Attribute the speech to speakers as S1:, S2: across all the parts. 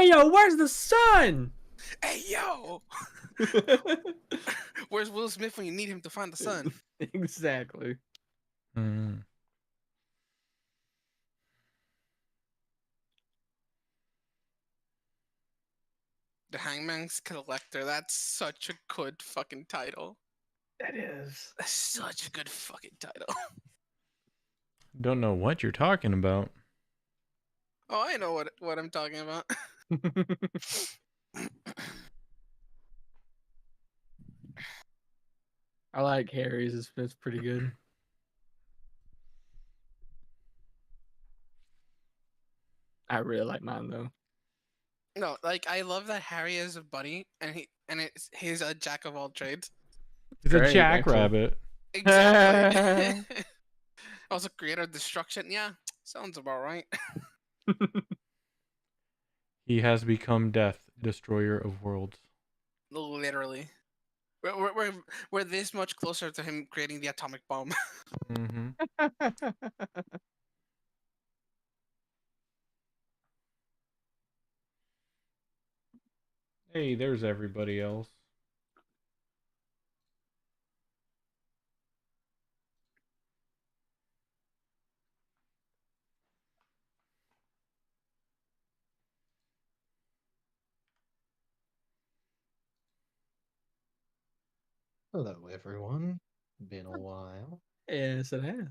S1: Hey, yo, where's the sun?
S2: Hey, yo! Where's Will Smith when you need him to find the sun?
S1: Exactly.
S3: Mm.
S2: The Hangman's Collector. That's such a good fucking title.
S1: That is.
S2: That's such a good fucking title.
S3: Don't know what you're talking about.
S2: Oh, I know what I'm talking about.
S1: I like Harry's. It's pretty good. I really like mine though.
S2: No, like I love that Harry is a bunny, and he's a jack of all trades.
S3: He's a
S1: Great, actually.
S3: jackrabbit.
S2: Exactly. Also, creator of destruction. Yeah, sounds about right.
S3: He has become death, destroyer of worlds.
S2: Literally, we're this much closer to him creating the atomic bomb.
S3: Mm-hmm. Hey, there's everybody else.
S4: Hello, everyone. Been a while.
S1: Yes, it has.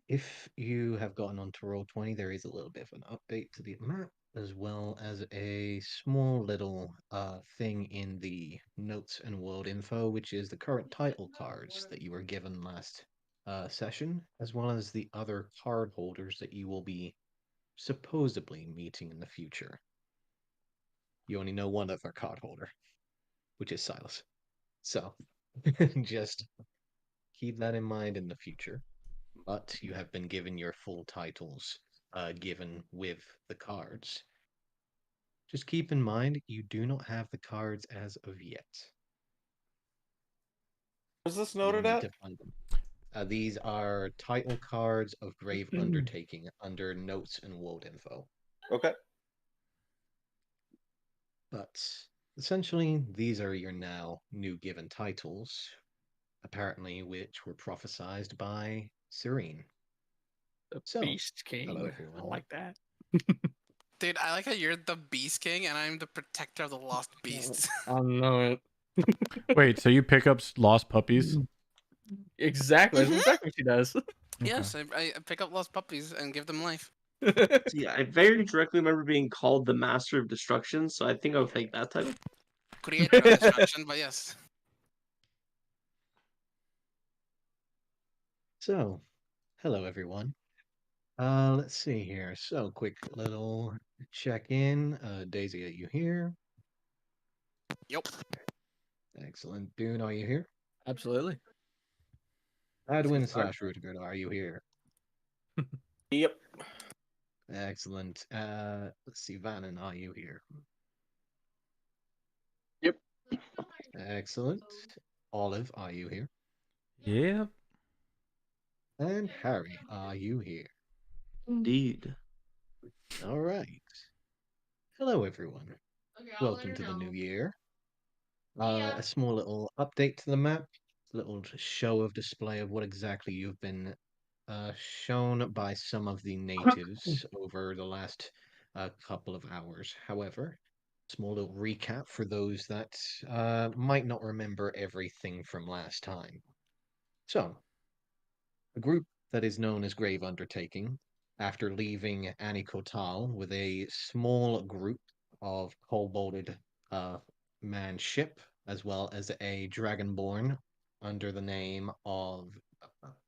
S4: If you have gotten onto Roll20, there is a little bit of an update to the map, as well as a small little thing in the notes and world info, which is the current title cards that you were given last session, as well as the other card holders that you will be supposedly meeting in the future. You only know one other card holder, which is Silas. So, just keep that in mind in the future. But you have been given your full titles given with the cards. Just keep in mind, you do not have the cards as of yet.
S5: Where's this
S4: You
S5: noted
S4: need
S5: at?
S4: to find them. These are title cards of Grave Undertaking under Notes and World Info.
S5: Okay.
S4: But essentially, these are your now new given titles, apparently which were prophesized by Serene.
S1: The
S4: So,
S1: Beast King.
S4: hello
S1: I
S4: everyone.
S1: like that.
S2: Dude, I like how you're the Beast King and I'm the protector of the lost beasts.
S1: I know it.
S3: Wait, so you pick up lost puppies?
S1: Exactly. That's
S2: Mhm.
S1: exactly what she does.
S2: Yes, I pick up lost puppies and give them life.
S5: Yeah, I very directly remember being called the Master of Destruction, so I think I'll take that title.
S2: Creator of destruction, but yes.
S4: So, hello everyone. Let's see here. So, quick little check in. Daisy, are you here?
S2: Yep.
S4: Excellent. Dune, are you here?
S1: Absolutely.
S4: Adwin slash Rudiger, are you here?
S5: Yep.
S4: Excellent. Let's see, Vannon, are you here?
S1: Yep.
S4: Excellent. Olive, are you here?
S3: Yep.
S4: And Harry, are you here?
S5: Indeed.
S4: All right. Hello, everyone. Welcome to the new year. A small little update to the map, a little show of display of what exactly you've been shown by some of the natives over the last couple of hours. However, small little recap for those that might not remember everything from last time. So, a group that is known as Grave Undertaking, after leaving Anikotal with a small group of kobolded man ship, as well as a dragonborn under the name of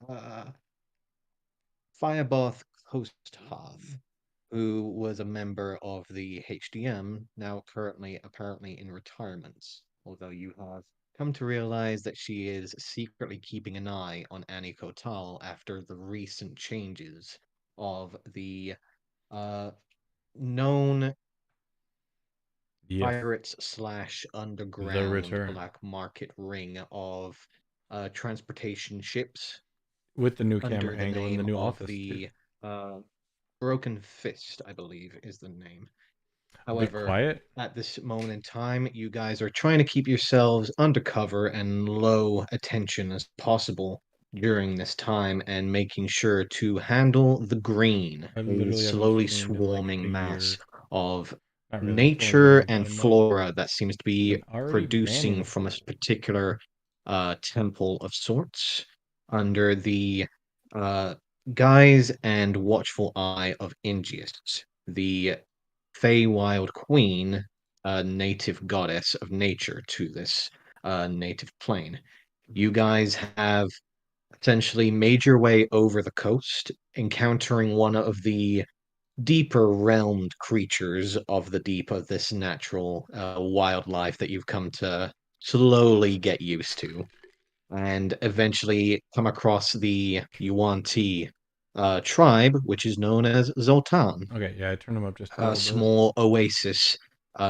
S4: uh, Firebath Coasthath, who was a member of the HDM, now currently apparently in retirement, although you have come to realize that she is secretly keeping an eye on Annie Kotal after the recent changes of the known
S3: Yes.
S4: pirates slash underground
S3: return.
S4: black market ring of transportation ships
S3: With the new
S4: under
S3: camera
S4: the
S3: angle and the
S4: name
S3: new
S4: of
S3: office, too.
S4: the Broken Fist, I believe, is the name.
S3: I'll be
S4: However,
S3: quiet.
S4: at this moment in time, you guys are trying to keep yourselves undercover and low attention as possible during this time and making sure to handle the green,
S3: I
S4: a
S3: literally haven't
S4: slowly
S3: streamed in like a
S4: swarming mass
S3: year.
S4: of
S3: Not really. It's only been
S4: nature
S3: like about
S4: and
S3: a month.
S4: flora that seems to be
S3: And already banning
S4: producing
S3: a
S4: from a
S3: poll.
S4: particular temple of sorts under the guise and watchful eye of Ingius, the Feywild Queen, a native goddess of nature to this native plane. You guys have essentially made your way over the coast, encountering one of the deeper realmed creatures of the deep of this natural wildlife that you've come to slowly get used to, and eventually come across the Yuan-Ti tribe, which is known as Zoltan,
S3: Okay, yeah, I turned them up just a
S4: a
S3: little bit.
S4: small oasis,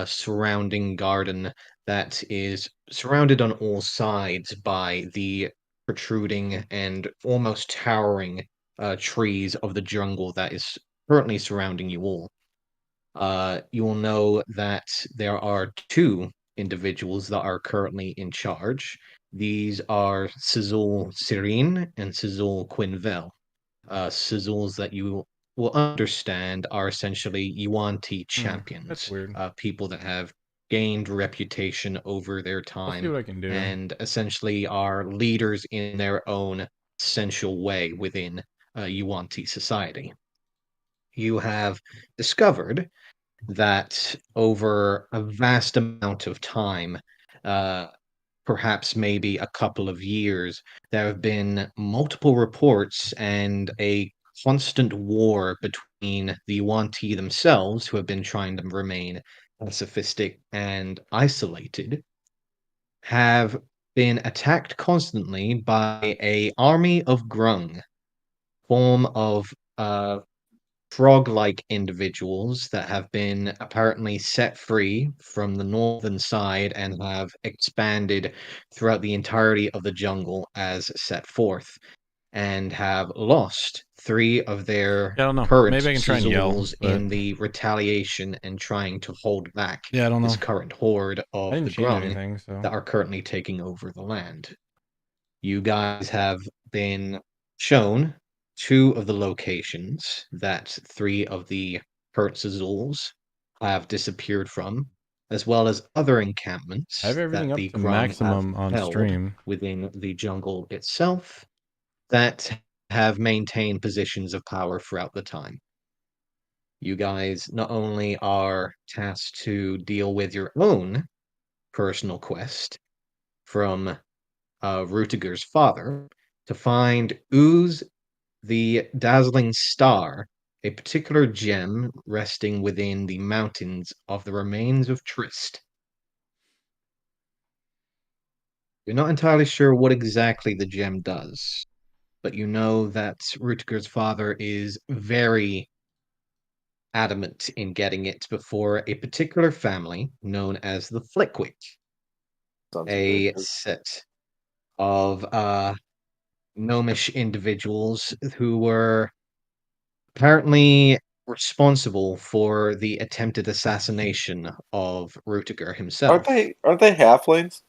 S4: surrounding garden that is surrounded on all sides by the protruding and almost towering trees of the jungle that is currently surrounding you all. You will know that there are two individuals that are currently in charge. These are Sizul Sirin and Sizul Quinvel. Sizzles that you will understand are essentially Yuan-Ti
S3: That's
S4: champions,
S3: weird.
S4: people that have gained reputation over their
S3: I'll see
S4: time
S3: what I can do.
S4: and essentially are leaders in their own essential way within Yuan-Ti society. You have discovered that over a vast amount of time, uh, perhaps maybe a couple of years, there have been multiple reports and a constant war between the Yuan-Ti themselves, who have been trying to remain pacifistic and isolated, have been attacked constantly by a army of Grung, form of uh, frog-like individuals that have been apparently set free from the northern side and have expanded throughout the entirety of the jungle as set forth, and have lost three of their
S3: Yeah, I don't know.
S4: current
S3: Maybe I can try and yell,
S4: sizzles
S3: but
S4: in the retaliation and trying to hold back
S3: yeah, I don't know.
S4: this current horde
S3: I
S4: of
S3: didn't
S4: the
S3: change
S4: Grung
S3: anything, so
S4: that are currently taking over the land. You guys have been shown two of the locations that three of the Hertzazuls have disappeared from, as well as other
S3: I have
S4: encampments
S3: everything
S4: that
S3: up
S4: the
S3: to
S4: Grung have
S3: maximum on
S4: held
S3: stream.
S4: within the jungle itself that have maintained positions of power throughout the time. You guys not only are tasked to deal with your own personal quest from Rutiger's father to find Ooze the Dazzling Star, a particular gem resting within the mountains of the remains of Trist. You're not entirely sure what exactly the gem does, but you know that Rutiger's father is very adamant in getting it before a particular family known as the Flickwick,
S6: Sounds
S4: a
S6: good.
S4: set of gnomish individuals who were apparently responsible for the attempted assassination of Rutiger
S6: Aren't
S4: himself.
S6: they halflings?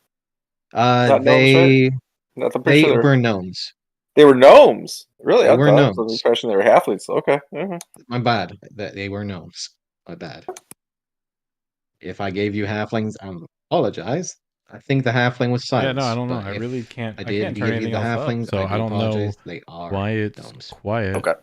S4: Uh,
S6: Not gnomes, right?
S4: they
S6: Not, I'm pretty
S4: they
S6: sure
S4: were gnomes.
S6: they were gnomes. Really,
S4: They
S6: I
S4: were
S6: thought I was under the
S4: gnomes.
S6: impression they were halflings. Okay. Mhm.
S4: My bad. That they were gnomes. My bad. If I gave you halflings, I apologize. I think the halfling was
S3: Yeah, no, I
S4: silence,
S3: don't know.
S4: but
S3: I really
S4: if
S3: can't.
S4: I
S3: I
S4: did
S3: can't turn
S4: give you
S3: anything
S4: the
S3: else up,
S4: halflings,
S3: so
S4: I
S3: I
S4: do
S3: don't know
S4: apologize. They are
S3: why it's
S4: gnomes.
S3: quiet.
S6: Okay.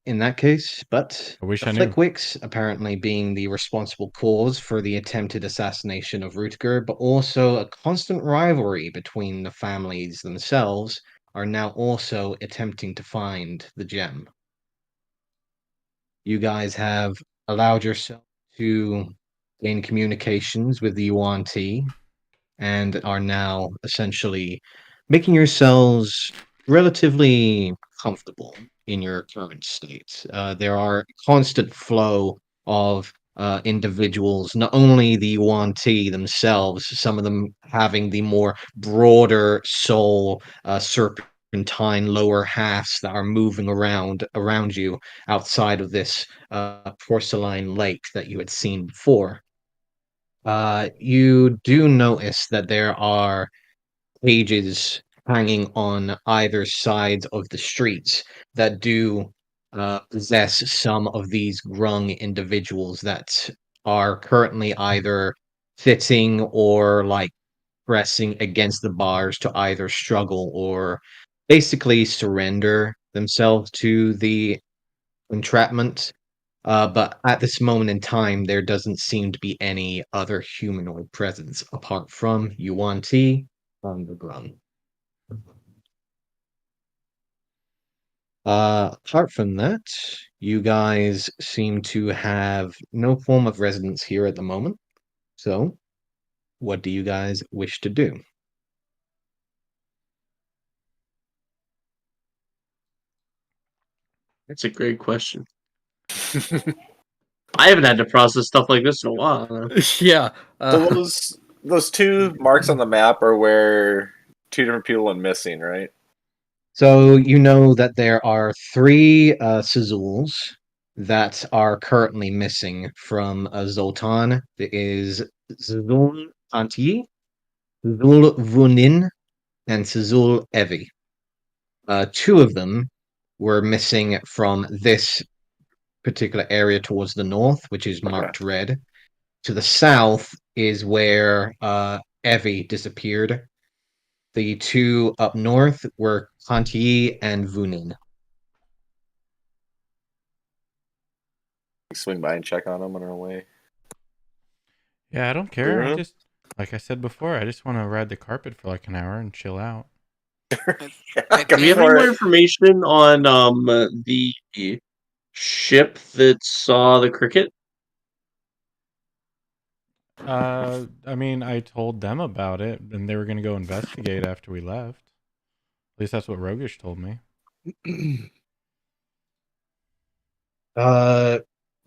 S4: In that case, but
S3: I wish
S4: the
S3: I knew.
S4: Flickwicks apparently being the responsible cause for the attempted assassination of Rutger, but also a constant rivalry between the families themselves, are now also attempting to find the gem. You guys have allowed yourself to gain communications with the Yuan-Ti and are now essentially making yourselves relatively comfortable in your current state. There are constant flow of individuals, not only the Yuan-Ti themselves, some of them having the more broader soul serpent serpentine lower halves that are moving around you outside of this porcelain lake that you had seen before. You do notice that there are cages hanging on either side of the streets that do possess some of these grung individuals that are currently either sitting or like pressing against the bars to either struggle or basically surrender themselves to the entrapment. But at this moment in time, there doesn't seem to be any other humanoid presence apart from Yuan Ti on the ground. Apart from that, you guys seem to have no form of residence here at the moment. So, what do you guys wish to do?
S5: That's a great question. I haven't had to process stuff like this in a while.
S1: Yeah.
S6: So those two marks on the map are where two different people went missing, right?
S4: So you know that there are three Sizuls that are currently missing from Zoltan. There is Zul Anti, Zul Vunin, and Sizul Evi. Two of them were missing from this particular area towards the north, which is marked red. To the south is where Evi disappeared. The two up north were Kanti and Vunin.
S6: Swing by and check on them on our way.
S3: Yeah, I don't care. I
S6: Yeah.
S3: just, like I said before, I just want to ride the carpet for like an hour and chill out.
S2: I
S5: Do we have any more information on the ship that saw the cricket?
S3: I mean, I told them about it, and they were going to go investigate after we left. At least that's what Rogish told me.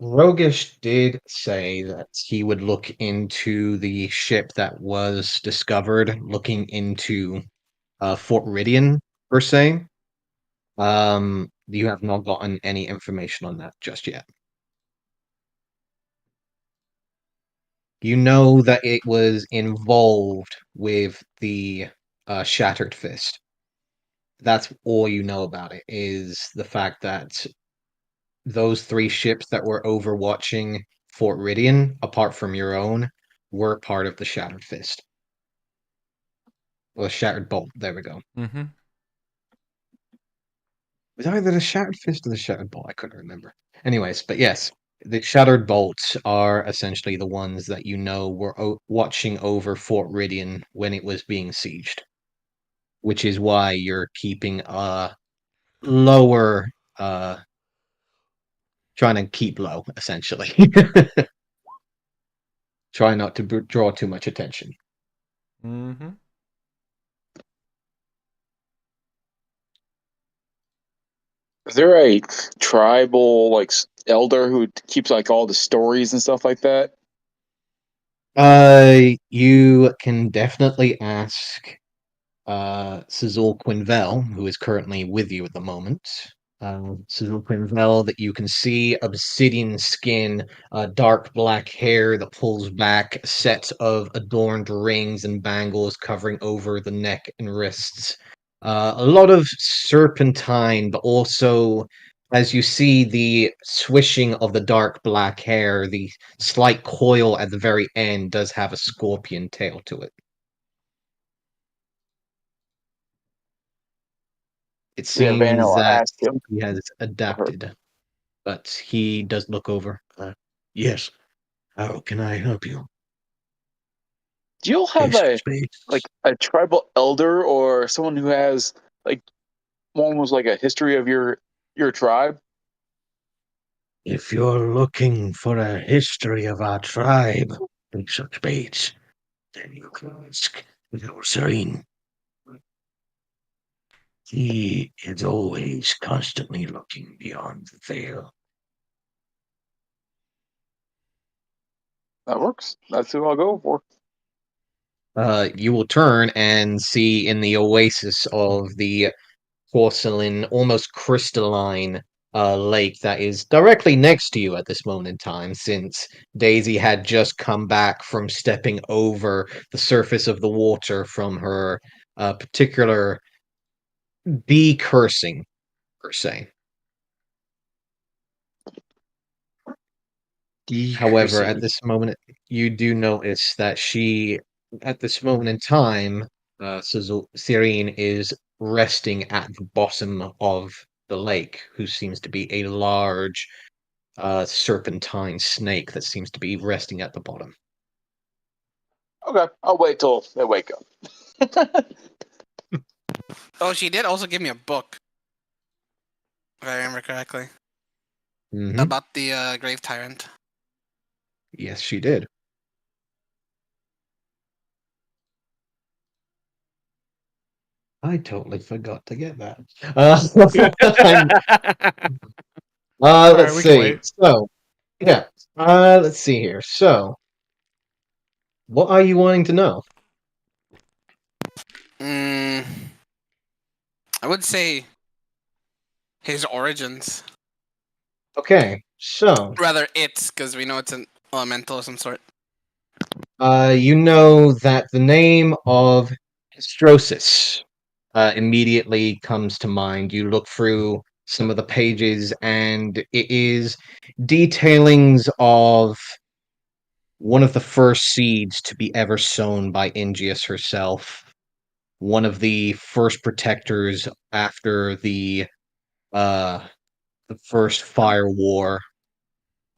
S4: Rogish did say that he would look into the ship that was discovered, looking into Fort Ridian, per se. You have not gotten any information on that just yet. You know that it was involved with the Shattered Fist. That's all you know about it, is the fact that those three ships that were overwatching Fort Ridian, apart from your own, were part of the Shattered Fist. Or the Shattered Bolt, there we go.
S3: Mm-hmm.
S4: It was either the Shattered Fist or the Shattered Bolt, I couldn't remember. Anyways, but yes, the Shattered Bolts are essentially the ones that you know were watching over Fort Ridian when it was being sieged. Which is why you're keeping a lower, trying to keep low, essentially. Try not to draw too much attention.
S3: Mm-hmm.
S7: Is there a tribal elder who keeps like all the stories and stuff like that?
S4: You can definitely ask Sizul Quinvel, who is currently with you at the moment. Sizul Quinvel, that you can see obsidian skin, dark black hair that pulls back, a set of adorned rings and bangles covering over the neck and wrists. A lot of serpentine, but also, as you see the swishing of the dark black hair, the slight coil at the very end does have a scorpion tail to it. It
S7: Yeah, Van,
S4: seems
S7: I'll
S4: that
S7: ask him.
S4: he has adapted, but he does look over. Yes. How can I help you?
S7: Do you all have a tribal elder or someone who has almost like a history of your tribe?
S4: If you're looking for a history of our tribe, in such Bates, then you can ask Serene. He is always constantly looking beyond the veil.
S7: That works. That's who I'll go for.
S4: You will turn and see in the oasis of the porcelain, almost crystalline lake that is directly next to you at this moment in time, since Daisy had just come back from stepping over the surface of the water from her particular bee cursing, per se. However, at this moment, you do notice that she, at this moment in time, Serene is resting at the bottom of the lake, who seems to be a large serpentine snake that seems to be resting at the bottom.
S7: Okay, I'll wait till they wake up.
S2: Oh, she did also give me a book, if I remember correctly,
S4: Mhm.
S2: about the Grave Tyrant.
S4: Yes, she did. I totally forgot to get that.
S3: All
S4: Let's
S3: right, we can
S4: see.
S3: wait.
S4: So, yeah. Let's see here. So, what are you wanting to know?
S2: I would say his origins.
S4: Okay, so
S2: Rather, it's because we know it's an elemental of some sort.
S4: you know that the name of Hystrosis immediately comes to mind. You look through some of the pages, and it is detailings of one of the first seeds to be ever sown by Ingius herself. One of the first protectors after the first Fire War.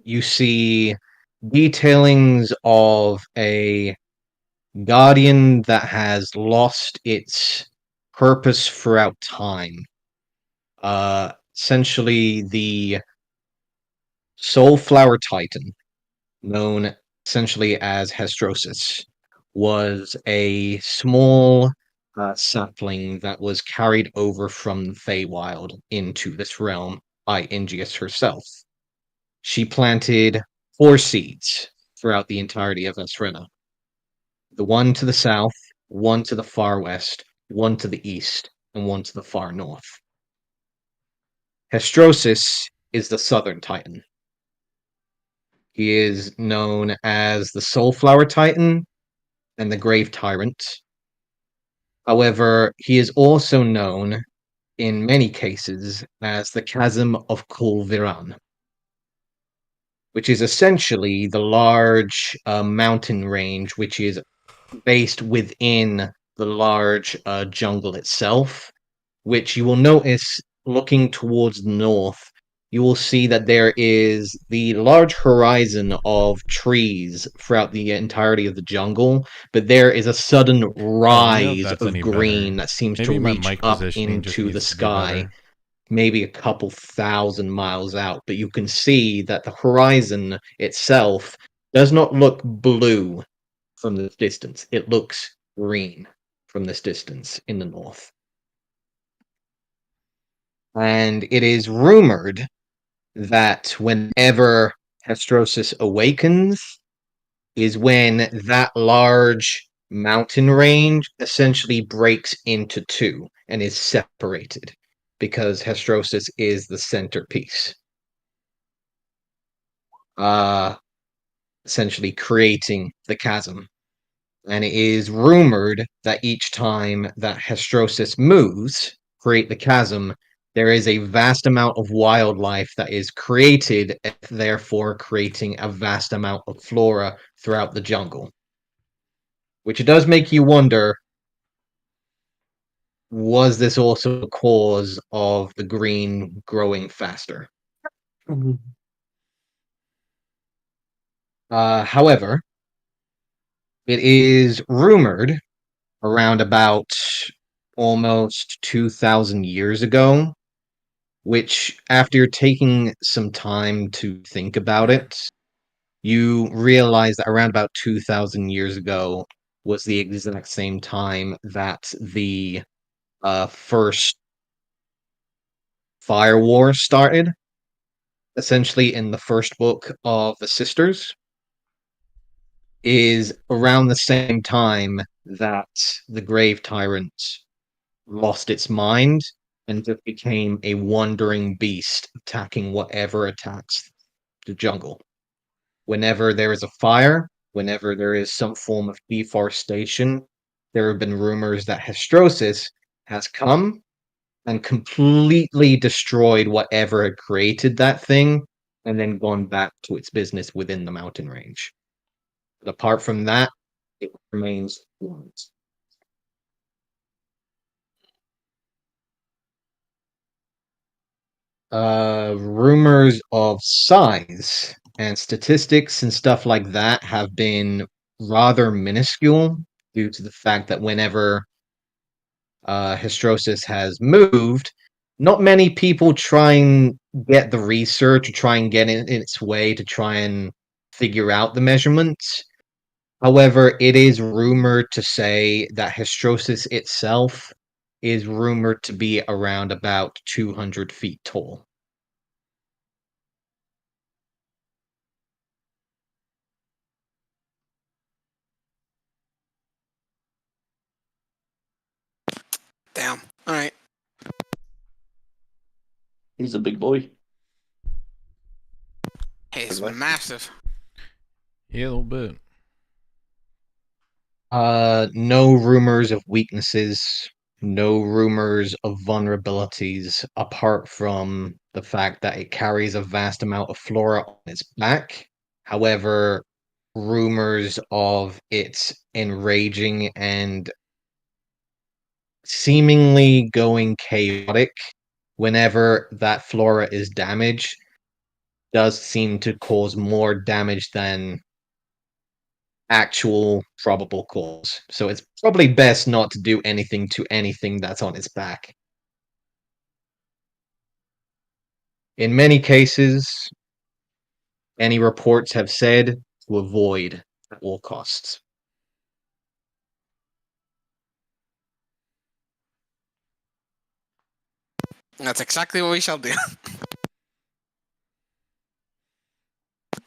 S4: You see detailings of a guardian that has lost its purpose throughout time. Essentially, the Soulflower Titan, known essentially as Hestrosis, was a small sapling that was carried over from the Feywild into this realm by Ingius herself. She planted 4 seeds throughout the entirety of Essrena. The one to the south, one to the far west, one to the east, and one to the far north. Hestrosis is the southern titan. He is known as the Soulflower Titan and the Grave Tyrant. However, he is also known, in many cases, as the Chasm of Kulviran, which is essentially the large mountain range which is based within the large jungle itself, which you will notice looking towards the north. You will see that there is the large horizon of trees throughout the entirety of the jungle, but there is a sudden
S3: Oh, let me know if
S4: rise
S3: that's
S4: of
S3: any
S4: green
S3: better.
S4: that seems to
S3: Maybe my
S4: reach
S3: mic
S4: up
S3: positioning just
S4: into the
S3: needs to be
S4: sky,
S3: better.
S4: maybe a couple thousand miles out. But you can see that the horizon itself does not look blue from this distance. It looks green from this distance in the north. And it is rumored that whenever Hestrosis awakens, is when that large mountain range essentially breaks into two and is separated, because Hestrosis is the centerpiece. Essentially creating the chasm. And it is rumored that each time that Hestrosis moves, create the chasm, there is a vast amount of wildlife that is created, therefore creating a vast amount of flora throughout the jungle. Which does make you wonder, was this also the cause of the green growing faster? However, it is rumored around about almost 2,000 years ago, which, after you're taking some time to think about it, you realize that around about 2,000 years ago was the exact same time that the first Fire War started, essentially in the first book of the Sisters, is around the same time that the Grave Tyrant lost its mind and just became a wandering beast attacking whatever attacks the jungle. Whenever there is a fire, whenever there is some form of deforestation, there have been rumors that Hestrosis has come and completely destroyed whatever had created that thing and then gone back to its business within the mountain range. But apart from that, it remains dormant. Rumors of size and statistics and stuff like that have been rather minuscule due to the fact that whenever Hystrosis has moved, not many people try and get the research or try and get in its way to try and figure out the measurements. However, it is rumored to say that Hystrosis itself is rumored to be around about 200 feet tall.
S2: Damn. All right.
S5: He's a big boy.
S2: Hey, it's
S6: Like-
S2: massive.
S3: Yeah, a little bit.
S4: No rumors of weaknesses, no rumors of vulnerabilities, apart from the fact that it carries a vast amount of flora on its back. However, rumors of its enraging and seemingly going chaotic whenever that flora is damaged does seem to cause more damage than actual probable cause. So it's probably best not to do anything to anything that's on its back. In many cases, any reports have said to avoid at all costs.
S2: That's exactly what we shall do.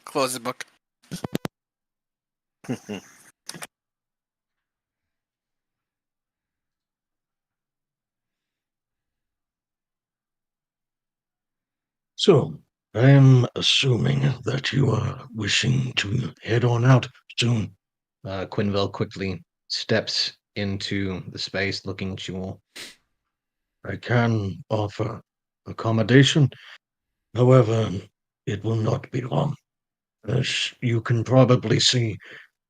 S2: Close the book.
S8: So, I am assuming that you are wishing to head on out soon.
S4: Quinville quickly steps into the space looking at you all.
S8: I can offer accommodation. However, it will not be long. As you can probably see,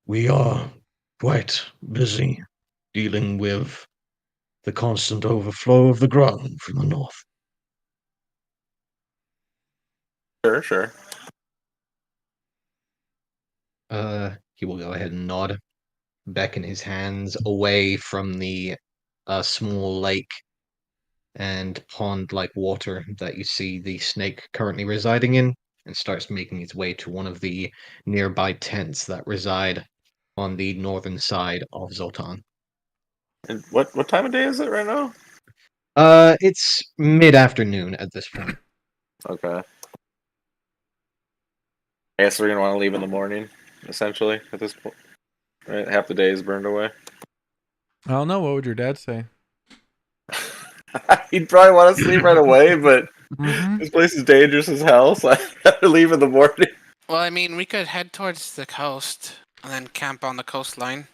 S8: we are quite busy dealing with the constant overflow of the ground from the north.
S6: Sure.
S4: He will go ahead and nod, beckon his hands away from the small lake and pond-like water that you see the snake currently residing in, and starts making its way to one of the nearby tents that reside on the northern side of Zoltan.
S6: And what time of day is it right now?
S4: It's mid-afternoon at this point.
S6: Okay. I guess we're gonna want to leave in the morning, essentially, at this point. Right? Half the day is burned away.
S3: I don't know. What would your dad say?
S6: He'd probably want us to leave right away, but
S3: Mm-hmm.
S6: this place is dangerous as hell, so I'd rather leave in the morning.
S2: Well, I mean, we could head towards the coast and then camp on the coastline.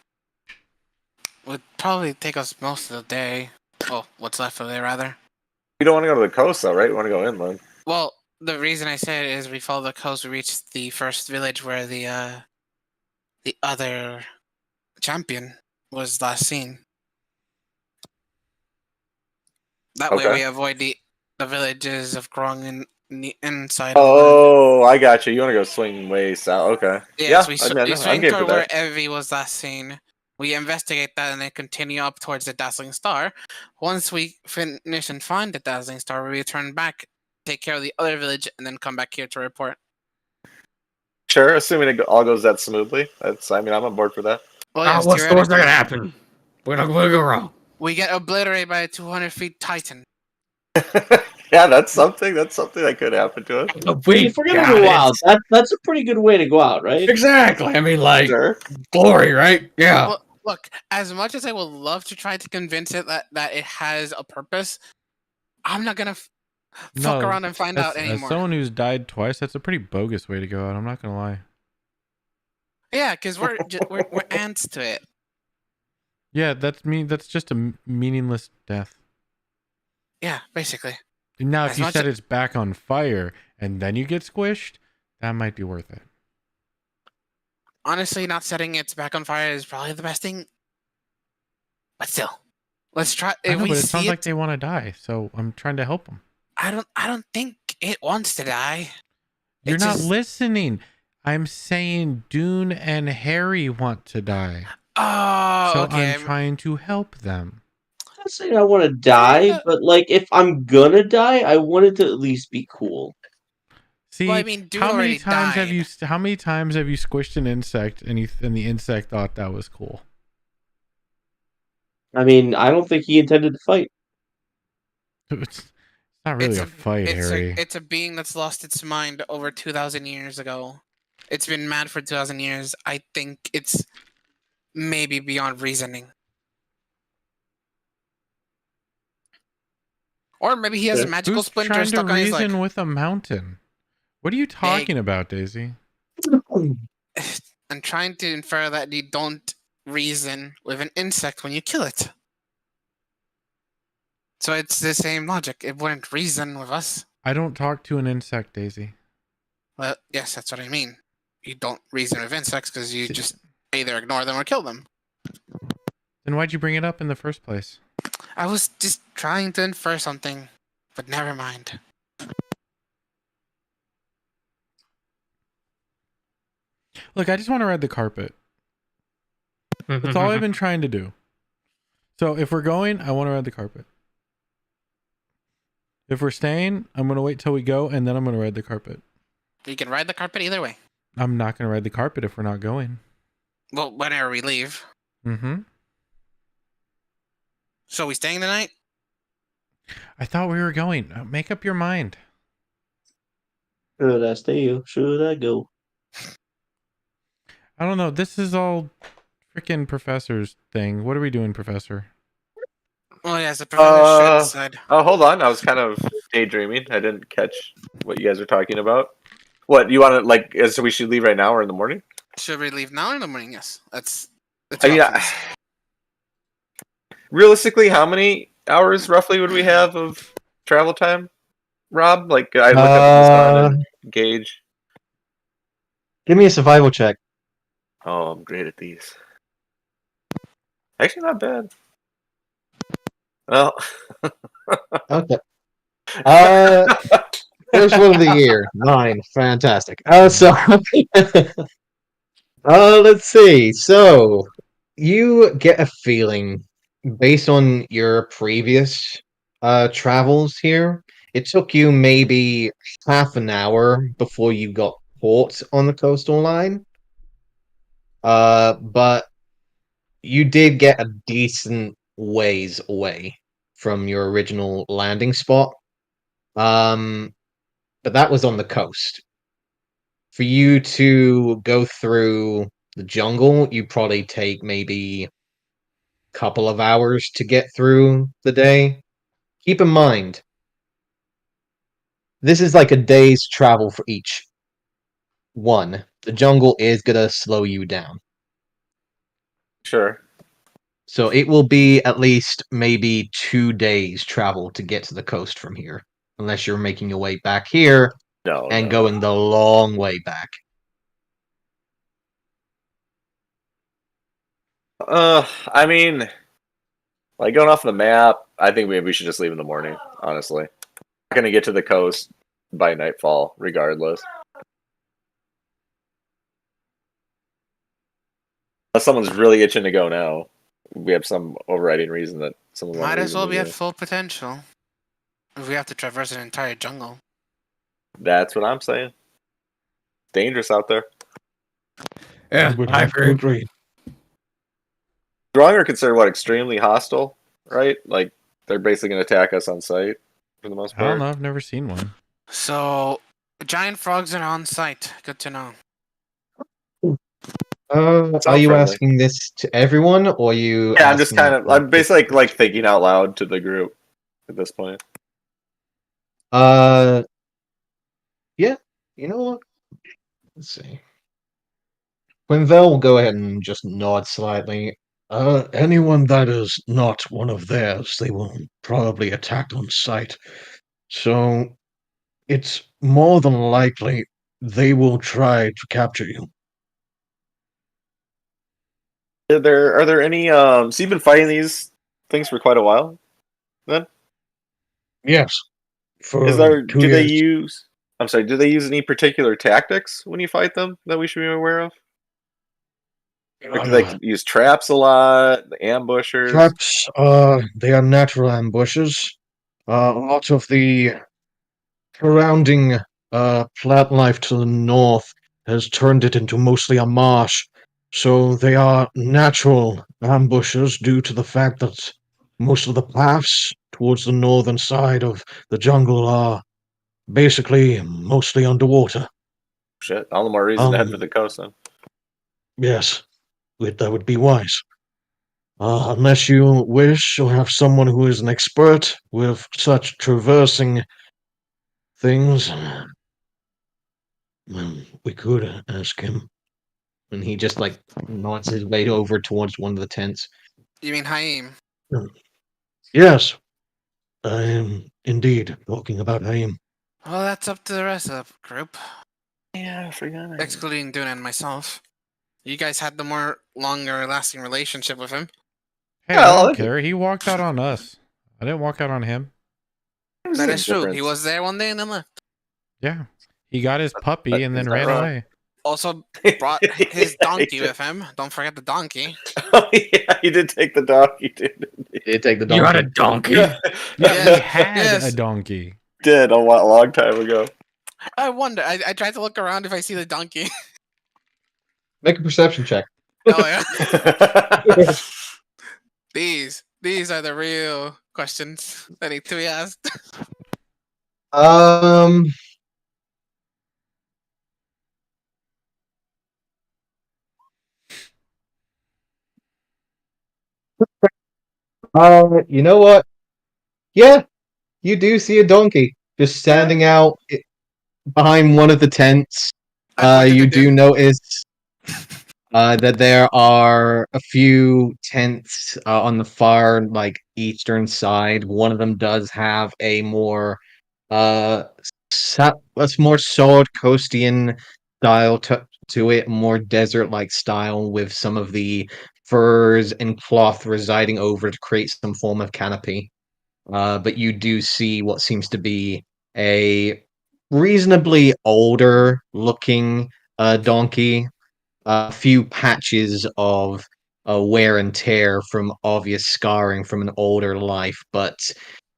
S2: Would probably take us most of the day. Oh, what's left of it, rather.
S6: We don't want to go to the coast, though, right? We want to go inland.
S2: Well, the reason I said it is we follow the coast, we reach the first village where the other champion was last seen. That way
S6: Okay.
S2: we avoid the villages of Grong in the inside. Of
S6: Oh, I got you. You want to go swing way south? Okay.
S2: yes,
S6: I mean,
S2: we
S6: I'm
S2: swing
S6: game for
S2: toward where
S6: that.
S2: Evie was last seen. We investigate that and then continue up towards the Dazzling Star. Once we finish and find the Dazzling Star, we return back, take care of the other village, and then come back here to report.
S6: Sure, assuming it all goes that smoothly. I'm on board for that.
S2: Well, yes,
S8: What's the worst that
S2: theoretically,
S8: can happen? We're not going to go wrong.
S2: we get obliterated by a 200 feet Titan.
S6: Yeah, that's something. That's something that could happen to us.
S5: If we're gonna go out, that's a pretty good way to go out, right?
S1: Exactly. I mean, like,
S6: Sure.
S1: glory, right? Yeah.
S2: Well, look, as much as I would love to try to convince it that it has a purpose, I'm not gonna fuck
S3: No,
S2: around and find out
S3: as
S2: anymore.
S3: someone who's died twice, that's a pretty bogus way to go out. I'm not gonna lie.
S2: Yeah, because we're ants to it.
S3: Yeah, that's just a meaningless death.
S2: Yeah, basically.
S3: Now,
S2: As
S3: if you
S2: much
S3: set
S2: a-
S3: it's back on fire and then you get squished, that might be worth it.
S2: Honestly, not setting it back on fire is probably the best thing. But still, let's try.
S3: I
S2: If
S3: know,
S2: we
S3: but it
S2: see
S3: sounds
S2: it,
S3: like they want to die, so I'm trying to help them.
S2: I don't think it wants to die.
S3: You're
S2: It
S3: not
S2: just-
S3: listening. I'm saying Dune and Harry want to die,
S2: Oh,
S3: so
S2: okay.
S3: I'm trying to help them.
S5: I'm not saying I want to die,
S2: Yeah.
S5: but like if I'm gonna die, I want it to at least be cool.
S3: See,
S2: Well, I mean, Dune
S3: how many
S2: already
S3: times have
S2: died.
S3: you squished an insect and the insect thought that was cool?
S5: I mean, I don't think he intended to fight.
S3: It's not really a fight, Harry.
S2: It's a being that's lost its mind over 2,000 years ago. It's been mad for 2,000 years. I think it's maybe beyond reasoning. Or maybe he has a magical
S3: Who's
S2: splinter
S3: trying to
S2: stuck on his
S3: reason
S2: leg.
S3: with a mountain? What are you talking about, Daisy?
S2: I'm trying to infer that you don't reason with an insect when you kill it. So it's the same logic. It wouldn't reason with us.
S3: I don't talk to an insect, Daisy.
S2: Well, yes, that's what I mean. You don't reason with insects because you just either ignore them or kill them.
S3: Then why'd you bring it up in the first place?
S2: I was just trying to infer something, but never mind.
S3: Look, I just want to ride the carpet. That's all I've been trying to do. So if we're going, I want to ride the carpet. If we're staying, I'm going to wait till we go, and then I'm going to ride the carpet.
S2: You can ride the carpet either way.
S3: I'm not going to ride the carpet if we're not going.
S2: Well, whenever we leave.
S3: Mm-hmm.
S2: So we staying tonight?
S3: I thought we were going. Make up your mind.
S5: Should I stay or should I go?
S3: I don't know. This is all freaking professor's thing. What are we doing, Professor?
S2: Oh, yes, the professor should decide.
S6: Oh, hold on. I was kind of daydreaming. I didn't catch what you guys are talking about. What you want to like? So we should leave right now or in the morning?
S2: Should we leave now or in the morning? Yes, that's.
S6: I mean, realistically, how many hours roughly would we have of travel time, Rob? Like I look up the sun and gauge.
S4: Give me a survival check.
S6: Oh, I'm great at these. Actually, not bad. Well,
S4: Okay. First one of the year. 9. Fantastic. Let's see. So, you get a feeling based on your previous travels here. It took you maybe half an hour before you got port on the coastal line. But you did get a decent ways away from your original landing spot. But that was on the coast. For you to go through the jungle, you probably take maybe a couple of hours to get through the day. Keep in mind, this is like a day's travel for each one. The jungle is gonna slow you down.
S6: sure.
S4: So it will be at least maybe 2 days travel to get to the coast from here. Unless you're making your way back here
S6: No,
S4: and
S6: no.
S4: going the long way back.
S6: I mean, like going off the map, I think maybe we should just leave in the morning. Honestly, not gonna get to the coast by nightfall, regardless. Unless someone's really itching to go now, we have some overriding reason that someone
S2: Might as well be at full potential. If we have to traverse an entire jungle.
S6: That's what I'm saying. Dangerous out there.
S1: Yeah,
S8: I would
S1: I
S8: have to
S1: agree.
S8: agree.
S6: Strong are considered what, extremely hostile, right? Like they're basically going to attack us on sight for the most
S3: I don't
S6: part.
S3: know. I've never seen one.
S2: So, giant frogs are on site. Good to know.
S4: Are
S6: Sound
S4: you
S6: friendly.
S4: asking this to everyone, or you?
S6: Yeah, I'm just
S4: asking
S6: kind
S4: it
S6: of. I'm basically like thinking out loud to the group at this point.
S4: Yeah, you know what? Let's see. Quinville will go ahead and just nod slightly.
S8: Anyone that is not one of theirs, they will probably attack on sight. So it's more than likely they will try to capture you.
S6: Are there any so you've been fighting these things for quite a while then?
S8: Yes, for
S6: Is there
S8: 2
S6: do they
S8: years.
S6: use I'm sorry, do they use any particular tactics when you fight them that we should be aware of? Like, do they use traps a lot, ambushers?
S8: Traps, they are natural ambushes. A lot of the surrounding plant life to the north has turned it into mostly a marsh. So they are natural ambushes due to the fact that most of the paths towards the northern side of the jungle are basically mostly underwater.
S6: Shit, all the more reason to head for the coast then.
S8: Yes, that would be wise. Unless you wish or have someone who is an expert with such traversing things, we could ask him.
S4: And he just like nods his way over towards one of the tents.
S2: You mean Haim?
S8: Yes, I am indeed talking about him.
S2: Well, that's up to the rest of the group,
S6: Yeah, I forgot.
S2: excluding Dune and myself. You guys had the more longer-lasting relationship with him.
S3: Hey,
S6: Well,
S3: I don't
S6: I think-
S3: care. He walked out on us. I didn't walk out on him.
S2: That is true. He was there one day and then left.
S3: Yeah. He got his puppy and then
S6: he's not
S3: ran
S6: wrong.
S3: away.
S2: Also brought his donkey with him. Don't forget the donkey.
S6: Oh yeah, he did take the donkey, dude.
S4: He did take the
S1: You
S4: donkey.
S1: had a donkey?
S3: Yeah,
S2: Yes,
S3: he had
S2: yes.
S3: a donkey.
S6: Did a long time ago.
S2: I wonder. I tried to look around if I see the donkey.
S4: Make a perception check.
S2: Oh yeah. These are the real questions that need to be asked.
S4: You know what? Yeah, you do see a donkey just standing out behind one of the tents.
S2: I pointed
S4: You
S2: to
S4: do
S2: Dune.
S4: notice that there are a few tents on the far like eastern side. One of them does have a more what's more solid coastian style to it, more desert like style with some of the furs and cloth residing over to create some form of canopy. But you do see what seems to be a reasonably older looking donkey, a few patches of wear and tear from obvious scarring from an older life, but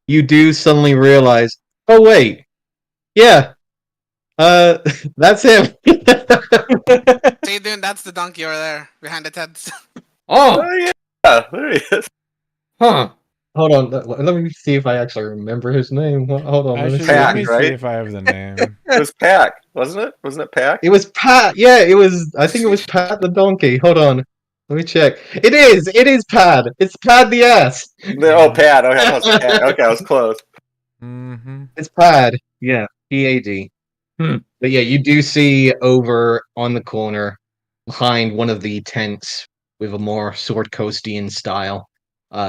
S4: you do suddenly realize, oh wait, yeah, that's him.
S2: See, Dune, that's the donkey over there behind the tents.
S1: Oh,
S6: Oh yeah, there he is.
S1: huh.
S4: Hold on, let me see if I actually remember his name. Hold on, let me
S3: Actually,
S4: see.
S3: let me
S6: Pack,
S3: see
S6: right?
S3: if I have the name.
S6: It was Pack, wasn't it? Wasn't it Pack?
S4: It was Pat. Yeah, it was. I think it was Pat the donkey. Hold on, let me check. It is. It is Pad. It's Pad the ass.
S6: Oh, Pat. Okay, I thought it was Pack. Okay, I was close.
S3: Mm-hmm.
S4: It's Pad. Yeah, PAD.
S1: Hmm.
S4: But yeah, you do see over on the corner behind one of the tents with a more Sword Coastian style.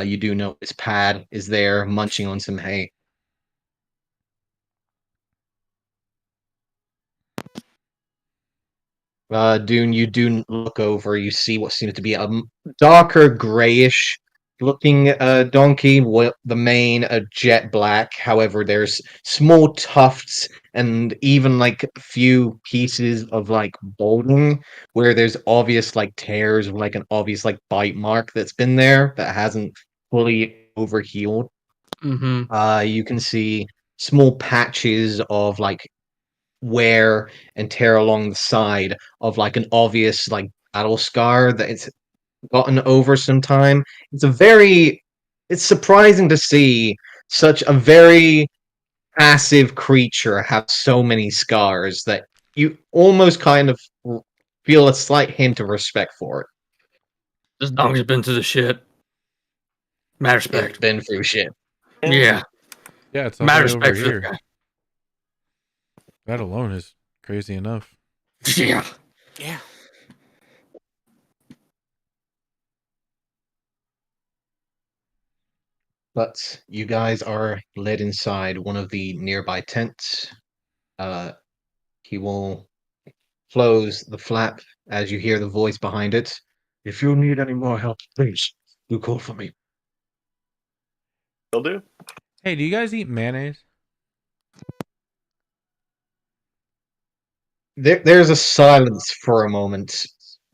S4: You do notice Pad is there munching on some hay. Dune, you do look over. You see what seems to be a darker grayish looking donkey. The mane a jet black. However, there's small tufts and even like a few pieces of like balding where there's obvious like tears, like an obvious like bite mark that's been there that hasn't fully overhealed.
S1: Mm-hmm.
S4: You can see small patches of like wear and tear along the side of like an obvious like battle scar that it's gotten over some time. It's surprising to see such a very passive creature have so many scars that you almost kind of feel a slight hint of respect for it.
S1: This donkey's been through the shit. Mad
S4: It's
S1: respect.
S4: been through shit.
S1: Yeah.
S3: Yeah, it's all
S1: Mad
S3: the way over
S1: respect for this
S3: here.
S1: guy.
S3: That alone is crazy enough.
S1: Yeah.
S2: Yeah.
S4: But you guys are led inside one of the nearby tents. He will close the flap as you hear the voice behind it.
S8: If you need any more help, please do call for me.
S6: Will do.
S3: Hey, do you guys eat mayonnaise?
S4: There's a silence for a moment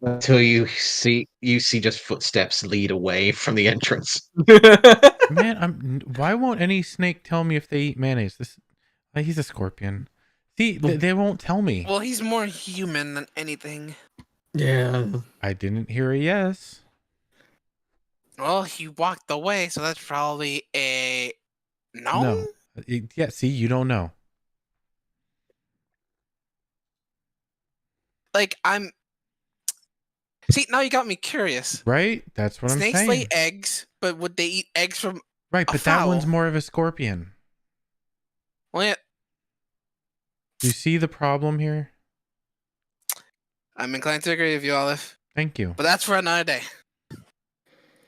S4: until you see just footsteps lead away from the entrance.
S3: Man, why won't any snake tell me if they eat mayonnaise? He's a scorpion. See, they won't tell me.
S2: Well, he's more human than anything.
S1: Yeah.
S3: I didn't hear a yes.
S2: Well, he walked away, so that's probably a no.
S3: No. Yeah, see, you don't know.
S2: Like See, now you got me curious.
S3: Right? That's what
S2: Snakes
S3: I'm
S2: lay
S3: saying.
S2: eggs, but would they eat eggs from
S3: Right,
S2: a
S3: but that one's
S2: fowl?
S3: more of a scorpion.
S2: Well, yeah,
S3: Do you see the problem here?
S2: I'm inclined to agree with you, Olive.
S3: Thank you.
S2: But that's for another day.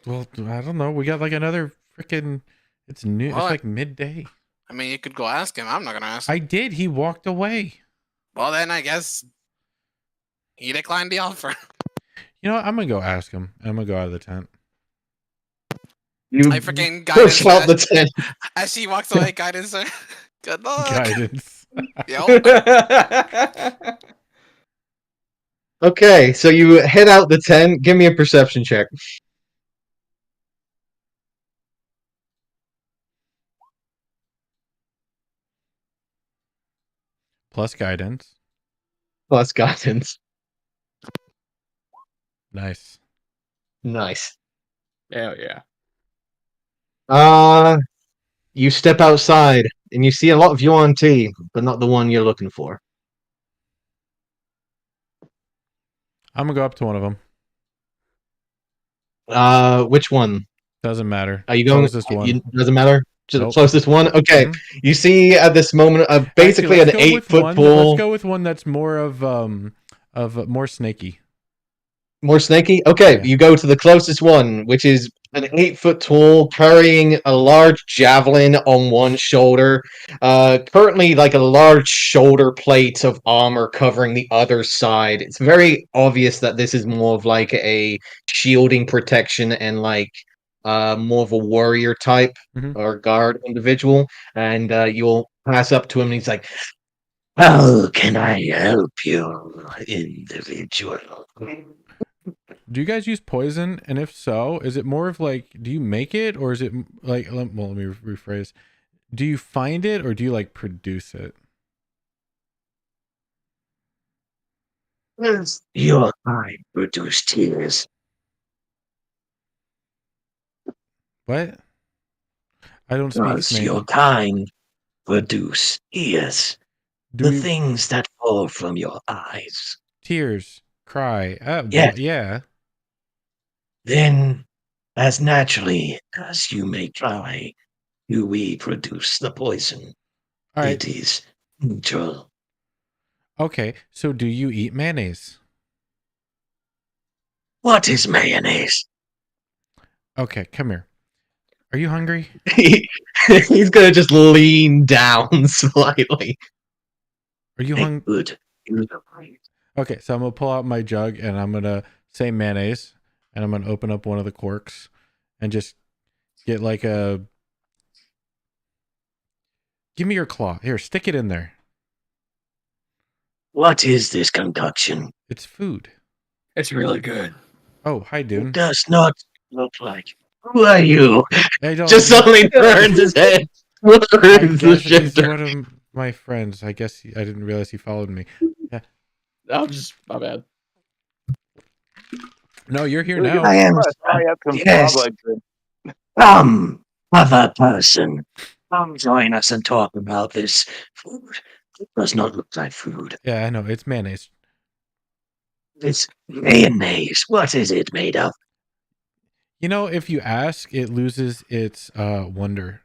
S3: Well, I don't know. We got like another freaking. It's new.
S2: Well,
S3: It's like midday.
S2: I mean, you could go ask him. I'm not gonna ask.
S3: I did. He walked away.
S2: Well, then I guess he declined the offer.
S3: You know what? I'm gonna go ask him. I'm gonna go out of the tent.
S4: You
S2: I freaking guidance
S4: push out the tent.
S2: as she walks away. Guidance her. Good luck.
S3: Guidance.
S2: Yo.
S4: Okay, so you head out the tent. Give me a perception check.
S3: Plus guidance.
S4: Plus guidance.
S3: Nice.
S4: Nice.
S1: Hell yeah.
S4: You step outside and you see a lot of yuan tea, but not the one you're looking for.
S3: I'm gonna go up to one of them.
S4: Which one?
S3: Doesn't matter.
S4: Are you going?
S3: Closest one.
S4: Doesn't matter. To the
S3: Nope.
S4: closest one. Okay.
S3: Mhm.
S4: You see at this moment, basically
S3: Actually,
S4: an 8-foot
S3: Let's
S4: pool.
S3: go with one that's more of more snaky.
S4: More snaky? Okay,
S3: Yeah.
S4: you go to the closest one, which is an 8-foot tall, carrying a large javelin on one shoulder. Currently, like a large shoulder plate of armor covering the other side. It's very obvious that this is more of like a shielding protection and like more of a warrior type
S3: Mhm.
S4: or guard individual. And you'll pass up to him, and he's like, "How can I help you, individual?"
S3: Do you guys use poison? And if so, is it more of like, do you make it, or is it like, well, let me rephrase. Do you find it, or do you like produce it?
S8: Your kind produce tears.
S3: What? I don't speak
S8: Does
S3: snake.
S8: your kind produce tears?
S3: Do
S8: The
S3: we
S8: things that fall from your eyes.
S3: tears, cry?
S8: Yes.
S3: Yeah.
S8: Then, as naturally as you may cry, do we produce the poison.
S3: All right.
S8: It is neutral.
S3: Okay. So, do you eat mayonnaise?
S8: What is mayonnaise?
S3: Okay, come here. Are you hungry?
S4: He's gonna just lean down slightly.
S3: Are you hungry?
S8: Good.
S3: Okay, so I'm gonna pull out my jug and I'm gonna say mayonnaise, and I'm gonna open up one of the corks and just get like a. Give me your claw. Here, stick it in there.
S8: What is this concoction?
S3: It's food.
S1: It's really good.
S3: Oh, hi,
S8: It
S3: Dune.
S8: does not look like. Who are you?
S3: I don't.
S4: Just suddenly turns his head.
S3: I
S4: Turns the
S3: guess he's
S4: shifter.
S3: one of my friends. I guess I didn't realize he followed me.
S1: My bad.
S3: No, you're here
S7: Really
S3: now.
S7: good
S8: I am.
S7: request. Now you have some
S8: Yes.
S7: frog legs in.
S8: Come, other person. Come join us and talk about this food. It does not look like food.
S3: Yeah, I know. It's mayonnaise.
S8: It's mayonnaise. What is it made of?
S3: You know, if you ask, it loses its wonder.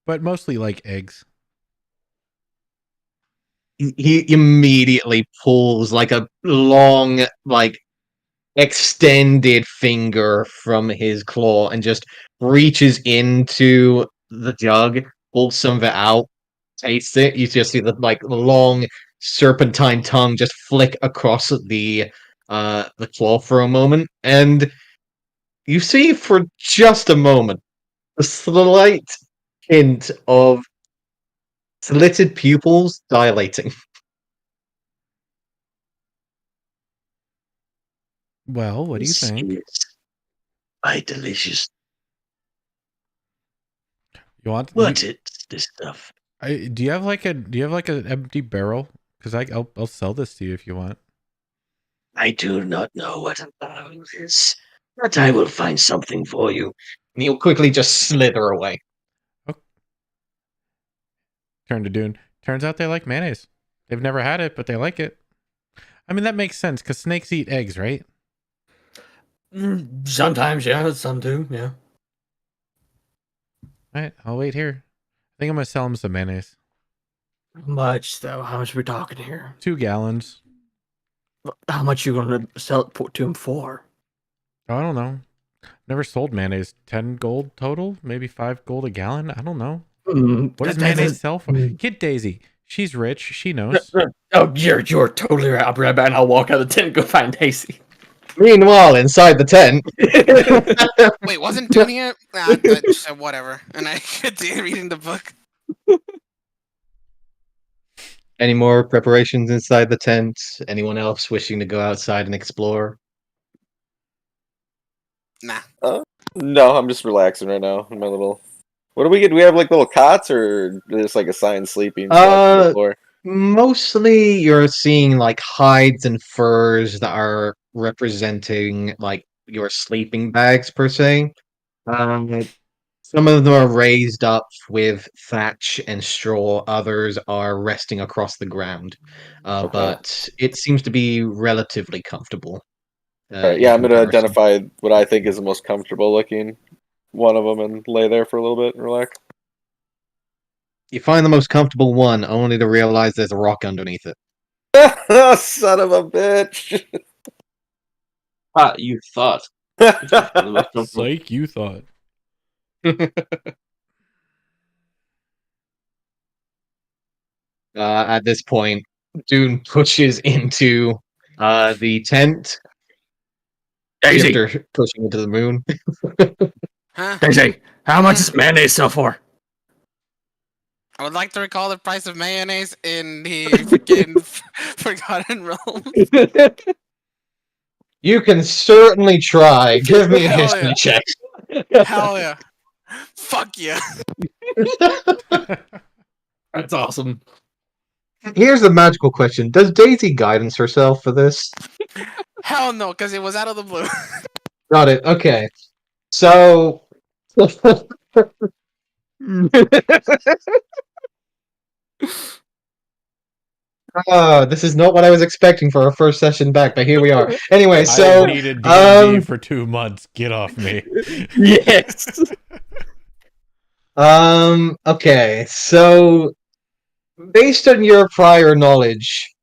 S3: But mostly like eggs.
S4: he immediately pulls like a long, like extended finger from his claw and just reaches into the jug, pulls some of it out, tastes it. You just see the like long serpentine tongue just flick across the claw for a moment, and you see for just a moment a slight hint of slitted pupils dilating.
S3: Well, what do you
S8: This
S3: think?
S8: is my delicious.
S3: You want
S8: What is this stuff?
S3: do you have like an empty barrel? Because I'll sell this to you if you want.
S8: I do not know what about this, but I will find something for you.
S4: And he'll quickly just slither away.
S3: Turn to Dune. Turns out they like mayonnaise. They've never had it, but they like it. I mean, that makes sense because snakes eat eggs, right?
S1: Sometimes, yeah. Some do, yeah.
S3: All right, I'll wait here. I think I'm gonna sell him some mayonnaise.
S1: How much, though? How much are we talking here?
S3: 2 gallons.
S1: How much you going to sell it to him for?
S3: Oh, I don't know. Never sold mayonnaise. 10 gold total? Maybe 5 gold a gallon? I don't know. What does mayonnaise sell for? Kid Daisy. She's rich. She knows.
S1: Oh, you're totally right. I'll be right back and I'll walk out of the tent and go find Daisy.
S4: Meanwhile, inside the tent.
S2: Wait, wasn't Dune here? Nah, whatever. And I continue reading the book.
S4: Any more preparations inside the tent? Anyone else wishing to go outside and explore?
S2: Nah.
S6: No, I'm just relaxing right now in my little. What do we get? Do we have like little cots or just like assigned sleeping spots on the floor?
S4: Mostly you're seeing like hides and furs that are representing like your sleeping bags per se. Some of them are raised up with thatch and straw, others are resting across the ground.
S6: Okay.
S4: But it seems to be relatively comfortable.
S6: All right,
S4: in
S6: yeah, I'm gonna
S4: comparison.
S6: identify what I think is the most comfortable looking one of them and lay there for a little bit and relax.
S4: You find the most comfortable one, only to realize there's a rock underneath it.
S6: Oh, son of a bitch!
S5: Ah, you thought.
S3: Psych, you thought.
S4: At this point, Dune pushes into the tent.
S1: Daisy!
S4: After pushing into the moon.
S2: Huh?
S1: Daisy, how much does mayonnaise sell for?
S2: I would like to recall the price of mayonnaise in the freaking Forgotten Realms.
S4: You can certainly try. Give me a
S2: Hell
S4: history
S2: yeah.
S4: check.
S2: Hell yeah. Fuck yeah.
S1: That's awesome.
S4: Here's the magical question. Does Daisy guidance herself for this?
S2: Hell no, because it was out of the blue.
S4: Got it. Okay. So this is not what I was expecting for our first session back, but here we are. Anyway, so
S3: I needed D&D for 2 months. Get off me.
S1: Yes.
S4: Okay, so based on your prior knowledge,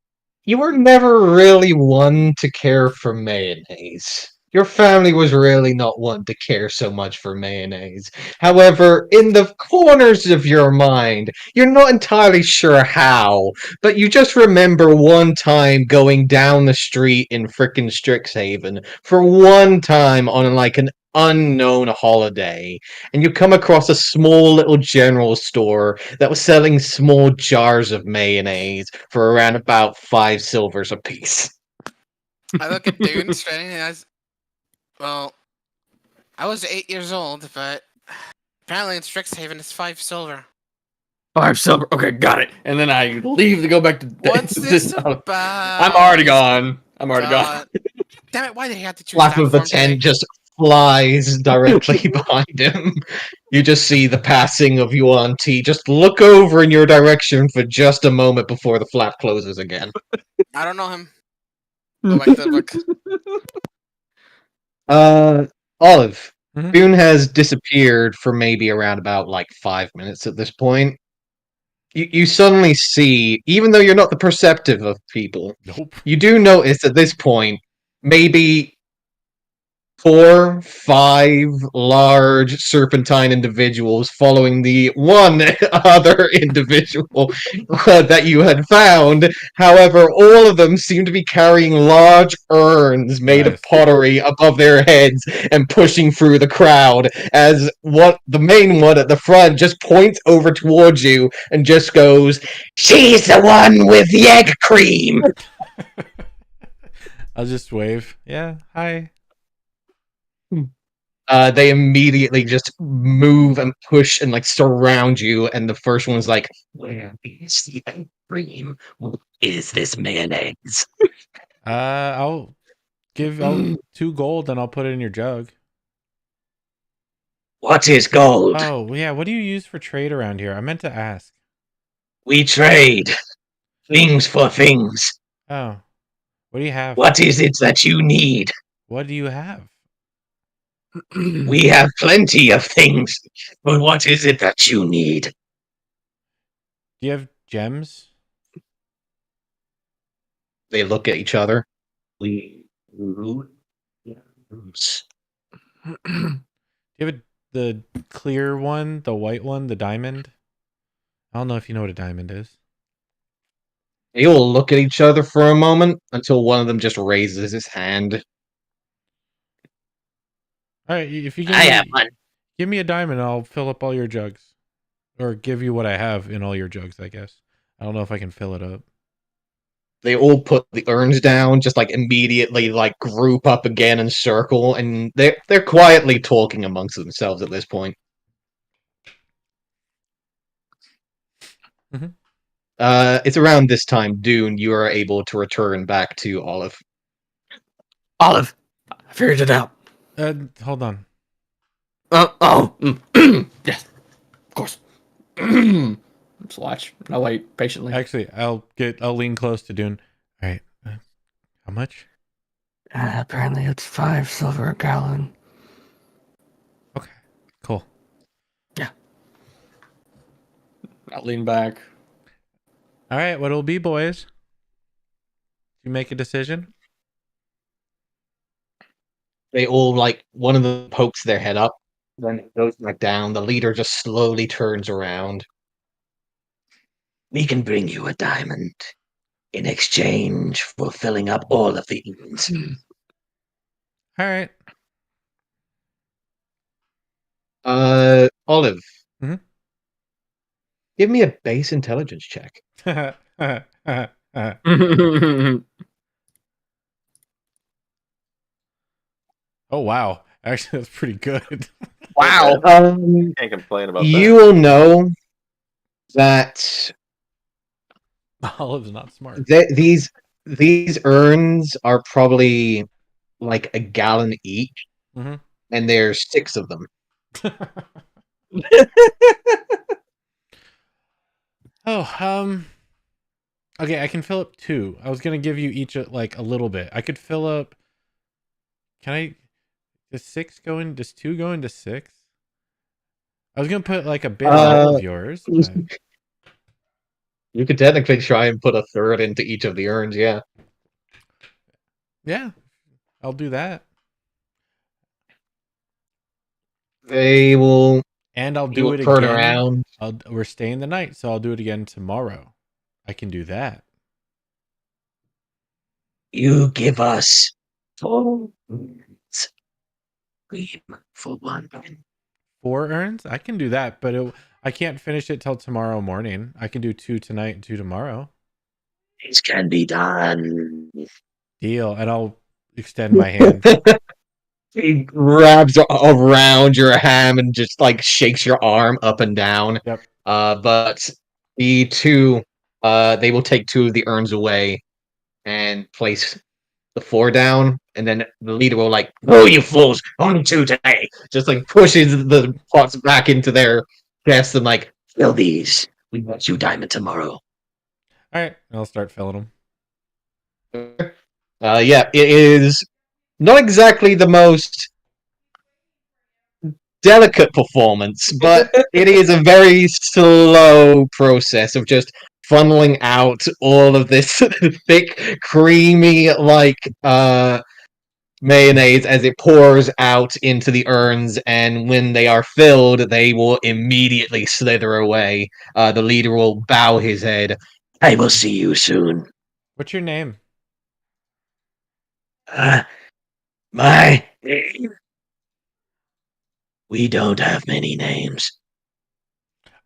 S4: you were never really one to care for mayonnaise. Your family was really not one to care so much for mayonnaise. However, in the corners of your mind, you're not entirely sure how, but you just remember one time going down the street in frickin' Strixhaven for one time on like an unknown holiday, and you come across a small little general store that was selling small jars of mayonnaise for around about 5 silvers apiece.
S2: I look at Dune straight in the eyes. Well, I was 8 years old, but apparently in Strixhaven it's 5 silver.
S1: 5 silver. Okay, got it. And then I leave to go back to
S2: What's this about?
S1: I'm already gone. I'm already gone.
S2: Damn it, why did he have to choose
S4: Flap
S2: that
S4: of the
S2: form
S4: tent
S2: today?
S4: just flies directly behind him. You just see the passing of Yuan Ti just look over in your direction for just a moment before the flap closes again.
S2: I don't know him. Go back to the book.
S4: Olive.
S3: Mhm.
S4: Boone has disappeared for maybe around about like 5 minutes at this point. you suddenly see, even though you're not the perceptive of people,
S3: Nope.
S4: you do notice at this point maybe 4, 5 large serpentine individuals following the one other individual that you had found. However, all of them seem to be carrying large urns made of
S3: Nice.
S4: pottery above their heads and pushing through the crowd. As what the main one at the front just points over towards you and just goes, "She's the one with the egg cream."
S3: I'll just wave. Yeah. Hi.
S4: They immediately just move and push and like surround you, and the first one's like, "Where is the ice cream? What is this mayonnaise?"
S3: I'll give 2 gold and I'll put it in your jug.
S8: What is gold?
S3: Oh yeah. What do you use for trade around here? I meant to ask.
S8: We trade things for things.
S3: Oh, what do you have?
S8: What is it that you need?
S3: What do you have?
S8: We have plenty of things, but what is it that you need?
S3: Do you have gems?
S4: They look at each other.
S8: We root gems.
S3: Do you have the clear one, the white one, the diamond? I don't know if you know what a diamond is.
S4: They all look at each other for a moment until one of them just raises his hand.
S3: All right, if you
S8: I have one.
S3: give me a diamond, I'll fill up all your jugs, or give you what I have in all your jugs. I guess I don't know if I can fill it up.
S4: They all put the urns down, just like immediately like group up again and circle, and they're quietly talking amongst themselves at this point.
S3: Mhm.
S4: It's around this time, Dune, you are able to return back to Olive.
S1: Olive, I figured it out.
S3: Hold on.
S1: Yes, of course. Just watch. I'll wait patiently.
S3: Actually, I'll lean close to Dune. All right, how much?
S1: Apparently, it's 5 silver a gallon.
S3: Okay, cool.
S1: I'll lean back.
S3: All right, what'll be, boys? You make a decision.
S4: They all like one of them pokes their head up, then it goes back down. The leader just slowly turns around.
S8: We can bring you a diamond in exchange for filling up all of the urns.
S3: All right.
S4: Olive.
S3: Mhm.
S4: Give me a base intelligence check.
S3: Oh wow, actually that's pretty good.
S1: Wow.
S6: Can't complain about
S4: You
S6: that.
S4: will know that
S3: Olive's not smart.
S4: these urns are probably like a gallon each,
S3: Mhm.
S4: and there's 6 of them.
S3: Oh, okay, I can fill up 2. I was gonna give you each like a little bit. I could fill up. Can I? Does 6 go in? Does 2 go into 6? I was gonna put like a bit in all of yours. But...
S4: You could technically try and put a third into each of the urns, yeah.
S3: Yeah, I'll do that.
S4: They will.
S3: And I'll
S4: You
S3: do
S4: will
S3: it
S4: turn
S3: again.
S4: around.
S3: We're staying the night, so I'll do it again tomorrow. I can do that.
S8: You give us 4 urns. Cream for 1.
S3: 4 urns? I can do that, but I can't finish it till tomorrow morning. I can do 2 tonight and 2 tomorrow.
S8: This can be done.
S3: Deal. And I'll extend my hand.
S4: He grabs around your ham and just like shakes your arm up and down.
S3: Yep.
S4: But the 2, they will take 2 of the urns away and place the 4 down, and then the leader will like, "Oh, you fools! Only 2 today!" Just like pushes the pots back into their chests and like,
S8: Fill these. We want you diamond tomorrow.
S3: All right. I'll start filling them.
S4: yeah, it is not exactly the most delicate performance, but it is a very slow process of just funneling out all of this thick, creamy, mayonnaise as it pours out into the urns, and when they are filled, they will immediately slither away. The leader will bow his head. I will see you soon.
S3: What's your name?
S8: My name. We don't have many names.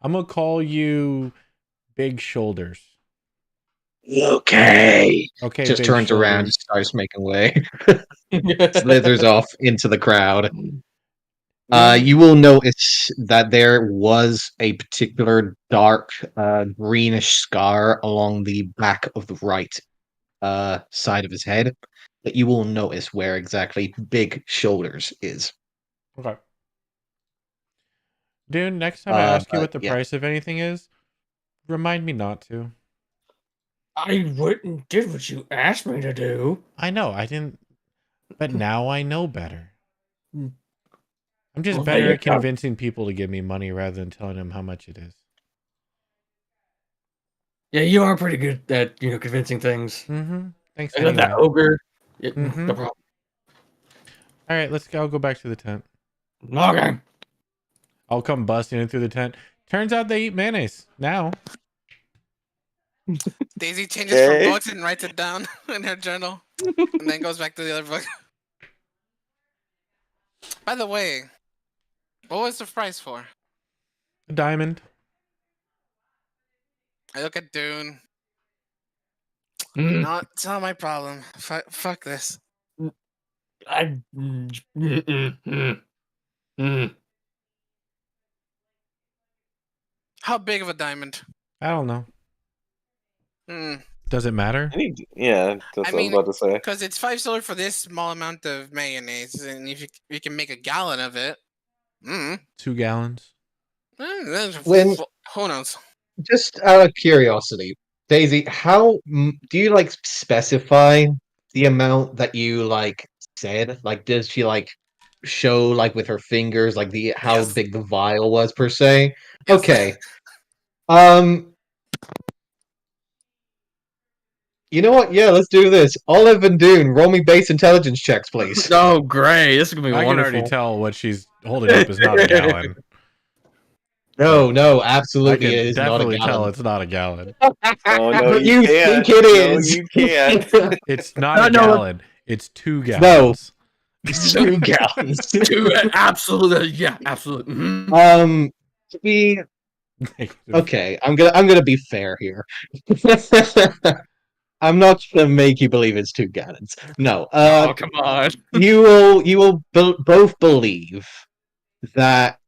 S3: I'm gonna call you Big Shoulders.
S8: Okay.
S3: Okay,
S4: Just
S3: Big
S4: turns around and
S3: Shoulders.
S4: starts making way. Slithers off into the crowd.
S3: When
S4: You will notice that there was a particular dark greenish scar along the back of the right side of his head that you will notice where exactly Big Shoulders is.
S3: okay, dude. Next time I ask you
S4: But
S3: what the
S4: yeah,
S3: price of anything is, remind me not to.
S1: I wouldn't did what you asked me to do.
S3: I know I didn't, but now I know better. I'm just
S1: Well, there
S3: better
S1: you
S3: at
S1: go.
S3: convincing people to give me money rather than telling them how much it is.
S1: Yeah, you are pretty good at convincing things.
S3: Mm-hmm. Thanks
S1: And then that
S3: anyway.
S1: ogre. Yeah,
S3: Mhm.
S1: no problem.
S3: All right, let's go. I'll go back to the tent.
S1: Okay.
S3: I'll come busting in through the tent. Turns out they eat mayonnaise now.
S2: Daisy changes from
S6: Okay.
S2: books and writes it down in her journal, and then goes back to the other book. By the way, what was the price for?
S3: A diamond.
S2: I look at Dune.
S1: Mm,
S2: No, it's not my problem. Fuck this.
S1: I. Mm.
S2: How big of a diamond?
S3: I don't know.
S2: Hmm.
S3: Does it matter?
S6: Yeah, that's
S2: I
S6: what I was
S2: mean,
S6: about to say.
S2: because it's $5 for this small amount of mayonnaise, and if you can make a gallon of it,
S3: 2 gallons.
S4: when
S2: Who knows?
S4: just out of curiosity, Daisy, how do you specify the amount that you said? Like, does she show with her fingers the how
S2: Yes.
S4: big the vial was per se?
S2: Yes.
S4: Okay. You know what? Yeah, let's do this. Olive and Dune, roll me base intelligence checks, please.
S1: Oh, great! This is gonna be
S3: I can
S1: wonderful.
S3: already tell what she's holding up is not a gallon.
S4: No,
S3: I
S4: absolutely, it
S3: can
S4: is not a
S3: definitely tell
S4: gallon.
S3: it's not a gallon.
S6: Oh no,
S4: But
S6: you
S4: you
S6: can't.
S4: think it
S6: No,
S4: is.
S6: you can't.
S3: It's not a
S1: No.
S3: gallon. It's 2
S4: No.
S3: gallons.
S4: 2 gallons.
S1: Absolutely, yeah, absolutely. Mhm.
S4: To be okay, I'm gonna be fair here. I'm not gonna make you believe it's 2 gallons. No.
S1: Oh, come on.
S4: You will both believe that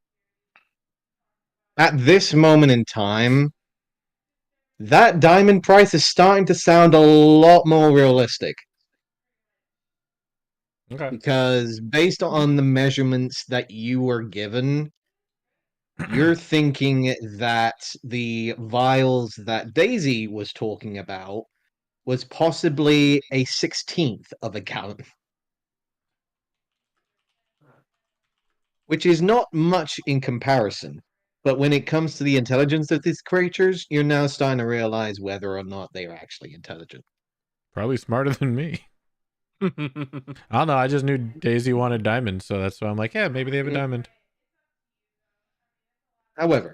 S4: at this moment in time, that diamond price is starting to sound a lot more realistic.
S3: Okay.
S4: Because based on the measurements that you were given, you're thinking that the vials that Daisy was talking about was possibly a 16th of a gallon. Which is not much in comparison. But when it comes to the intelligence of these creatures, you're now starting to realize whether or not they are actually intelligent.
S3: Probably smarter than me. I don't know. I just knew Daisy wanted diamonds, so that's why I'm like, yeah, maybe they have a diamond.
S4: However,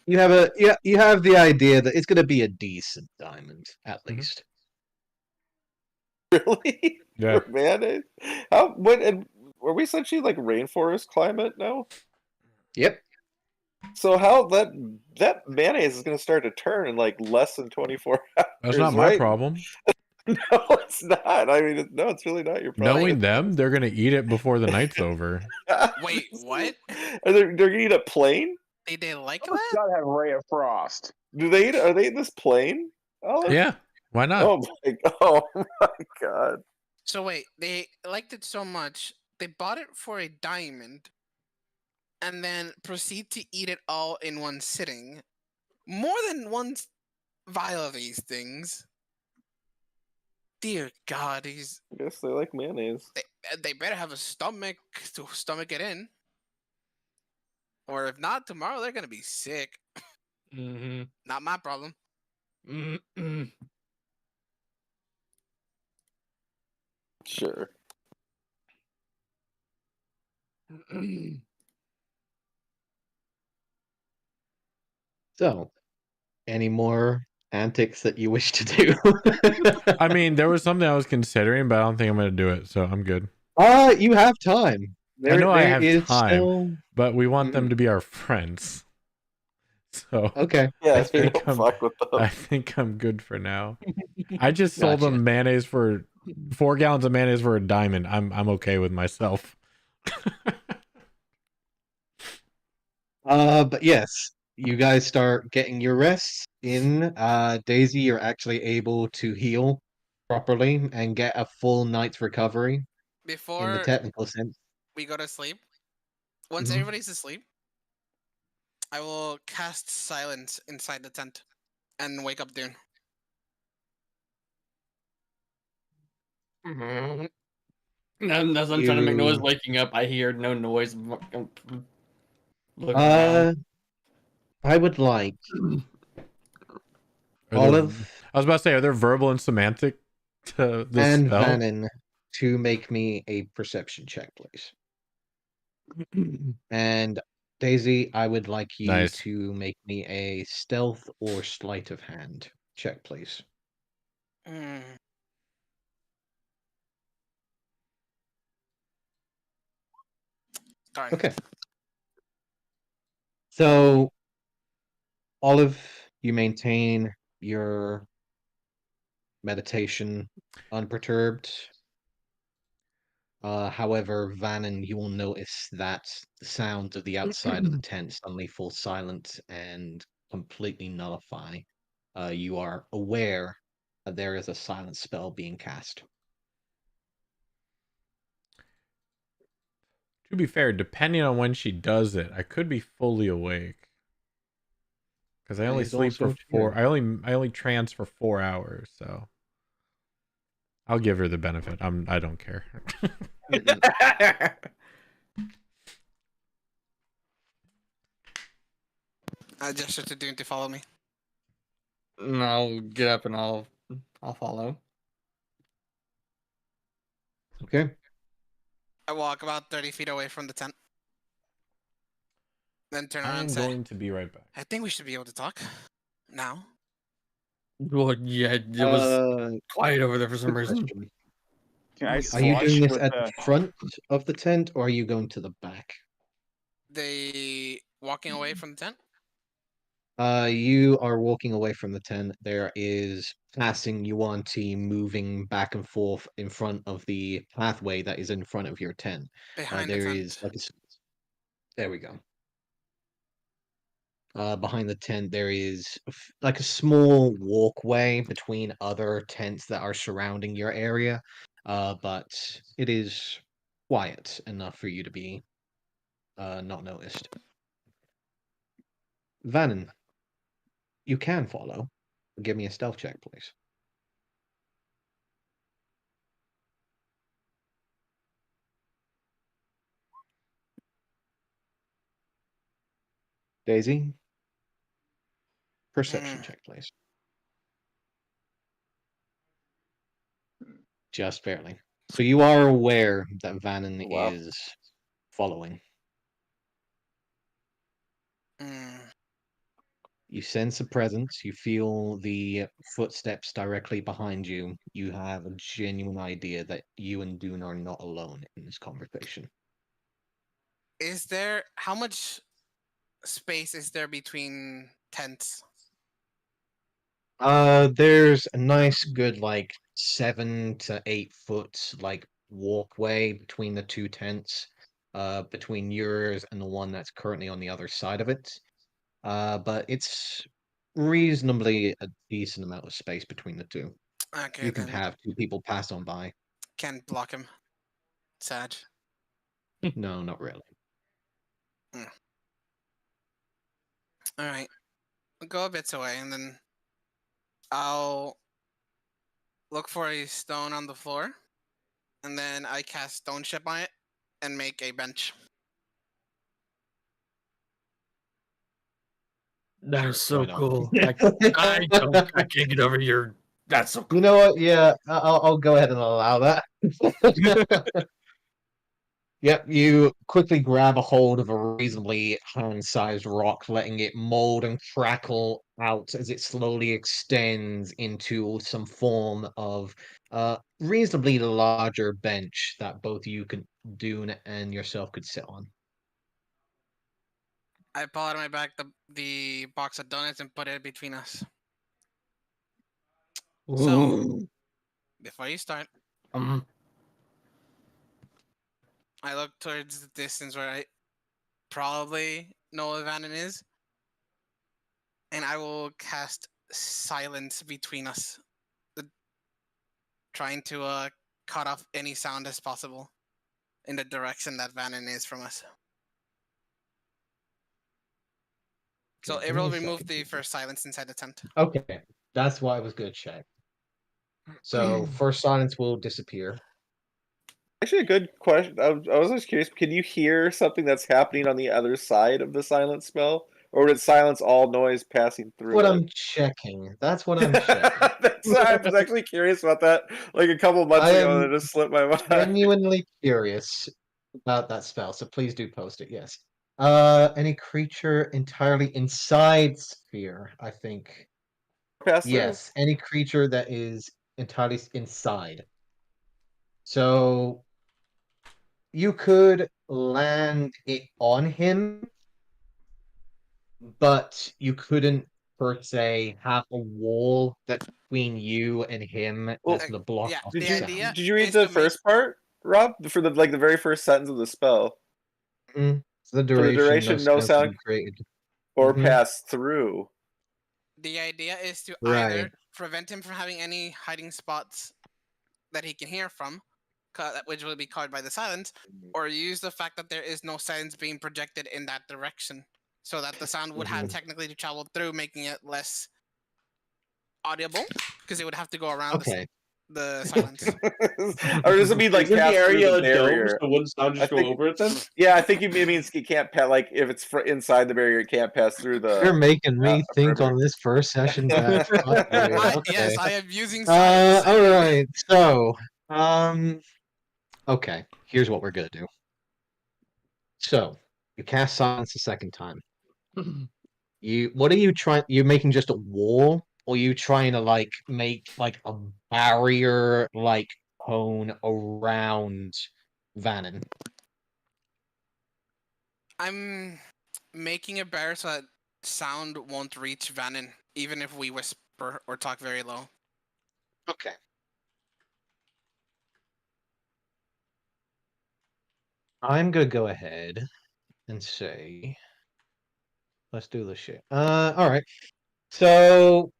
S4: you have the idea that it's going to be a decent diamond at least.
S6: Really?
S3: Yeah.
S6: For mayonnaise? How? When? And are we essentially like rainforest climate now?
S4: Yep.
S6: So how that mayonnaise is going to start to turn in like less than 24 hours?
S3: That's not my
S6: right?
S3: problem.
S6: No, it's not. I mean, no, it's really not your problem.
S3: Knowing them, they're gonna eat it before the night's over.
S2: Wait, what?
S6: They're gonna eat it plain?
S2: They like
S7: Oh,
S2: that?
S7: gotta have Ray of Frost.
S6: Do they eat? Are they eating this plain? Olive?
S3: Yeah, why not?
S6: Oh my god!
S2: So wait, they liked it so much they bought it for a diamond, and then proceed to eat it all in one sitting. More than one vial of these things. Dear God,
S6: I guess they like mayonnaise.
S2: they better have a stomach to stomach it in. Or if not tomorrow, they're gonna be sick.
S1: Mm-hmm.
S2: Not my problem.
S1: Mm-mm.
S6: Sure.
S4: So, any more antics that you wish to do?
S3: I mean, there was something I was considering, but I don't think I'm going to do it, so I'm good.
S4: You have time.
S3: I know I
S4: There
S3: have
S4: is
S3: time,
S4: still.
S3: but we want them
S4: Mhm.
S3: to be our friends. So
S4: Okay.
S6: Yeah,
S3: I
S6: you
S3: think
S6: don't fuck with them.
S3: I think I'm good for now. I just sold
S4: Gotcha.
S3: them mayonnaise for 4 gallons of mayonnaise for a diamond. I'm okay with myself.
S4: But yes, you guys start getting your rests in. Daisy, you're actually able to heal properly and get a full night's recovery in the
S2: Before
S4: technical sense.
S2: we go to sleep, once
S4: Mhm.
S2: everybody's asleep, I will cast silence inside the tent and wake up Dune.
S1: Mm-hmm. As I'm trying to make noise,
S4: You
S1: waking up, I hear no noise. Looking around.
S4: I would like
S3: Are there,
S4: Olive
S3: I was about to say, are there verbal and semantic to this
S4: and
S3: spell?
S4: Vannon to make me a perception check, please. And Daisy, I would like you
S3: Nice.
S4: to make me a stealth or sleight of hand check, please.
S2: Mm. Darn.
S4: Okay. So, Olive, you maintain your meditation unperturbed. However, Vannon, you will notice that the sounds of the outside of the tent suddenly fall silent and completely nullify. You are aware that there is a silent spell being cast.
S3: To be fair, depending on when she does it, I could be fully awake. Because I
S4: That
S3: only
S4: is
S3: sleep for
S4: also
S3: 4.
S4: true.
S3: I only trance for 4 hours, so I'll give her the benefit. I don't care.
S2: I gesture to Dune to follow me.
S1: And I'll get up and I'll follow.
S4: Okay.
S2: I walk about 30 feet away from the tent. Then turn around
S3: I'm
S2: and say,
S3: going to be right back.
S2: I think we should be able to talk. Now?
S1: Well, yeah, it was quiet over there for some
S4: Good
S1: reason.
S4: question.
S7: Can I
S4: Are you doing
S7: slush
S4: this
S7: with
S4: at the front of the tent or are you going to the back?
S2: They walking away from the tent?
S4: You are walking away from the tent. There is passing Yuan-Ti moving back and forth in front of the pathway that is in front of your tent.
S2: Behind the
S4: There is
S2: tent.
S4: like there we go. Behind the tent, there is like a small walkway between other tents that are surrounding your area, but it is quiet enough for you to be not noticed. Vannon, you can follow. Give me a stealth check, please. Daisy, perception
S2: Mm.
S4: check, please. Just barely. So you are aware that Vannon
S6: Wow.
S4: is following.
S2: Mm.
S4: You sense a presence. You feel the footsteps directly behind you. You have a genuine idea that you and Dune are not alone in this conversation.
S2: Is there how much space is there between tents?
S4: There's a nice good like 7 to 8 foot like walkway between the two tents, between yours and the one that's currently on the other side of it. But it's reasonably a decent amount of space between the two.
S2: Okay,
S4: You can
S2: then
S4: have two people pass on by.
S2: can't block him. Sad.
S4: No, not really.
S2: Alright. I'll go a bit away and then I'll look for a stone on the floor. And then I cast stone ship on it and make a bench.
S8: That's so
S4: why not?
S8: cool. I can't get over your. That's so cool.
S4: You know what? Yeah, I'll go ahead and allow that. Yep, you quickly grab a hold of a reasonably hand-sized rock, letting it mold and crackle out as it slowly extends into some form of reasonably larger bench that both you could Dune and yourself could sit on.
S2: I pull out of my bag the box of donuts and put it between us. So,
S8: Ooh.
S2: before you start,
S8: Um,
S2: I look towards the distance where I probably know what Vannon is, and I will cast silence between us, trying to cut off any sound as possible in the direction that Vannon is from us. So
S4: Okay,
S2: it
S4: give me
S2: will
S4: a
S2: remove
S4: second
S2: the
S4: here.
S2: first silence inside the tent.
S4: Okay, that's why I was good check. So first silence will disappear.
S6: Actually, a good question. I was just curious. Can you hear something that's happening on the other side of the silence spell, or would it silence all noise passing through
S4: What
S6: it?
S4: I'm checking. That's what I'm checking.
S6: I was actually curious about that. Like a couple months
S4: I
S6: ago,
S4: am
S6: and it just slipped my mind.
S4: genuinely curious about that spell, so please do post it. Yes. Any creature entirely inside sphere, I think.
S6: Pass through.
S4: Yes, any creature that is entirely inside. So you could land it on him, but you couldn't per se have a wall that's between you and him
S6: Well,
S4: that's gonna block
S2: yeah,
S4: off
S6: Did
S2: the
S4: the
S6: you
S4: sound.
S2: idea
S6: did you read
S2: is
S6: the
S2: to make
S6: first part, Rob? For the very first sentence of the spell.
S4: So the
S6: For the
S4: duration, no
S6: duration, no
S4: sound can
S6: sound
S4: be created.
S6: or
S4: Mhm.
S6: pass through.
S2: the idea is to
S4: Right.
S2: either prevent him from having any hiding spots that he can hear from, which will be covered by the silence, or use the fact that there is no silence being projected in that direction, so that the sound would have
S4: Mhm.
S2: technically to travel through, making it less audible because it would have to go around
S4: Okay.
S2: the silence.
S6: Or does it mean like
S5: Isn't the
S6: pass through
S5: area
S6: the
S5: a dome,
S6: barrier?
S5: so wouldn't sound
S6: I
S5: just go
S6: think-
S5: over it then?
S6: Yeah, I think it means it can't pass. Like if it's inside the barrier, it can't pass through the.
S4: You're making me think
S6: perimeter.
S4: on this first session back. Fuck you. Okay.
S2: Yes, I am using silence.
S4: All right. So, okay. Here's what we're gonna do. So, you cast silence a second time. What are you trying? You're making just a wall, or you trying to like make like a barrier, like cone around Vannon?
S2: I'm making a barrier so that sound won't reach Vannon, even if we whisper or talk very low.
S4: Okay. I'm gonna go ahead and say, let's do this shit. All right. So,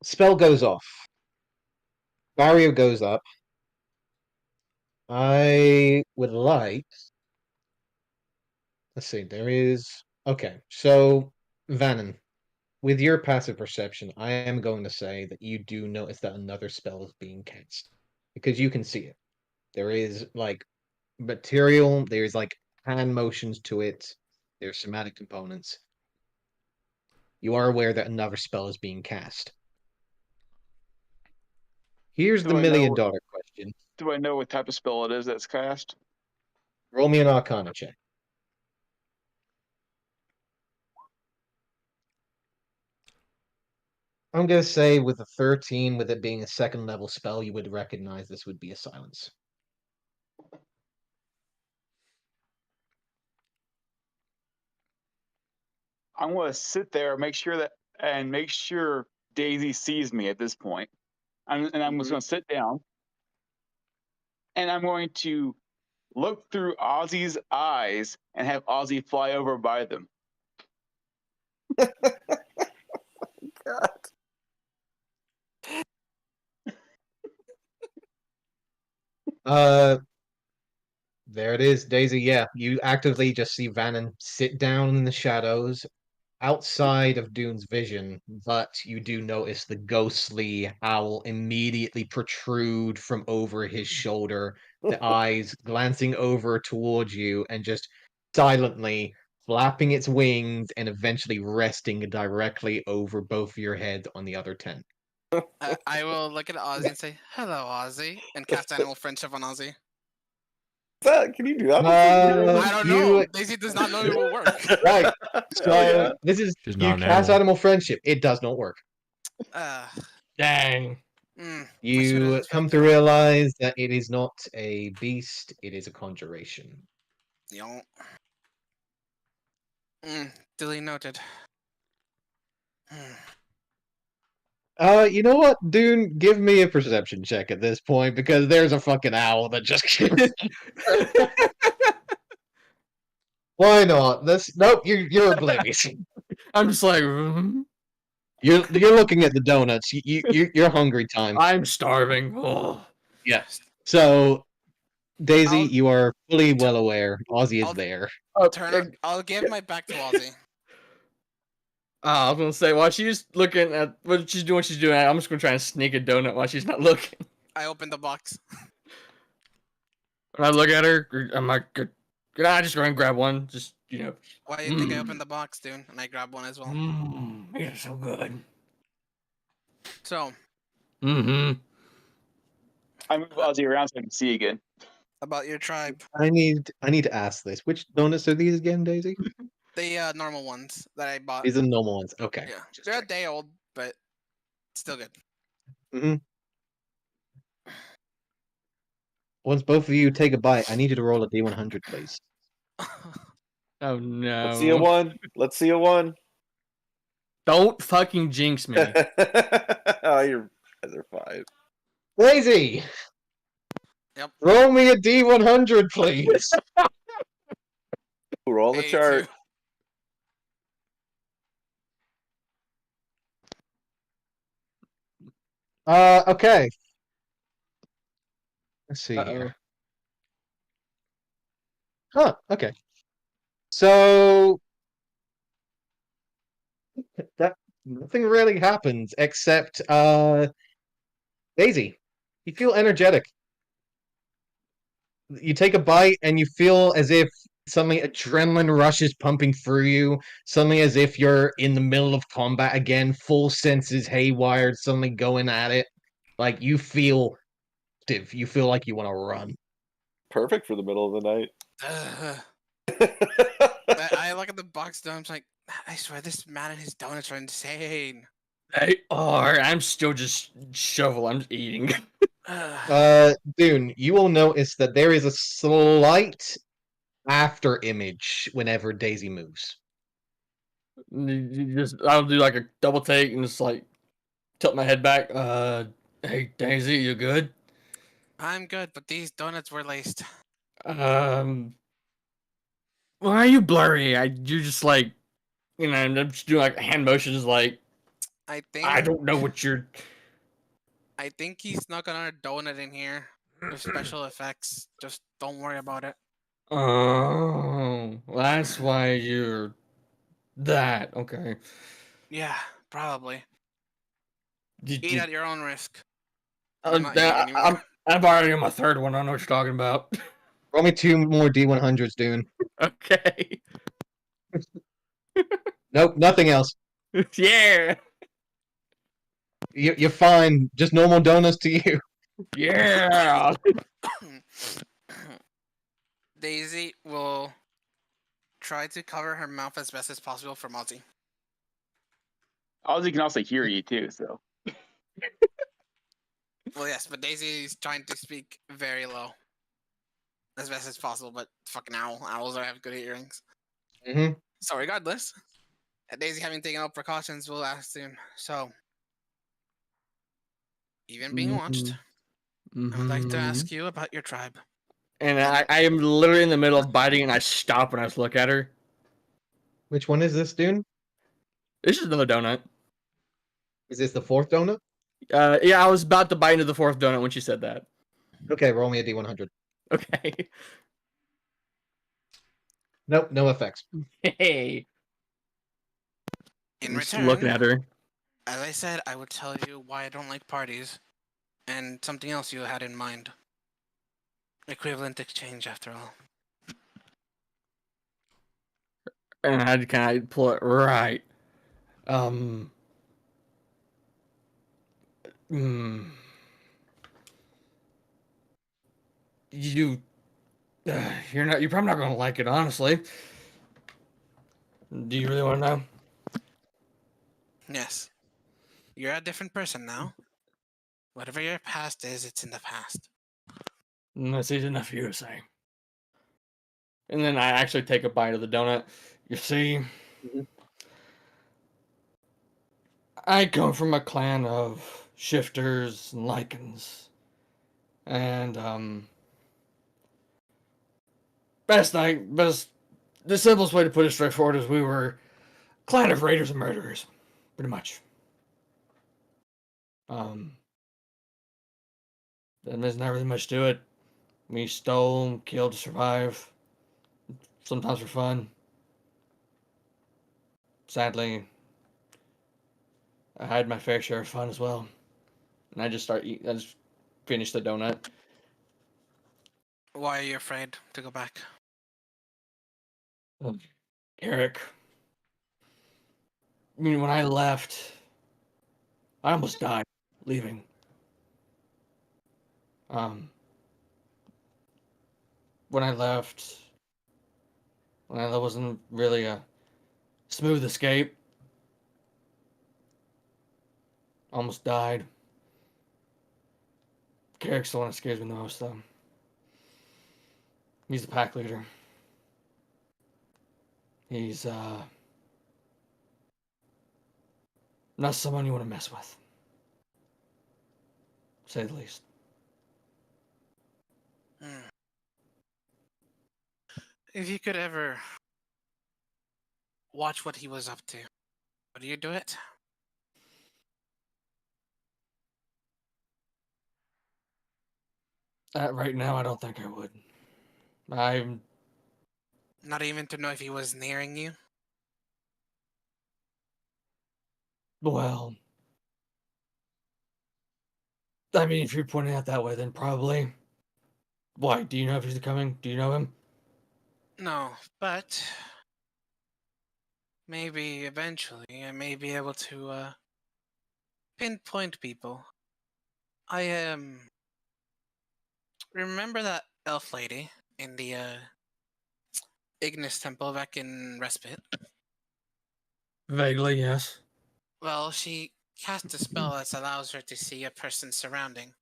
S4: spell goes off. Barrier goes up. I would like. Let's see. There is. Okay. So, Vannon, with your passive perception, I am going to say that you do notice that another spell is being cast because you can see it. There is like material. There's like hand motions to it. There's somatic components. You are aware that another spell is being cast. Here's
S7: Do
S4: the
S7: I know-
S4: million-dollar question.
S7: Do I know what type of spell it is that's cast?
S4: Roll me an Arcana check. I'm gonna say with a 13, with it being a second level spell, you would recognize this would be a silence.
S7: I'm going to sit there, make sure Daisy sees me at this point. I'm just going to sit down, and I'm going to look through Ozzy's eyes and have Ozzy fly over by them.
S6: God.
S4: There it is, Daisy. Yeah, you actively just see Vannon sit down in the shadows outside of Dune's vision, but you do notice the ghostly owl immediately protrude from over his shoulder, the eyes glancing over towards you and just silently flapping its wings and eventually resting directly over both of your heads on the other 10.
S2: I will look at Ozzy and say, "Hello, Ozzy," and cast animal friendship on Ozzy.
S6: Can you do that? before
S2: I don't know. Daisy does not know it will work.
S4: Right. So
S6: yeah.
S4: this is
S3: She's
S4: you
S3: not an
S4: cast
S3: animal.
S4: animal friendship. It does not work.
S3: Dang.
S2: I
S4: You
S2: should've
S4: come to
S2: expected that.
S4: realize that it is not a beast, it is a conjuration.
S2: Yo. Duly noted.
S4: You know what, Dune? Give me a perception check at this point because there's a fucking owl that just. Why not? Nope. You're oblivious.
S1: I'm just like,
S4: You're looking at the donuts. You're hungry time.
S1: I'm starving. Oh.
S4: Yes. So, Daisy,
S2: I'll-
S4: you are fully well aware. Ozzy is
S2: I'll-
S4: there.
S1: Oh,
S2: I'll give my back to Ozzy.
S1: I was gonna say while she's looking at what she's doing, I'm just gonna try and sneak a donut while she's not looking.
S2: I opened the box.
S1: When I look at her, I'm like, "Could I just go and grab one?" Just
S2: Why do you think I opened the box, dude? And I grabbed one as well.
S1: It's so good.
S2: So,
S1: Mm-hmm.
S7: I move Ozzy around so I can see again.
S2: about your tribe.
S4: I need to ask this. Which donuts are these again, Daisy?
S2: The normal ones that I bought.
S4: These are the normal ones. Okay.
S2: Yeah,
S4: Just
S2: they're a
S4: check.
S2: day old, but still good.
S4: Once both of you take a bite, I need you to roll a D100, please.
S1: Oh no!
S6: Let's see a one. Let's see a one.
S1: Don't fucking jinx me.
S6: Oh, you guys are fine.
S4: Daisy!
S2: Yep.
S4: Roll me a D100, please.
S6: Roll the
S2: Hey,
S6: chart.
S4: Okay. Let's see
S1: Uh-oh.
S4: here. Huh, okay. So that nothing really happens except Daisy, you feel energetic. You take a bite and you feel as if suddenly adrenaline rushes pumping through you, suddenly as if you're in the middle of combat again, full senses haywired, suddenly going at it. Like you feel active. You feel like you want to run.
S6: Perfect for the middle of the night.
S2: I look at the box though. I'm just like, I swear, this man and his donuts are insane.
S1: They are. I'm still just shovel. I'm just eating.
S4: Dune, you will notice that there is a slight after image whenever Daisy moves.
S1: I'll do like a double take and just like tilt my head back. Hey Daisy, you good?
S2: I'm good, but these donuts were laced.
S1: Why are you blurry? You're just like, I'm just doing like hand motions. Like
S2: I think
S1: I don't know what you're.
S2: I think he snuck another donut in here with special effects. Just don't worry about it.
S1: Oh, that's why you're that. Okay.
S2: Yeah, probably.
S1: Did
S2: Eat
S1: you?
S2: at your own risk. I'm not eating anymore.
S1: I'm already on my third one. I don't know what you're talking about.
S4: Roll me 2 more D100s, Dune.
S1: Okay.
S4: Nope, nothing else.
S1: Yeah.
S4: You're fine. Just normal donuts to you.
S1: Yeah.
S2: Daisy will try to cover her mouth as best as possible from Ozzy.
S7: Ozzy can also hear you too, so.
S2: Well, yes, but Daisy's trying to speak very low. As best as possible, but fucking owls have good earrings.
S4: Mm-hmm.
S2: So regardless, Daisy having taken all precautions, will ask soon. So, even being watched, I would like to ask you about your tribe.
S1: And I am literally in the middle of biting, and I stop when I just look at her.
S4: Which one is this, Dune?
S1: This is another donut.
S4: Is this the 4th donut?
S1: Yeah, I was about to bite into the 4th donut when she said that.
S4: Okay, roll me a D100.
S1: Okay.
S4: Nope, no effects.
S1: Hey.
S2: In
S1: I'm just
S2: return,
S1: looking at her.
S2: as I said, I would tell you why I don't like parties, and something else you had in mind. Equivalent exchange, after all.
S1: And I had to kind of pull it right. Mm, you, you're probably not gonna like it, honestly. Do you really want to know?
S2: Yes. You're a different person now. Whatever your past is, it's in the past.
S1: That's easy enough for you to say. And then I actually take a bite of the donut. You see, I come from a clan of shifters and lichens. And, the simplest way to put it straightforward is we were a clan of raiders and murderers. Pretty much. There's not really much to it. We stole, killed to survive. Sometimes for fun. Sadly, I had my fair share of fun as well. And I just start eating. I just finish the donut.
S2: Why are you afraid to go back?
S1: Eric. I mean, when I left, I almost died leaving. Um, when I left, that wasn't really a smooth escape. Almost died. Eric's the one that scares me the most, though. He's the pack leader. He's, not someone you want to mess with. To say the least.
S2: If you could ever watch what he was up to, would you do it?
S1: Right now, I don't think I would. I'm
S2: Not even to know if he was nearing you?
S1: Well, I mean, if you're pointing out that way, then probably. Why? Do you know if he's coming? Do you know him?
S2: No, but maybe eventually I may be able to pinpoint people. I remember that elf lady in the Ignis Temple back in Respite.
S1: Vaguely, yes.
S2: Well, she cast a spell that allows her to see a person's surrounding.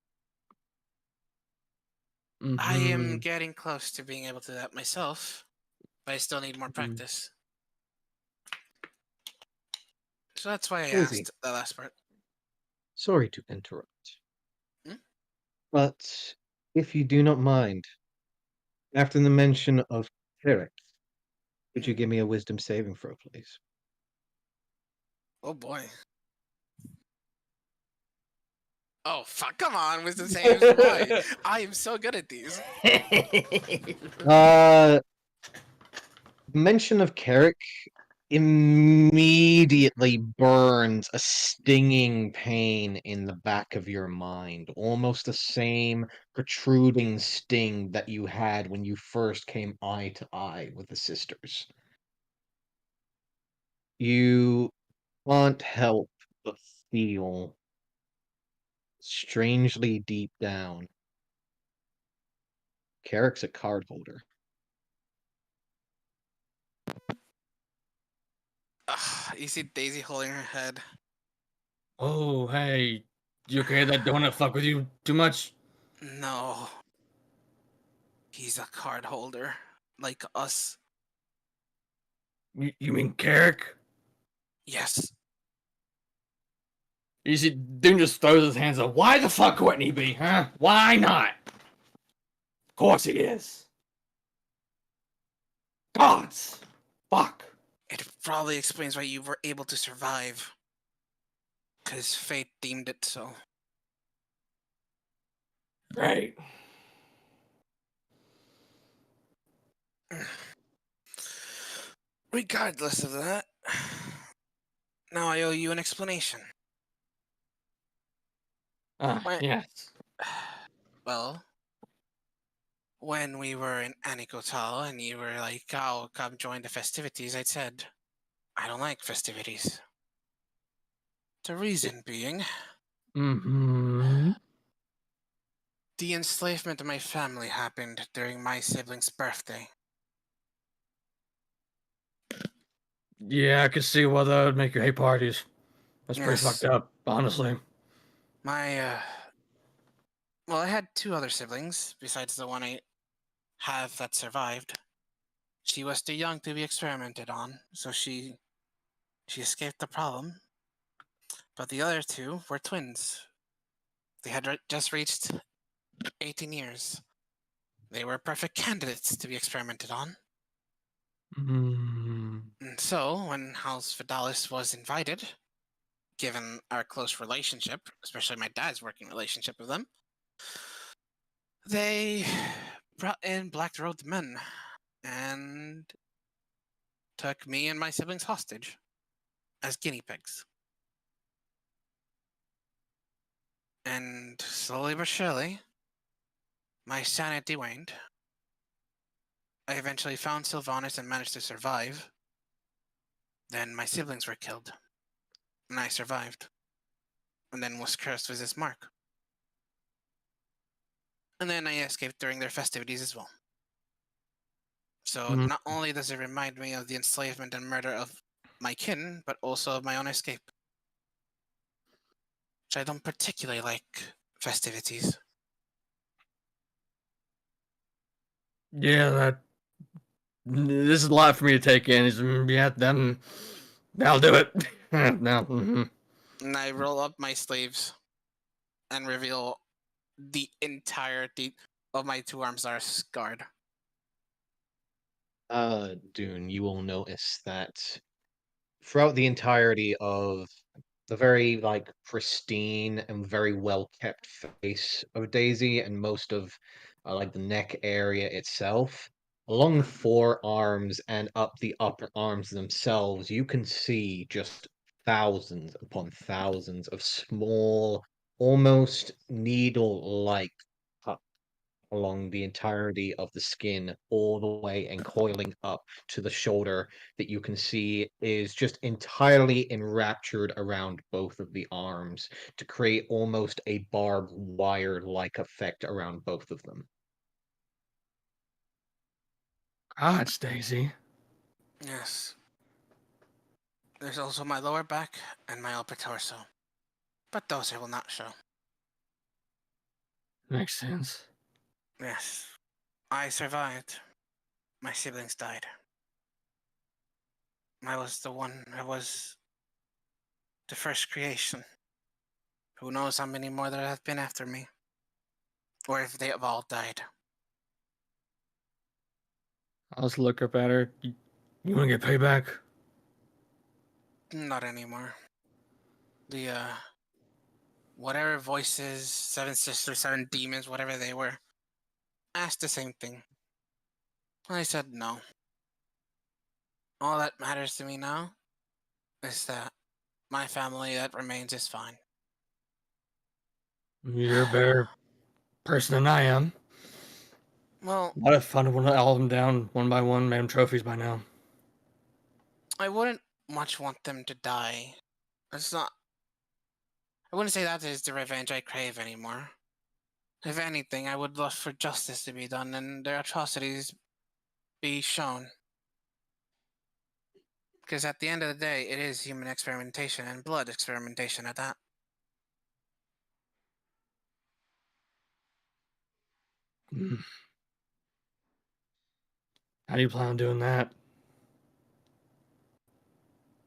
S2: I am getting close to being able to do that myself, but I still need more practice. So that's why I
S4: Daisy.
S2: asked the last part.
S4: Sorry to interrupt.
S2: Hmm?
S4: But if you do not mind, after the mention of Carrick, could you give me a wisdom saving throw, please?
S2: Oh boy. Oh fuck! Come on, wisdom saves. Why? I am so good at these.
S4: Mention of Carrick immediately burns a stinging pain in the back of your mind, almost the same protruding sting that you had when you first came eye to eye with the sisters. You can't help but feel strangely deep down. Carrick's a card holder.
S2: You see Daisy holding her head.
S1: Oh, hey. You okay? That donut fuck with you too much?
S2: No. He's a card holder. Like us.
S1: You mean Carrick?
S2: Yes.
S1: You see, Doom just throws his hands up. Why the fuck wouldn't he be, huh? Why not? Of course he is. Gods. Fuck.
S2: It probably explains why you were able to survive. Because fate deemed it so.
S1: Right.
S2: Regardless of that, now I owe you an explanation.
S1: Yes.
S2: Well, when we were in Anikotal and you were like, "Oh, come join the festivities," I said, "I don't like festivities." The reason being,
S1: Mm-hmm.
S2: the enslavement of my family happened during my sibling's birthday.
S1: Yeah, I can see why that would make you hate parties. That's pretty
S2: Yes,
S1: fucked up, honestly.
S2: my well, I had two other siblings besides the one I have that survived. She was too young to be experimented on, so she escaped the problem. But the other two were twins. They had just reached 18 years. They were perfect candidates to be experimented on.
S1: Mm.
S2: And so, when House Vidalis was invited, given our close relationship, especially my dad's working relationship with them, they brought in black-robed men and took me and my siblings hostage as guinea pigs. And slowly but surely, my sanity waned. I eventually found Sylvanas and managed to survive. Then my siblings were killed, and I survived, and then was cursed with this mark. And then I escaped during their festivities as well. So
S1: Mm.
S2: not only does it remind me of the enslavement and murder of my kin, but also of my own escape. So I don't particularly like festivities.
S1: Yeah, this is a lot for me to take in. Yeah, then I'll do it. No. Mm-hmm.
S2: And I roll up my sleeves and reveal the entirety of my two arms are scarred.
S4: Dune, you will notice that throughout the entirety of the very pristine and very well kept face of Daisy and most of the neck area itself, along the forearms and up the upper arms themselves, you can see just thousands upon thousands of small, almost needle-like along the entirety of the skin, all the way and coiling up to the shoulder that you can see is just entirely enraptured around both of the arms to create almost a barbed wire like effect around both of them.
S1: God, Stacy.
S2: Yes. There's also my lower back and my upper torso. But those I will not show.
S1: Makes sense.
S2: Yes. I survived. My siblings died. I was the first creation. Who knows how many more there have been after me? Or if they have all died.
S1: I'll just look up at her. You want to get payback?
S2: Not anymore. The, whatever voices, seven sisters, seven demons, whatever they were, asked the same thing. I said no. All that matters to me now is that my family that remains is fine.
S1: You're a better person than I am.
S2: Well,
S1: A lot of fun to hunt all of them down one by one, made them trophies by now.
S2: I wouldn't much want them to die. It's not. I wouldn't say that is the revenge I crave anymore. If anything, I would love for justice to be done and their atrocities be shown. Because at the end of the day, it is human experimentation and blood experimentation at that.
S1: Mm. How do you plan on doing that?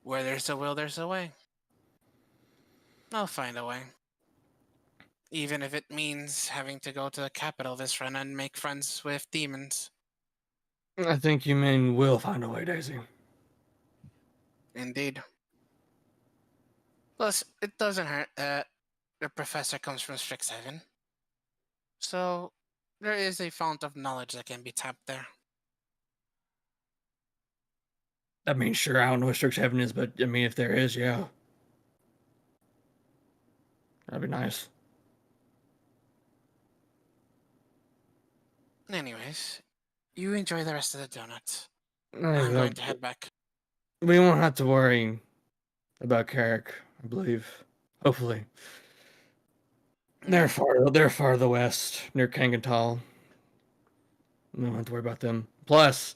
S2: Where there's a will, there's a way. I'll find a way. Even if it means having to go to the capital of Essrena and make friends with demons.
S1: I think you mean we'll find a way, Daisy.
S2: Indeed. Plus, it doesn't hurt that the professor comes from Strixhaven. So, there is a fount of knowledge that can be tapped there.
S1: I mean, sure, I don't know what Strixhaven is, but I mean, if there is, yeah. That'd be nice.
S2: Anyways, you enjoy the rest of the donuts.
S1: I
S2: I'm going
S1: don't-
S2: to head back.
S1: We won't have to worry about Carrick, I believe. Hopefully. They're far to the west, near Kangental. We don't have to worry about them. Plus,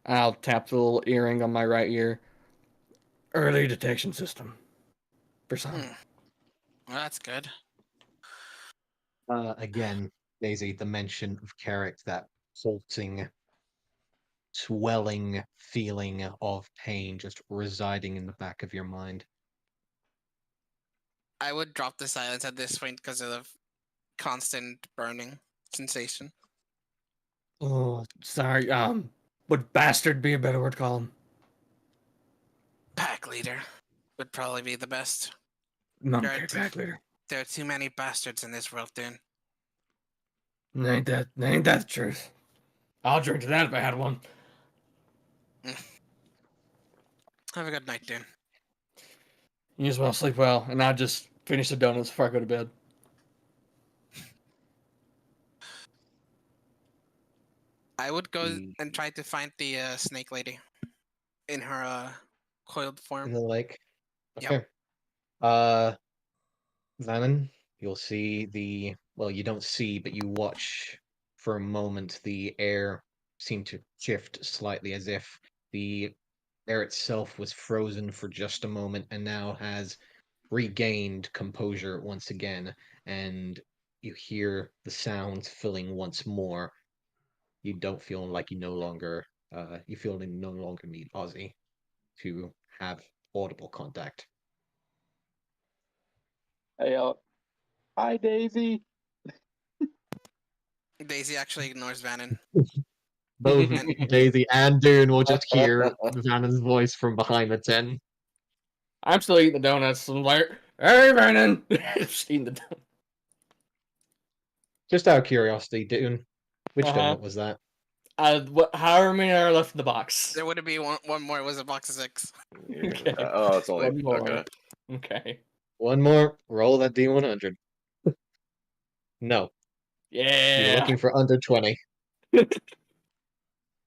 S1: I'll tap the little earring on my right ear. Early detection system. For some.
S2: Well, that's good.
S4: Again, Daisy, the mention of Carrick, that pulsing, swelling feeling of pain just residing in the back of your mind.
S2: I would drop the silence at this point because of the constant burning sensation.
S1: Oh, sorry. Would bastard be a better word to call him?
S2: Pack leader would probably be the best.
S1: Okay,
S2: Right.
S1: back later.
S2: There are too many bastards in this world, Dune.
S1: Ain't that the truth? I'll drink to that if I had one.
S2: Have a good night, Dune.
S1: You as well, sleep well, and I'll just finish the donuts before I go to bed.
S2: I would go
S4: The-
S2: and try to find the snake lady in her coiled
S4: In
S2: form.
S4: the lake.
S2: Yep.
S4: Okay. Vannon, you'll see you don't see, but you watch for a moment the air seem to shift slightly as if the air itself was frozen for just a moment and now has regained composure once again, and you hear the sounds filling once more. You don't feel like you feel you no longer need Ozzy to have audible contact.
S7: Hey, hi, Daisy.
S2: Daisy actually ignores Vannon.
S4: Both
S2: And-
S4: Daisy and Dune will just hear Vannon's voice from behind the tent.
S1: I'm still eating the donuts. I'm like, hey, Vernon! Just eating the donuts.
S4: Just out of curiosity, Dune, which
S1: Uh-huh.
S4: donut was that?
S1: However many are left in the box.
S2: There would be one more. It was a box of 6.
S1: Okay.
S6: Oh, it's only
S1: One more.
S6: okay.
S1: Okay.
S4: One more. Roll that D100. No, you were
S1: Yeah.
S4: looking for under 20.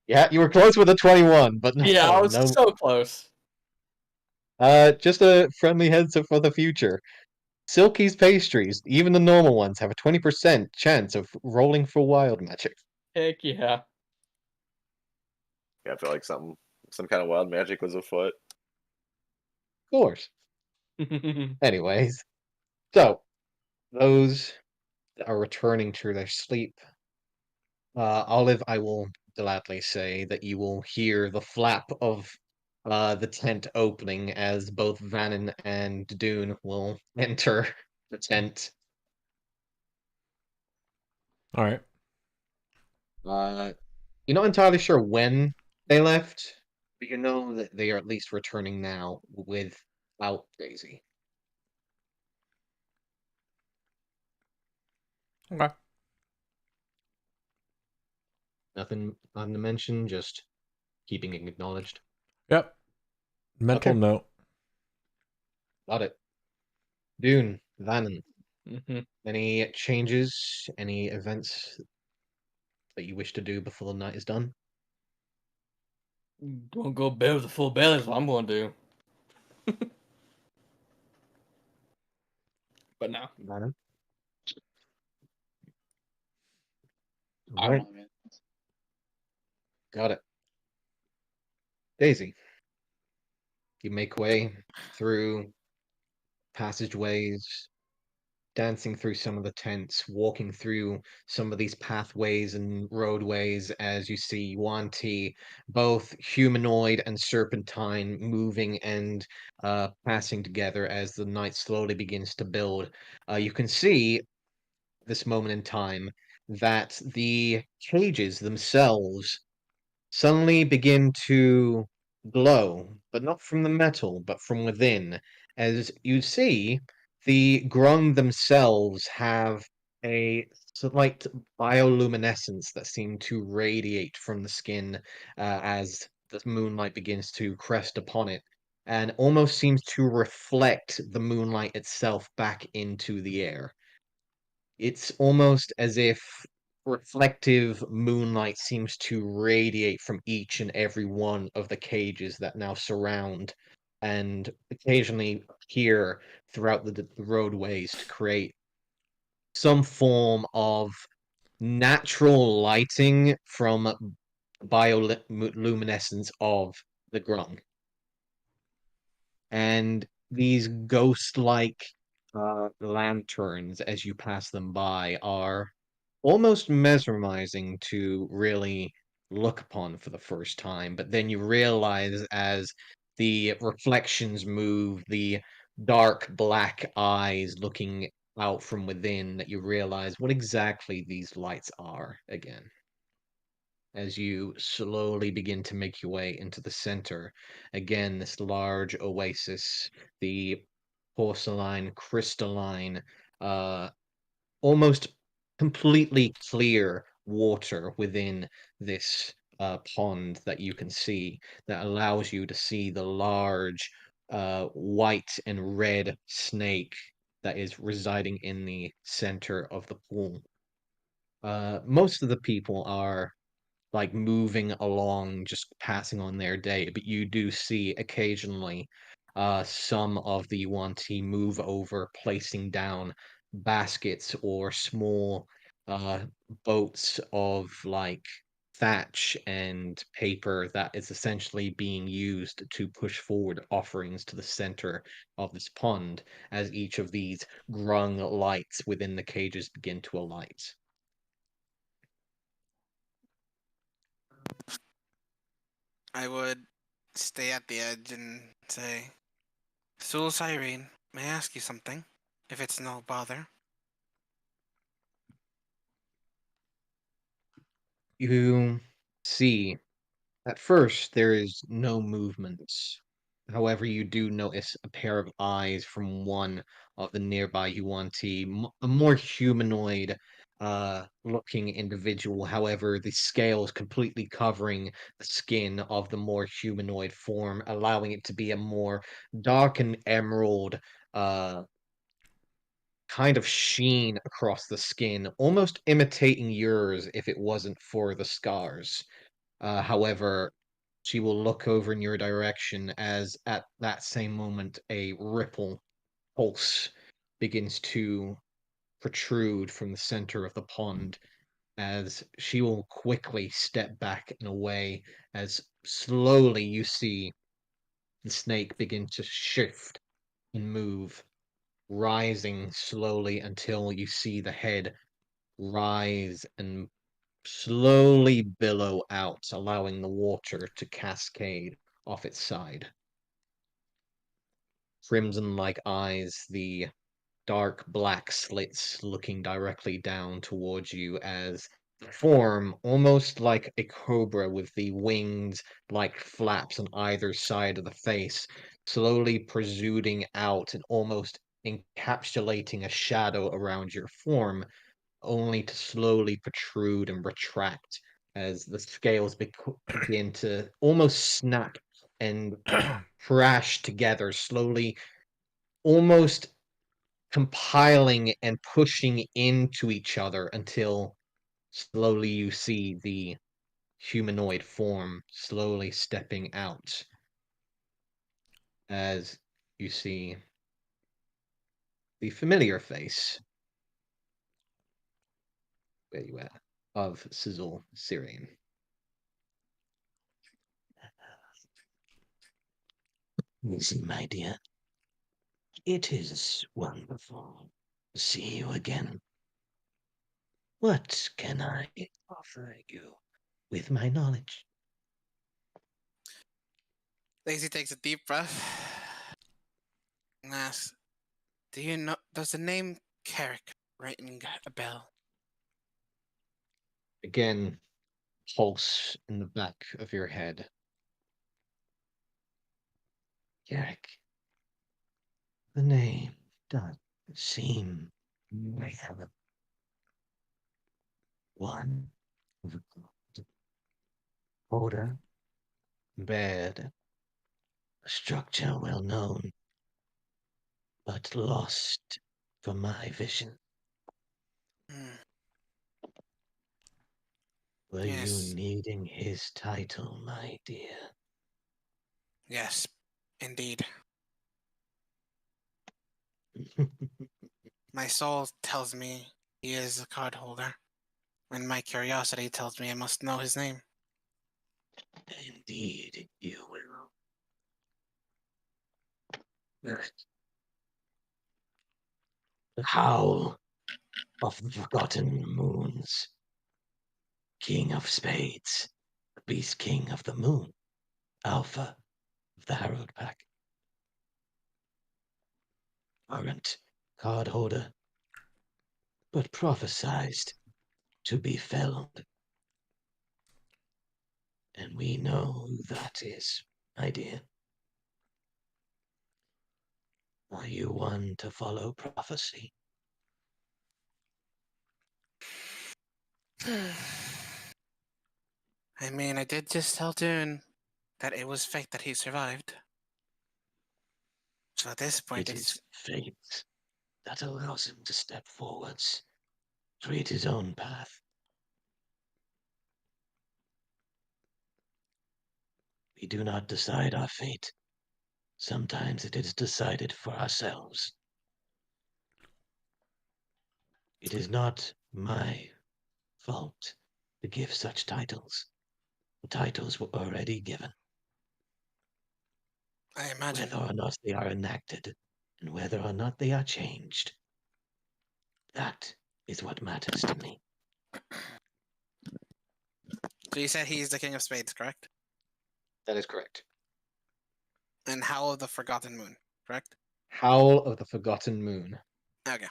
S4: Yeah, you were close with a 21, but no,
S1: Yeah, I was
S4: no.
S1: so close.
S4: Just a friendly heads up for the future. Silky's pastries, even the normal ones, have a 20% chance of rolling for wild magic.
S1: Heck yeah.
S6: Yeah, I feel like some kind of wild magic was afoot.
S4: Of course. Anyways, so those that are returning to their sleep, Olive, I will gladly say that you will hear the flap of the tent opening as both Vannon and Dune will enter the tent.
S3: All right.
S4: You're not entirely sure when they left, but you know that they are at least returning now without Daisy.
S3: Okay.
S4: Nothing to mention, just keeping it acknowledged.
S3: Yep. Mental
S4: Okay.
S3: note.
S4: Got it. Dune, Vannon,
S1: Mhm.
S4: any changes, any events that you wish to do before the night is done?
S1: Gonna go bed with a full belly is what I'm gonna do. But no.
S4: Vannon?
S7: I
S4: Alright,
S7: don't know, man.
S4: got it. Daisy, you make way through passageways, dancing through some of the tents, walking through some of these pathways and roadways as you see Yuan Ti, both humanoid and serpentine, moving and passing together as the night slowly begins to build. You can see this moment in time that the cages themselves suddenly begin to glow, but not from the metal, but from within. As you see, the grung themselves have a slight bioluminescence that seem to radiate from the skin as the moonlight begins to crest upon it, and almost seems to reflect the moonlight itself back into the air. It's almost as if reflective moonlight seems to radiate from each and every one of the cages that now surround and occasionally appear throughout the roadways to create some form of natural lighting from bioluminescence of the grung. And these ghost-like lanterns, as you pass them by, are almost mesmerizing to really look upon for the first time. But then you realize as the reflections move, the dark black eyes looking out from within, that you realize what exactly these lights are again. As you slowly begin to make your way into the center, again, this large oasis, the porcelain, crystalline, almost completely clear water within this pond that you can see that allows you to see the large white and red snake that is residing in the center of the pool. Most of the people are like moving along, just passing on their day. But you do see occasionally some of the Yuan-Ti move over, placing down baskets or small boats of like thatch and paper that is essentially being used to push forward offerings to the center of this pond as each of these grung lights within the cages begin to alight.
S2: I would stay at the edge and say, Sul Cyrene, may I ask you something? If it's no bother.
S4: You see, at first there is no movement. However, you do notice a pair of eyes from one of the nearby Yuan-Ti, a more humanoid looking individual. However, the scales completely covering the skin of the more humanoid form, allowing it to be a more dark and emerald uh kind of sheen across the skin, almost imitating yours if it wasn't for the scars. However, she will look over in your direction as at that same moment a ripple pulse begins to protrude from the center of the pond as she will quickly step back and away as slowly you see the snake begin to shift and move, rising slowly until you see the head rise and slowly billow out, allowing the water to cascade off its side. Crimson like eyes, the dark black slits looking directly down towards you as the form, almost like a cobra with the wings like flaps on either side of the face, slowly protruding out and almost encapsulating a shadow around your form, only to slowly protrude and retract as the scales begin to almost snap and crash together, slowly, almost compiling and pushing into each other until slowly you see the humanoid form slowly stepping out as you see the familiar face. Where you at? Of Sizzle Syrian.
S8: Listen, my dear. It is wonderful to see you again. What can I offer you with my knowledge?
S2: Daisy takes a deep breath and asks, Do you know, does the name Carrick ring a bell?
S4: Again, pulse in the back of your head.
S8: Garrick, the name does seem like one of a odor, bed, a structure well known, but lost from my vision.
S2: Hmm.
S4: Were
S2: Yes.
S4: you needing his title, my dear?
S2: Yes, indeed. My soul tells me he is a card holder, and my curiosity tells me I must know his name.
S8: Indeed, you will. The Howl of the Forgotten Moons, King of Spades, the Beast King of the Moon, Alpha of the Herald Pack. Current card holder, but prophesized to be felled. And we know who that is, my dear. Are you one to follow prophecy?
S2: I mean, I did just tell Dune that it was fate that he survived. So at this point,
S8: It is fate that allows him to step forwards, create his own path. We do not decide our fate. Sometimes it is decided for ourselves. It is not my fault to give such titles. The titles were already given.
S2: I imagine.
S8: Whether or not they are enacted, and whether or not they are changed, that is what matters to me.
S2: So you said he's the King of Spades, correct?
S4: That is correct.
S2: And Howl of the Forgotten Moon, correct?
S4: Howl of the Forgotten Moon.
S2: Okay.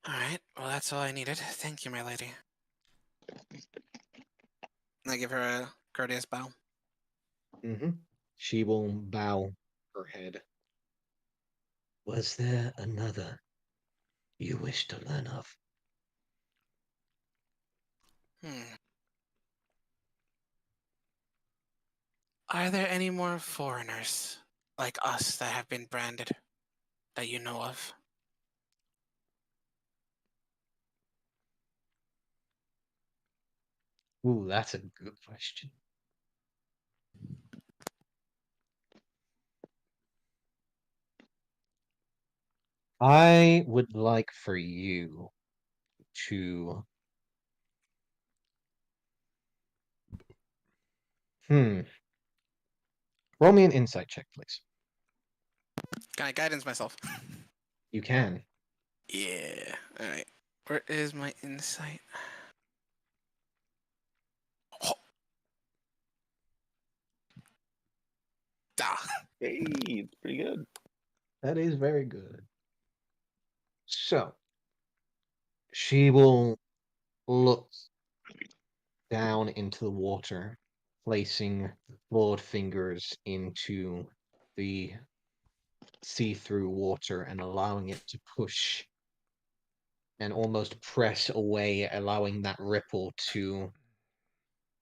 S2: Alright, well, that's all I needed. Thank you, my lady. I give her a courteous bow.
S4: Mm-hmm. She will bow her head.
S8: Was there another you wish to learn of?
S2: Are there any more foreigners like us that have been branded that you know of?
S4: Ooh, that's a good question. I would like for you to roll me an insight check, please.
S2: Can I guidance myself?
S4: You can.
S2: Yeah. Alright. Where is my insight? Oh. Ah.
S6: Hey, it's pretty good.
S4: That is very good. So she will look down into the water, placing broad fingers into the see-through water and allowing it to push and almost press away, allowing that ripple to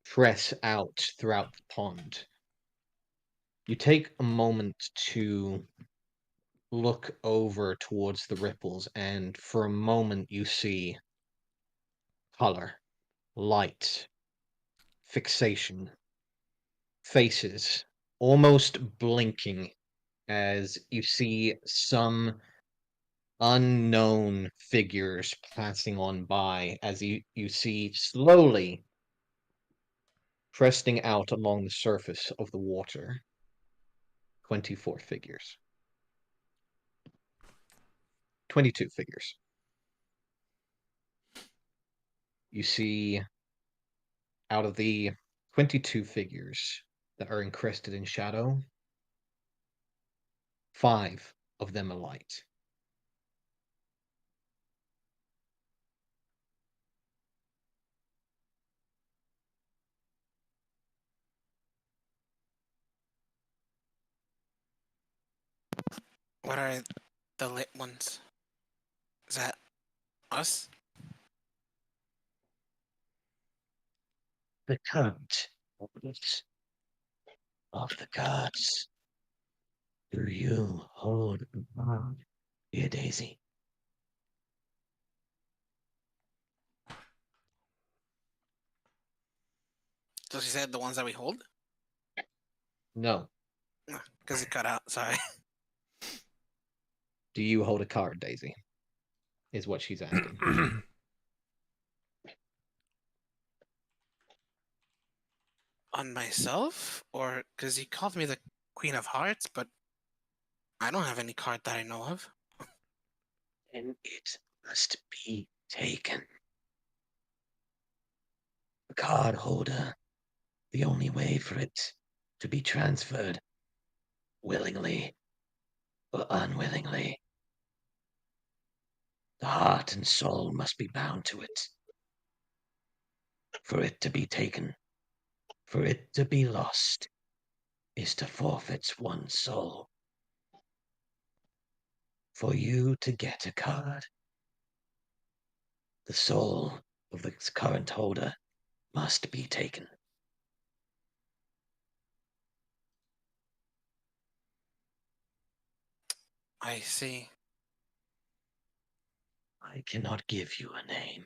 S4: press out throughout the pond. You take a moment to look over towards the ripples, and for a moment you see color, light, fixation, faces almost blinking as you see some unknown figures passing on by as you see slowly cresting out along the surface of the water 24 figures. 22 figures. You see out of the 22 figures that are encrusted in shadow, 5 of them are light.
S2: What are the lit ones? Is that us?
S8: The current holders of the cards. Do you hold a card, dear Daisy?
S2: So she said the ones that we hold?
S4: No.
S2: Because it cut out. Sorry.
S4: Do you hold a card, Daisy? Is what she's asking.
S2: On myself? Or because he called me the Queen of Hearts, but I don't have any card that I know of.
S8: And it must be taken. The card holder, the only way for it to be transferred, willingly or unwillingly, the heart and soul must be bound to it. For it to be taken, for it to be lost, is to forfeit one's soul. For you to get a card, the soul of the current holder must be taken.
S2: I see.
S8: I cannot give you a name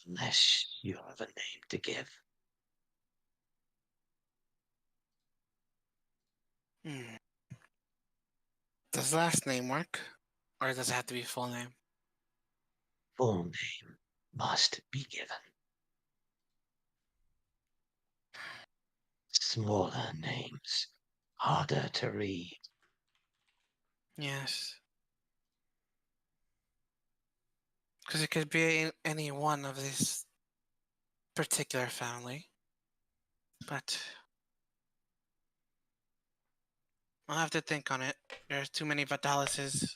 S8: unless you have a name to give.
S2: Hmm. Does last name work? Or does it have to be full name?
S8: Full name must be given. Smaller names, harder to read.
S2: Yes. Because it could be any one of this particular family. But I'll have to think on it. There's too many Vitalises.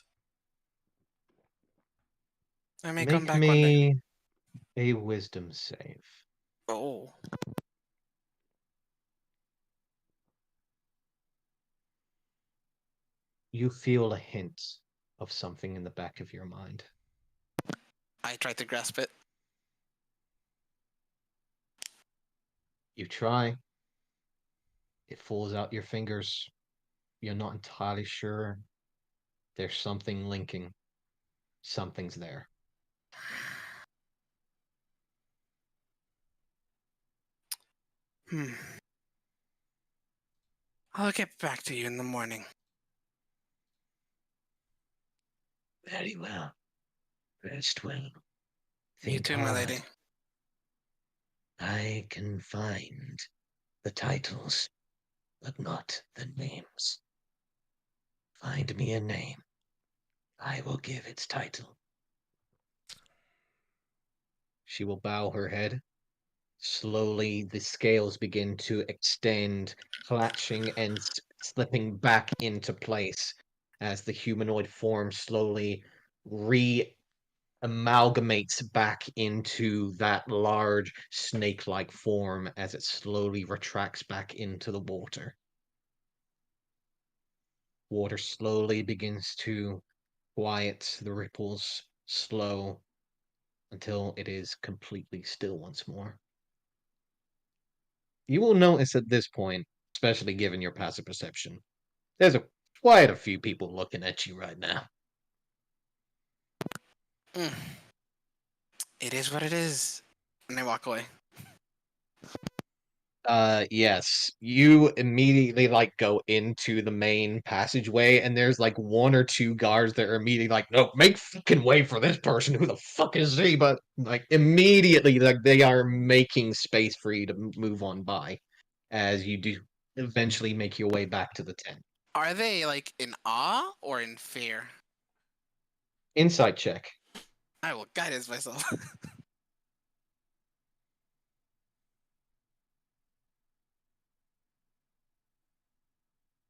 S2: I may come
S4: Make
S2: back one day.
S4: me a wisdom save.
S2: Oh.
S4: You feel a hint of something in the back of your mind.
S2: I tried to grasp it.
S4: You try. It falls out your fingers. You're not entirely sure. There's something linking. Something's there.
S2: I'll get back to you in the morning.
S8: Very well. Rest well.
S2: You
S8: Think
S2: too, my
S8: hard.
S2: lady.
S8: I can find the titles, but not the names. Find me a name. I will give its title.
S4: She will bow her head. Slowly, the scales begin to extend, clatching and slipping back into place as the humanoid form slowly amalgamates back into that large snake-like form as it slowly retracts back into the water. Water slowly begins to quiet, the ripples slow until it is completely still once more. You will notice at this point, especially given your passive perception, there's quite a few people looking at you right now.
S2: It is what it is. And I walk away.
S4: Yes. You immediately go into the main passageway, and there's one or two guards that are immediately no, make fucking way for this person. Who the fuck is he? But immediately they are making space for you to move on by as you do eventually make your way back to the tent.
S2: Are they in awe or in fear?
S4: Insight check.
S2: I will guidance myself.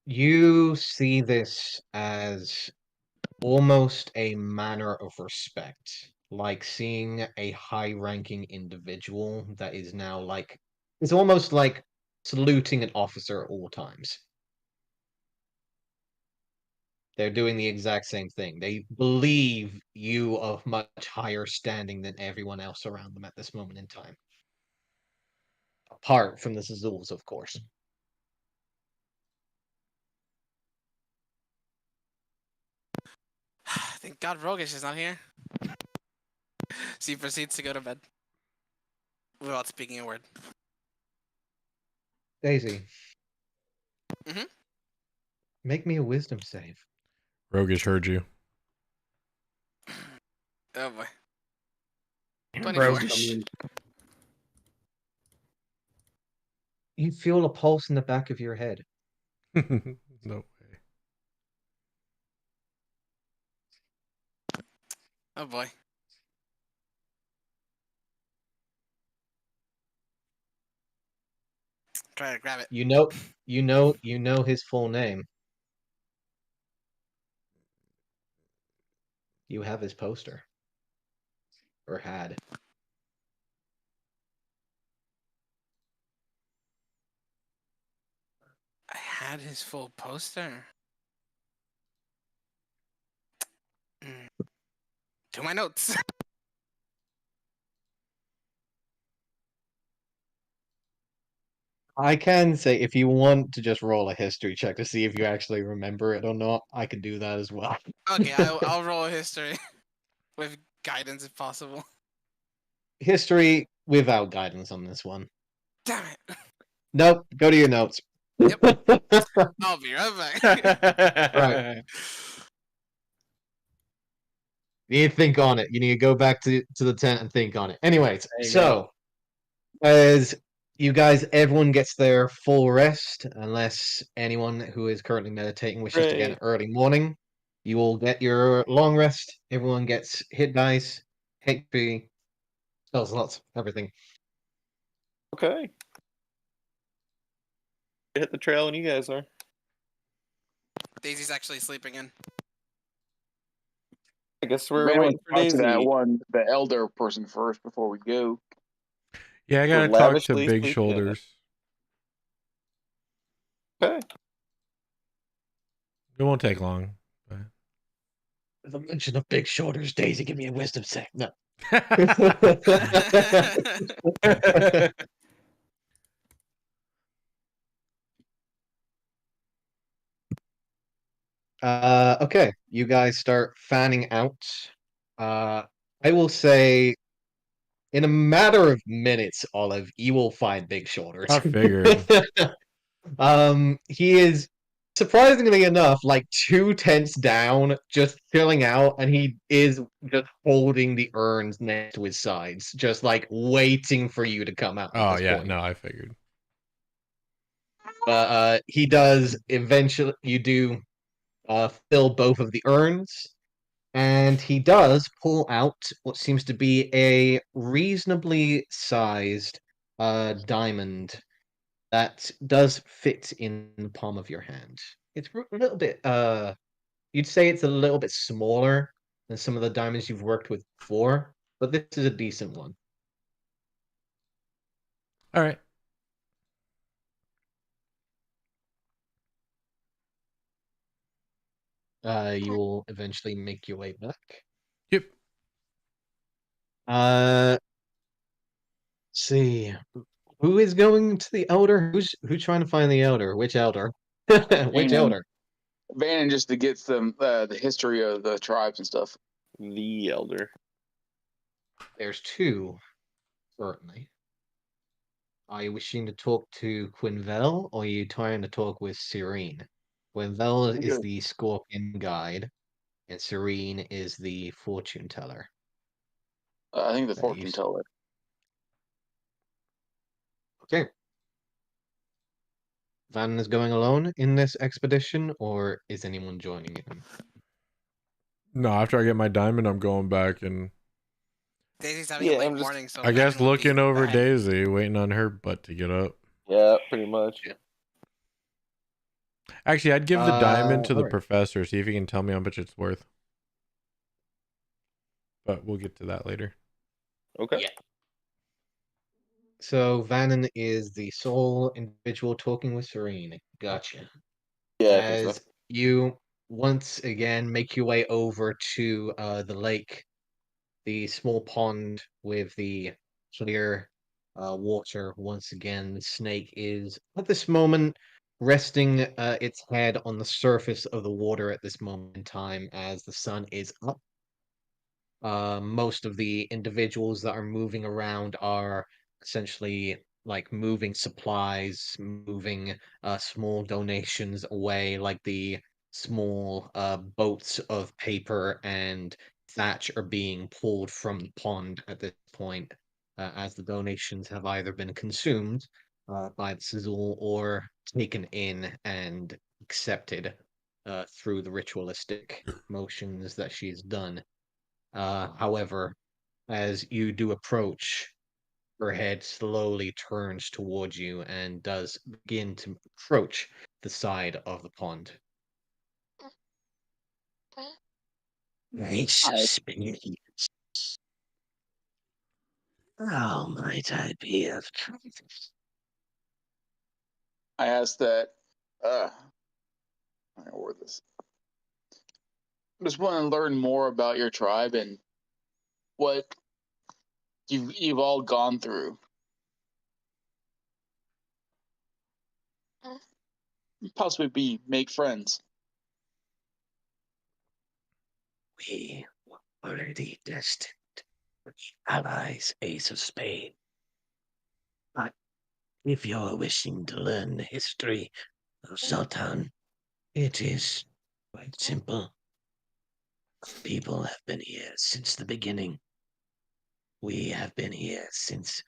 S4: You see this as almost a manner of respect, like seeing a high-ranking individual that is now it's almost like saluting an officer at all times. They're doing the exact same thing. They believe you of much higher standing than everyone else around them at this moment in time. Apart from the Zazuls, of course.
S2: Thank God Rogish is not here. She proceeds to go to bed. without speaking a word.
S4: Daisy.
S2: Mhm.
S4: Make me a wisdom save.
S3: Roguish heard you.
S2: Oh boy.
S1: Damn
S2: 24.
S1: roguish.
S4: You feel a pulse in the back of your head.
S3: No way.
S2: Oh boy. Try to grab it.
S4: You know his full name. You have his poster. Or had.
S2: I had his full poster. To my notes.
S4: I can say if you want to just roll a history check to see if you actually remember it or not, I can do that as well.
S2: Okay, I'll roll a history with guidance if possible.
S4: History without guidance on this one.
S2: Damn it.
S4: Nope, go to your notes.
S2: Yep. I'll be right back.
S4: Right. You need to think on it. You need to go back to the tent and think on it. Anyways,
S5: There you
S4: so as you guys, everyone gets their full rest, unless anyone who is currently meditating wishes to get an early morning. You will get your long rest. Everyone gets hit dice, HP, spell slots, everything.
S6: Okay. Hit the trail when you guys are.
S2: Daisy's actually sleeping in.
S6: I guess we're
S7: Maybe
S6: waiting for
S7: talk to that
S6: Daisy.
S7: one, the elder person first before we go.
S3: Yeah, I
S6: We're
S3: gotta talk to
S6: lavishly
S3: Big
S6: sleeping in it.
S3: Shoulders.
S6: Okay.
S3: It won't take long. But...
S8: The mention of big shoulders, Daisy, give me a wisdom save. No.
S4: Okay, you guys start fanning out. I will say, in a matter of minutes, Olive, you will find Big Shoulders.
S3: I figured.
S4: He is surprisingly enough like 2 tents down, just chilling out, and he is just holding the urns next to his sides, just like waiting for you to come out at
S3: Oh
S4: this
S3: yeah,
S4: point.
S3: no, I figured.
S4: But he does eventually. You do fill both of the urns, and he does pull out what seems to be a reasonably sized diamond that does fit in the palm of your hand. It's a little bit you'd say it's a little bit smaller than some of the diamonds you've worked with before, but this is a decent one.
S3: All right.
S4: You will eventually make your way back.
S3: Yep.
S4: Let's see. Who is going to the elder? Who's trying to find the elder? Which elder? Which
S7: Vannon.
S4: elder?
S7: Vannon just to get some the history of the tribes and stuff.
S6: The elder.
S4: There's two, certainly. Are you wishing to talk to Quinvel, or are you trying to talk with Serene? Quinvel is
S7: Okay.
S4: the Scorpion Guide, and Serene is the Fortune Teller.
S7: I think the
S4: That
S7: fortune
S4: you-
S7: teller.
S4: Okay. Van is going alone in this expedition, or is anyone joining him?
S3: No, after I get my diamond, I'm going back and
S2: Daisy's having
S6: Yeah,
S2: a late
S6: I'm just-
S2: morning, so
S3: I guess
S2: Vannon will be
S3: looking over
S2: back.
S3: Daisy, waiting on her butt to get up.
S6: Yeah, pretty much.
S3: Actually, I'd give the diamond to the
S4: alright.
S3: professor, see if he can tell me how much it's worth. But we'll get to that later.
S6: Okay.
S4: Yeah. So Vannon is the sole individual talking with Serene. Gotcha.
S6: Yeah, I think so.
S4: As you once again make your way over to the lake, the small pond with the clear water. Once again, the snake is at this moment resting its head on the surface of the water at this moment in time as the sun is up. Most of the individuals that are moving around are essentially like moving supplies, moving small donations away, like the small boats of paper and thatch are being pulled from the pond at this point, as the donations have either been consumed by the sizzle or taken in and accepted through the ritualistic motions that she's done. However, as you do approach, her head slowly turns towards you and does begin to approach the side of the pond.
S8: I suspect. How might I be of service?
S7: I asked that. I word this. I just want to learn more about your tribe and what you've all gone through. Possibly make friends.
S8: We were already destined to be allies, Ace of Spades. But if you're wishing to learn the history of Sultan, it is quite simple. People have been here since the beginning. We have been here since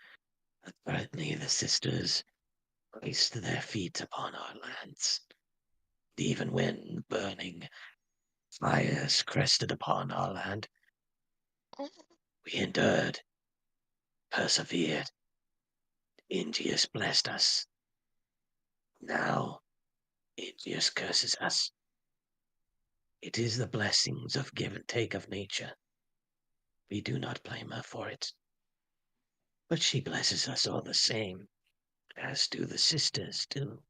S8: apparently the sisters placed their feet upon our lands. Even when burning fires crested upon our land, we endured, persevered. Indius blessed us. Now, Indius curses us. It is the blessings of give and take of nature. We do not blame her for it. But she blesses us all the same, as do the sisters too.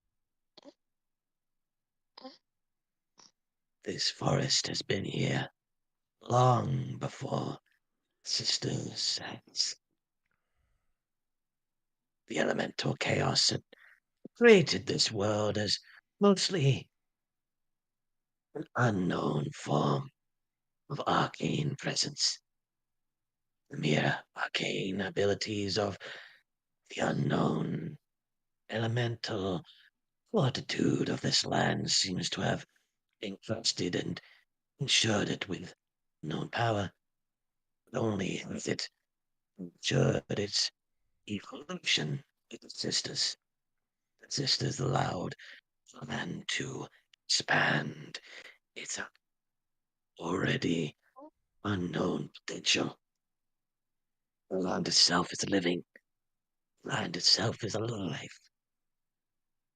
S8: This forest has been here long before sisters has. The elemental chaos had created this world as mostly an unknown form of arcane presence. The mere arcane abilities of the unknown elemental fortitude of this land seems to have encrusted and ensured it with known power. Not only has it ensured its evolution with the sisters allowed the land to expand its already unknown potential. The land itself is living. The land itself is alive.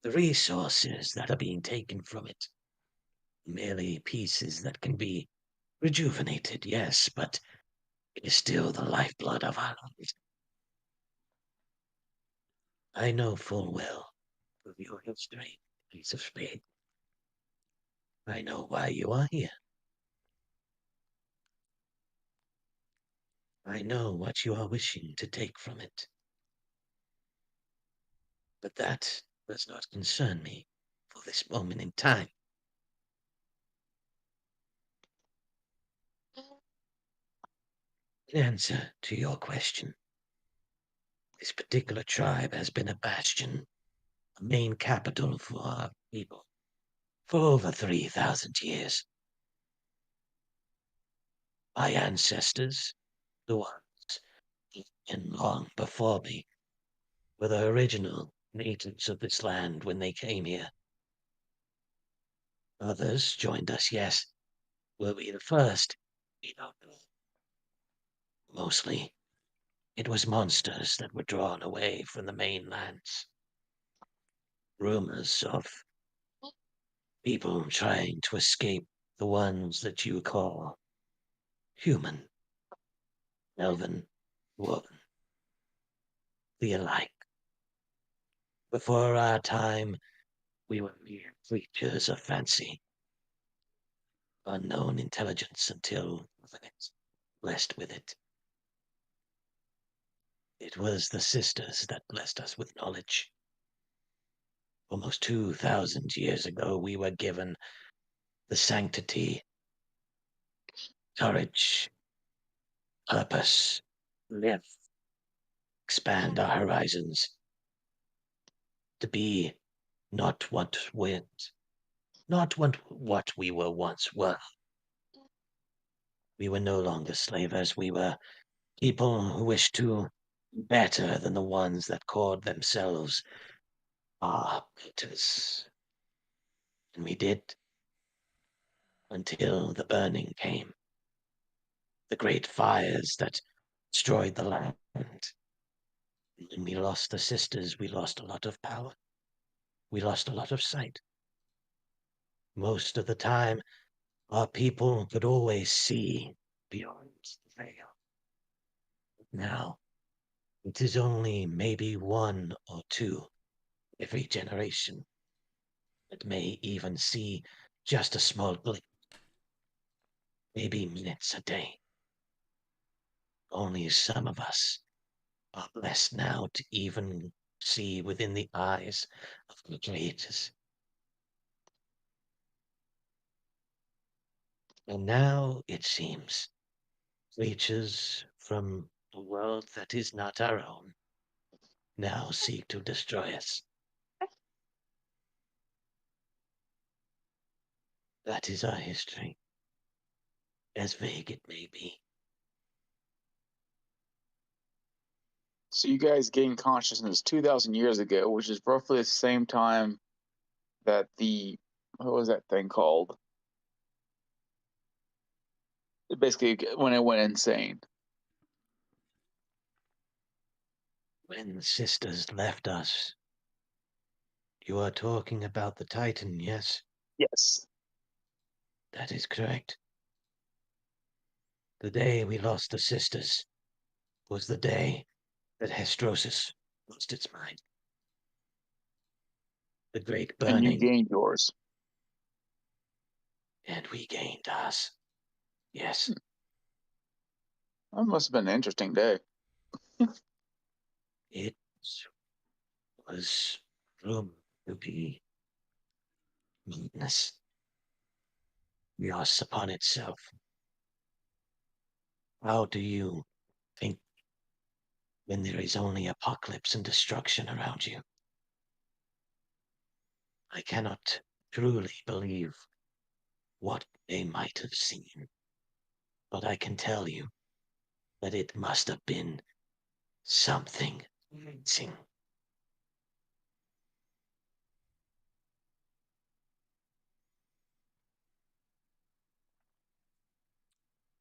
S8: The resources that are being taken from it, merely pieces that can be rejuvenated, yes, but it is still the lifeblood of our land. I know full well of your history, Ace of Spades. I know why you are here. I know what you are wishing to take from it. But that does not concern me for this moment in time. In answer to your question, this particular tribe has been a bastion, a main capital for our people, for over 3,000 years. My ancestors, the ones and long before me, were the original natives of this land when they came here. Others joined us, yes. Were we the first? We don't know. Mostly, it was monsters that were drawn away from the mainlands. Rumors of people trying to escape the ones that you call human, elven, woven, the alike. Before our time, we were mere creatures of fancy, unknown intelligence until blessed with it. It was the sisters that blessed us with knowledge. Almost 2,000 years ago, we were given the sanctity, courage, purpose, live, expand our horizons, to be not what we were once were. We were no longer slavers. We were people who wished to be better than the ones that called themselves arbiters. And we did until the burning came. The great fires that destroyed the land. When we lost the sisters, we lost a lot of power. We lost a lot of sight. Most of the time, our people could always see beyond the veil. Now, it is only maybe one or two every generation that may even see just a small blip, maybe minutes a day. Only some of us are blessed now to even see within the eyes of the creators. And now, it seems, creatures from a world that is not our own now seek to destroy us. That is our history, as vague it may be.
S7: So you guys gained consciousness 2,000 years ago, which is roughly the same time that what was that thing called? Basically, when it went insane.
S8: When the sisters left us, you are talking about the Titan, yes?
S7: Yes.
S8: That is correct. The day we lost the sisters was the day that Hestrosis lost its mind. The great
S7: And you
S8: burning,
S7: gained yours.
S8: and we gained ours. Yes,
S7: That must have been an interesting day.
S8: it was rumored to be madness. Loss upon itself. How do you think when there is only apocalypse and destruction around you? I cannot truly believe what they might have seen, but I can tell you that it must have been something amazing.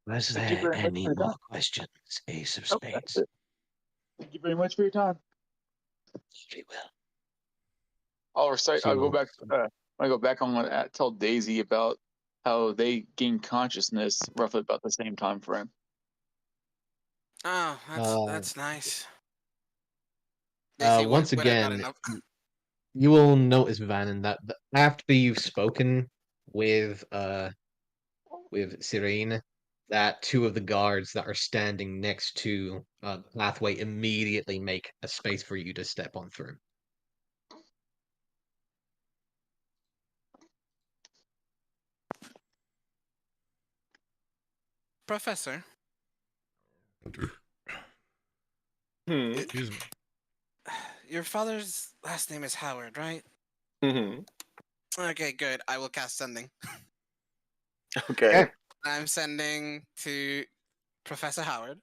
S8: Was
S7: Thank you
S8: there
S7: very much
S8: any
S7: for your
S8: more
S7: time.
S8: questions, Ace of
S7: Nope, that's
S8: Spades?
S7: it. Thank you very much for your time.
S8: Very well.
S7: I'll recite. I'll go
S8: So,
S7: back. I go back. I'm gonna tell Daisy about how they gained consciousness roughly about the same time frame.
S2: Oh,
S3: Uh,
S2: that's nice. Daisy,
S3: once
S2: what about
S3: again,
S2: enough?
S3: you will notice, Vannon, that after you've spoken with Serene, that two of the guards that are standing next to the pathway immediately make a space for you to step on through.
S2: Professor,
S6: Hmm.
S3: Excuse me.
S2: your father's last name is Howard, right?
S6: Hmm.
S2: Okay, good. I will cast sending.
S6: Okay.
S2: I'm sending to Professor Howard.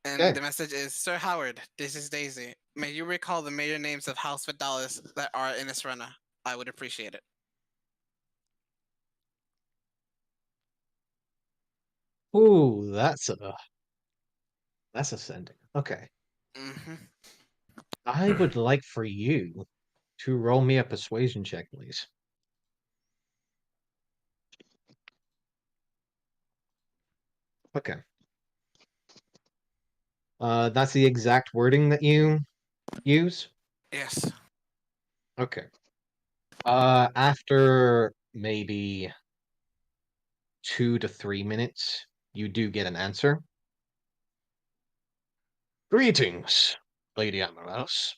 S2: And
S3: Okay.
S2: the message is, Sir Howard, this is Daisy. May you recall the major names of House Vidalis that are in Essrena. I would appreciate it.
S3: Ooh, that's a sending. Okay.
S2: Mm-hmm.
S3: I would like for you to roll me a persuasion check, please. Okay. That's the exact wording that you use?
S2: Yes.
S3: Okay. After maybe 2 to 3 minutes, you do get an answer. Greetings, Lady Amaras.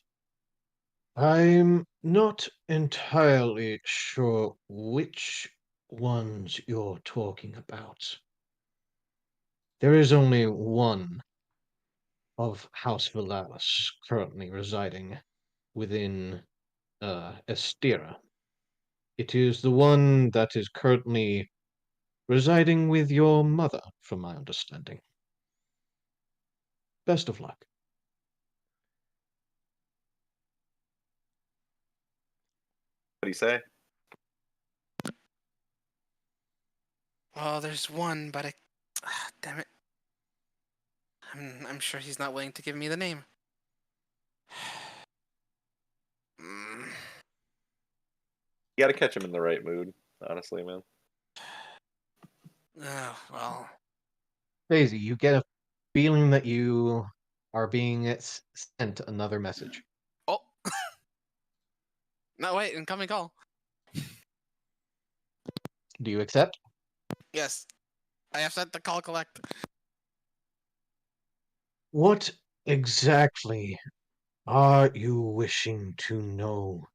S3: I'm not entirely sure which ones you're talking about. There is only one
S4: of House Valalis currently residing within Estira. It is the one that is currently residing with your mother, from my understanding. Best of luck.
S6: What do you say?
S2: Well, there's one, but damn it. I'm sure he's not willing to give me the name. Mm,
S6: You got to catch him in the right mood, honestly, man.
S2: oh, well.
S4: Daisy, you get a feeling that you are being sent another message.
S2: Oh. No, wait, incoming call.
S4: Do you accept?
S2: Yes. I have sent the call collect.
S8: What exactly are you wishing to know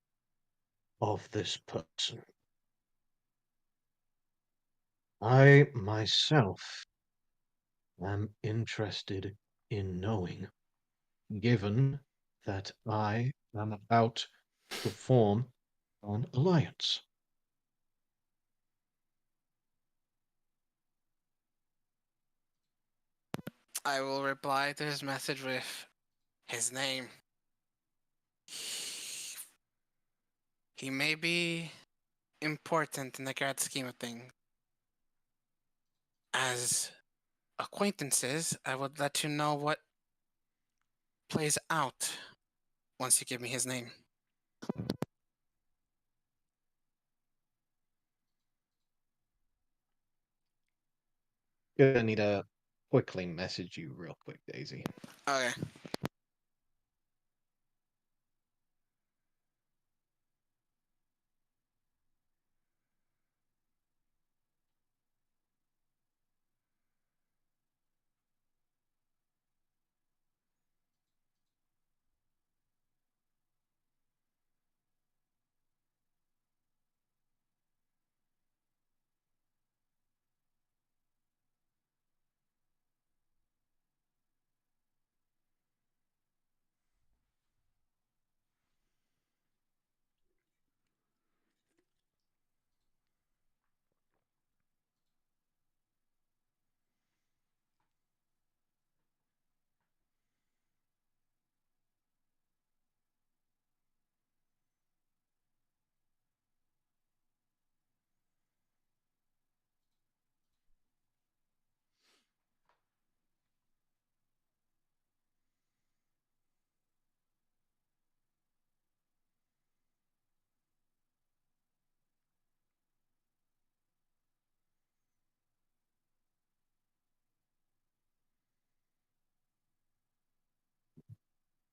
S8: of this person? I myself am interested in knowing, given that I am about to form an alliance.
S2: I will reply to his message with his name. He may be important in the grand scheme of things. As acquaintances, I would let you know what plays out once you give me his name.
S4: Gonna need to quickly message you real quick, Daisy.
S2: Okay.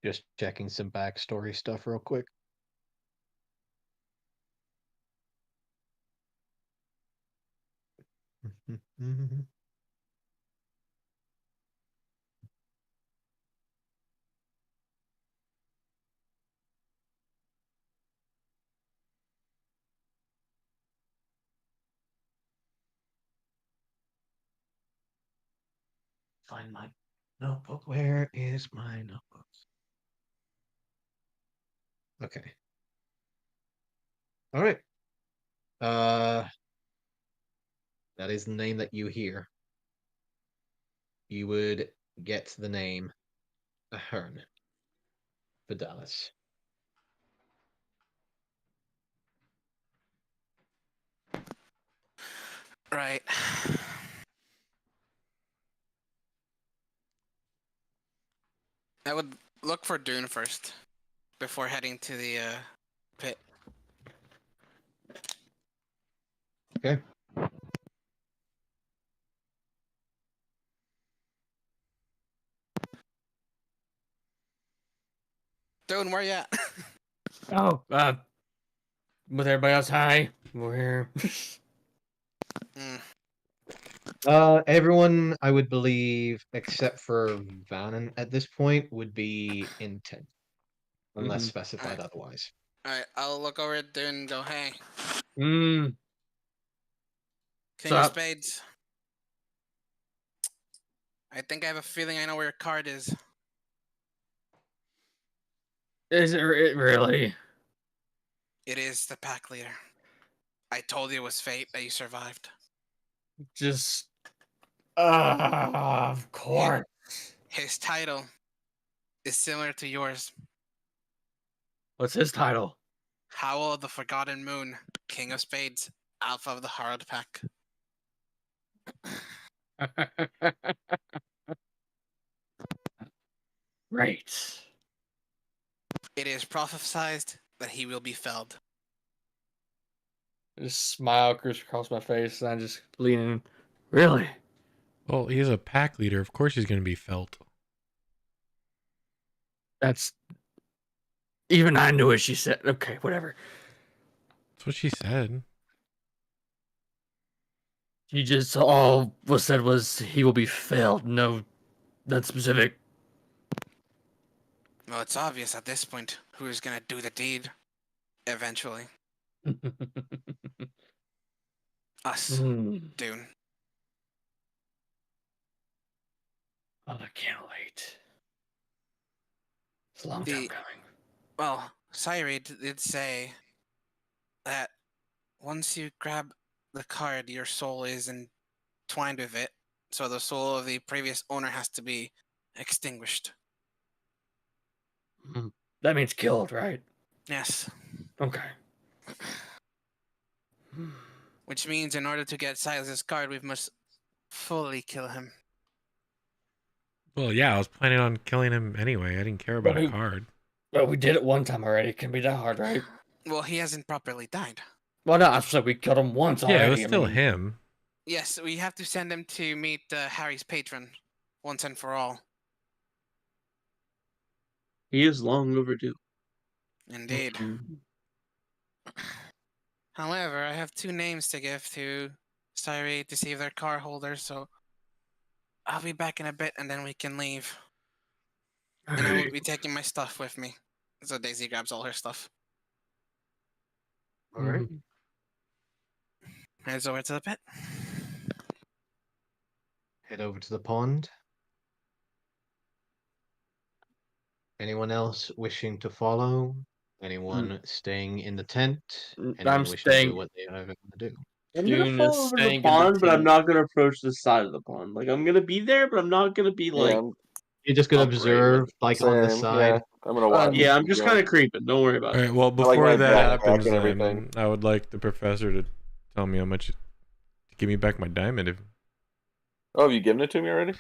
S4: Just checking some backstory stuff real quick. Find my notebook. Where is my notebook? Okay. All right. That is the name that you hear. You would get the name Ahern Vidalis.
S2: Right. I would look for Dune first before heading to the pit.
S4: Okay.
S2: Dune, where you at?
S1: Oh, with everybody else, hi. We're here.
S4: Everyone, I would believe, except for Vannon at this point, would be in tent, unless
S1: Mhm.
S4: specified
S2: Alright.
S4: otherwise.
S2: Alright, I'll look over at Dune and go, hey,
S1: Mm.
S2: King of
S1: Sup?
S2: Spades. I think I have a feeling I know where your card is.
S1: Is it really?
S2: It is the pack leader. I told you it was fate that you survived.
S1: Just. Of course.
S2: His title is similar to yours.
S1: What's his title?
S2: Howl of the Forgotten Moon, King of Spades, Alpha of the Hard Pack.
S1: Right.
S2: It is prophesied that he will be felled.
S1: Just smile across my face, and I just leaning. Really?
S3: Well, he's a pack leader. Of course he's going to be felt.
S1: That's. Even I knew what she said. Okay, whatever.
S3: That's what she said.
S1: She just all was said was he will be felled. No, that specific.
S2: Well, it's obvious at this point who is going to do the deed eventually. Us, Dune.
S1: Oh, I can't wait. It's a long time coming.
S2: Well, Cyril did say that once you grab the card, your soul is entwined with it. So the soul of the previous owner has to be extinguished.
S1: That means killed, right?
S2: Yes.
S1: Okay.
S2: Which means in order to get Silas's card, we must fully kill him.
S3: Well, yeah, I was planning on killing him anyway. I didn't care about a
S1: But
S3: card.
S1: Well, we did it one time already. It can't be that hard, right?
S2: Well, he hasn't properly died.
S1: Well, no, I said we killed him once already.
S3: Yeah, it was
S1: I
S3: still
S1: mean,
S3: him.
S2: Yes, we have to send him to meet Harry's patron once and for all.
S5: He is long overdue.
S2: Indeed. However, I have 2 names to give to Cyril to save their car holders, so I'll be back in a bit and then we can leave. And I will be taking my stuff with me. So Daisy grabs all her stuff.
S4: All right.
S2: Heads over to the pit.
S4: Head over to the pond. Anyone else wishing to follow? Anyone staying in the tent? Anyone
S1: I'm
S4: wishing to
S1: staying.
S4: do what they are going to do?
S5: I'm
S1: Dune
S5: gonna
S1: is
S5: fall over
S1: staying
S5: the
S1: in the
S5: pond, but I'm
S1: tent.
S5: not gonna approach the side of the pond. Like I'm gonna be there, but I'm not gonna be like.
S6: Yeah,
S4: You're just going to
S5: upright with
S4: observe,
S5: it.
S4: like on the
S6: same.
S4: side.
S6: Yeah, I'm gonna watch.
S5: Yeah, I'm just kind of creeping. Don't worry about
S3: All
S5: it.
S3: right, well,
S6: I like
S3: before
S6: my
S3: that
S6: backpack
S3: happens,
S6: and
S3: then
S6: everything.
S3: I would like the professor to tell me how much to give me back my diamond.
S6: Oh, have you given it to me already?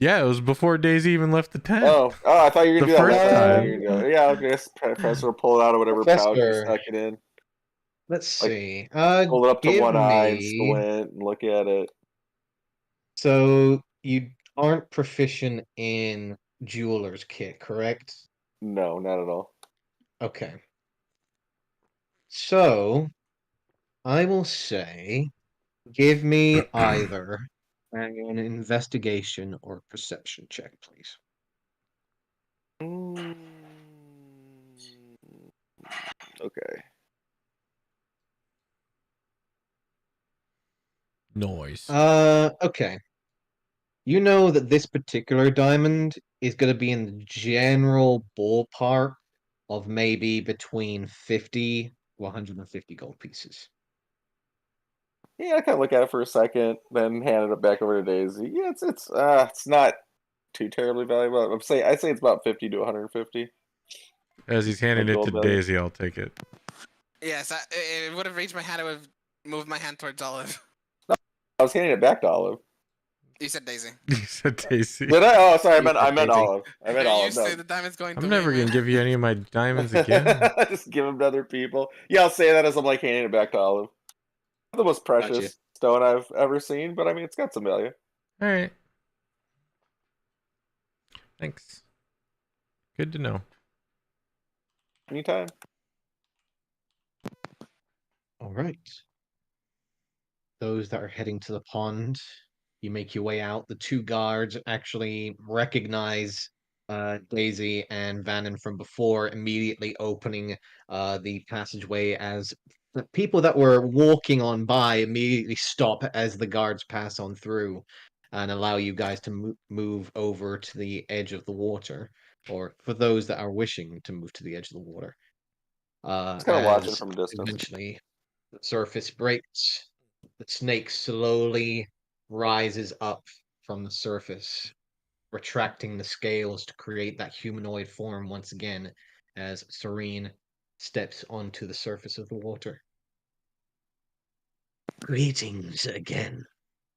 S3: Yeah, it was before Daisy even left the tent.
S6: Oh, I thought you were gonna
S3: The
S6: do that
S3: first
S6: last
S3: time.
S6: time. Yeah, okay. Professor will pull it out of whatever pouch you
S4: Professor.
S6: stuck it in.
S4: Let's
S6: Like,
S4: see.
S6: Hold it up to
S4: Give
S6: one eye and
S4: me.
S6: squint and look at it.
S4: So you aren't proficient in jeweler's kit, correct?
S6: No, not at all.
S4: Okay. So I will say, give me either an investigation or perception check, please.
S6: Okay.
S3: Noise.
S4: Okay. You know that this particular diamond is going to be in the general ballpark of maybe between 50 to 150 gold pieces.
S6: Yeah, I kind of look at it for a second, then hand it back over to Daisy. Yeah, it's not too terribly valuable. I'd say it's about 50 to 150.
S3: As he's handing
S6: like
S3: it
S6: gold
S3: to
S6: value.
S3: Daisy, I'll take it.
S2: Yes, it would have reached my hand. I would have moved my hand towards Olive.
S6: I was handing it back to Olive.
S2: You said Daisy.
S3: You said Daisy.
S6: Did I? Oh, sorry,
S4: You
S6: I
S4: said
S6: meant
S4: Daisy.
S6: Olive. I meant
S2: You
S6: Olive. No.
S2: say the diamond's going to
S3: I'm
S2: me,
S3: never
S2: man.
S3: gonna give you any of my diamonds again.
S6: Just give them to other people. Yeah, I'll say that as I'm like handing it back to Olive. Not the most precious
S4: Gotcha.
S6: stone I've ever seen, but I mean, it's got some value.
S3: All right. Thanks. Good to know.
S6: Anytime.
S4: All right. Those that are heading to the pond, you make your way out. The 2 guards actually recognize Daisy and Vannon from before, immediately opening the passageway as the people that were walking on by immediately stop as the guards pass on through and allow you guys to move over to the edge of the water. or for those that are wishing to move to the edge of the water.
S6: Just kind of watching
S4: As
S6: from a distance.
S4: eventually the surface breaks, the snake slowly rises up from the surface, retracting the scales to create that humanoid form once again as Serene steps onto the surface of the water.
S8: Greetings again.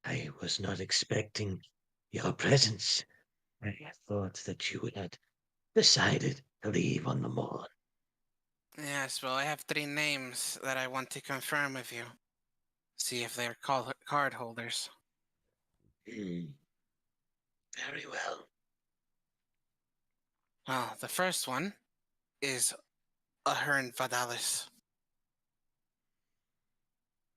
S8: I was not expecting your presence. I thought that you had decided to leave on the morn.
S2: Yes, well, I have 3 names that I want to confirm with you. See if they're card holders.
S8: Hmm. Very well.
S2: Well, the first one is Ahern Vadalis.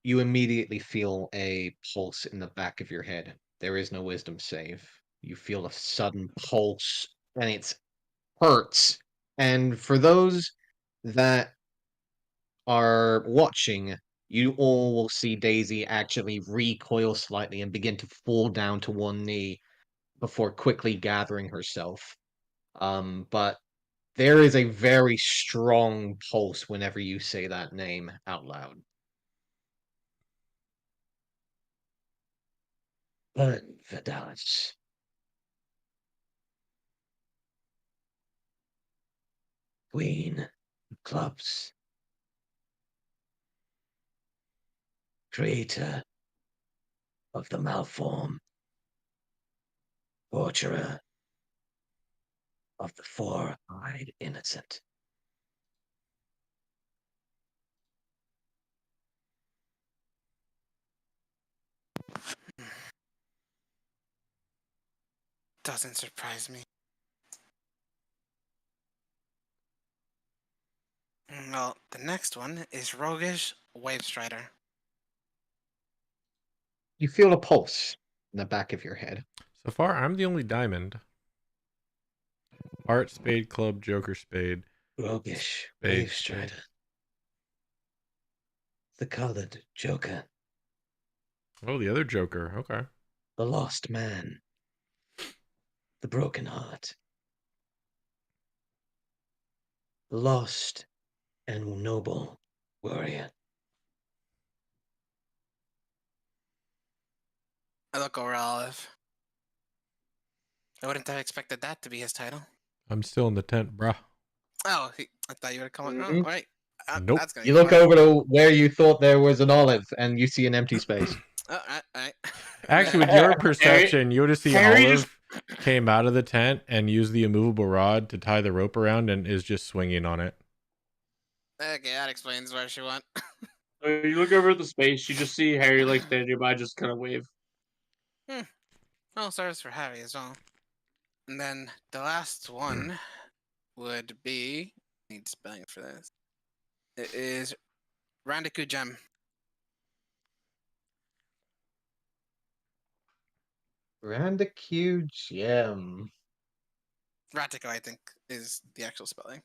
S4: You immediately feel a pulse in the back of your head. There is no wisdom save. You feel a sudden pulse, and it hurts. And for those that are watching, you all will see Daisy actually recoil slightly and begin to fall down to one knee before quickly gathering herself. But there is a very strong pulse whenever you say that name out loud.
S8: But Vidalis. Queen of Clubs. Creator of the Malform. Torturer of the Four-Eyed Innocent.
S2: Doesn't surprise me. Well, the next one is Roguish Wavestrider.
S4: You feel a pulse in the back of your head.
S3: So far, I'm the only diamond. Heart, spade, club, joker, spade.
S8: Roguish
S3: Spade,
S8: Wave
S3: spade.
S8: Strider. The Colored Joker.
S3: Oh, the other joker. Okay.
S8: The Lost Man. The Broken Heart. The Lost and Noble Warrior.
S2: I look over Olive. I wouldn't have expected that to be his title.
S3: I'm still in the tent, bruh.
S2: Oh, I thought you would come.
S4: Mhm.
S2: Oh, all right.
S3: Nope.
S2: That's gonna
S4: You
S2: be
S4: look
S2: fun.
S4: over to where you thought there was an olive, and you see an empty space.
S2: Oh, all right.
S3: Actually, with your perception, you would have seen
S5: Harry
S3: Olive came out of the tent and used the immovable rod to tie the rope around and is just swinging on it.
S2: Okay, that explains where she went.
S5: So you look over at the space, you just see Harry like standing nearby, just kind of wave.
S2: Well, service for Harry as well. And then the last one would be. Need spelling for this. It is Randiku Gem.
S4: Randicu Gem.
S2: Ratico, I think, is the actual spelling.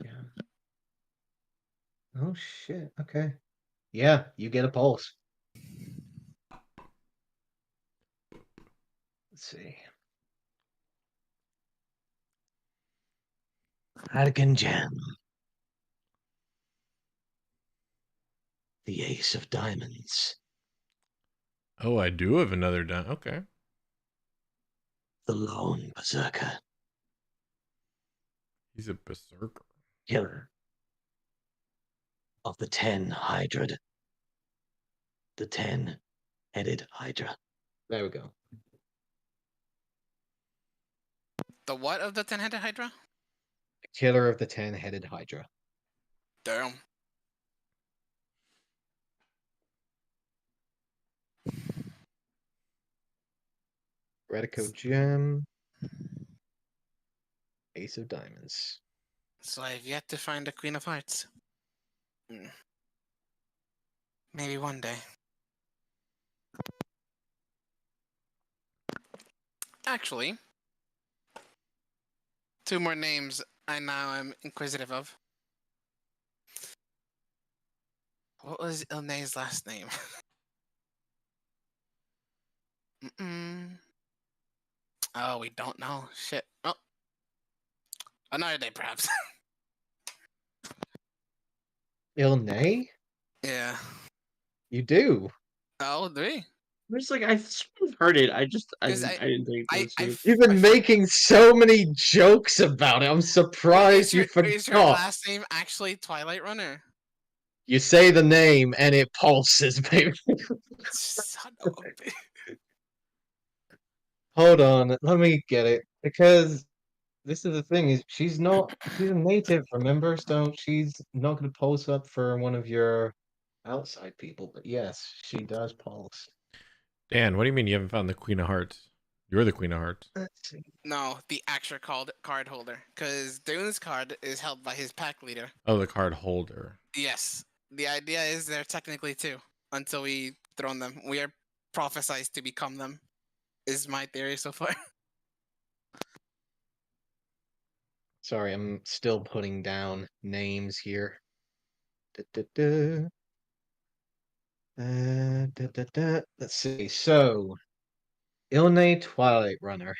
S4: Yeah. Oh shit. Okay. Yeah, you get a pulse. Let's see.
S8: Hardigan Gem. The Ace of Diamonds.
S3: Oh, I do have another Okay.
S8: The Lone Berserker.
S3: He's a berserker.
S8: Killer of the 10 Hydrad. The 10-headed Hydra.
S4: There we go.
S2: The what of the 10-headed Hydra?
S4: Killer of the 10-headed Hydra.
S2: Damn.
S4: Radico Gem. Ace of Diamonds.
S2: So I've yet to find a Queen of Hearts. Maybe one day. Actually, 2 more names I now am inquisitive of. What was Ilne's last name? Oh, we don't know. Shit. Oh, another day, perhaps.
S4: Ilnay?
S2: Yeah.
S4: You do.
S2: Oh, do we?
S5: I'm just like, I sort of heard it. I
S2: Because
S5: didn't take this.
S4: You've been making so many jokes about it. I'm surprised you
S2: Is her
S4: forgot.
S2: last name actually Twilight Runner?
S4: You say the name and it pulses, baby.
S2: Son of a bitch.
S4: Hold on, let me get it. Because this is the thing, is she's a native, remember? So she's not gonna pulse up for one of your outside people. But yes, she does pulse.
S3: Dan, what do you mean you haven't found the Queen of Hearts? You're the Queen of Hearts.
S4: Let's see.
S2: No, the actual card holder. Because Dune's card is held by his pack leader.
S3: Oh, the card holder.
S2: Yes. The idea is they're technically two until we throw them. We are prophesized to become them, is my theory so far.
S4: Sorry, I'm still putting down names here. Da-da-da. Da-da-da. Let's see. So, Ilne Twilight Runner.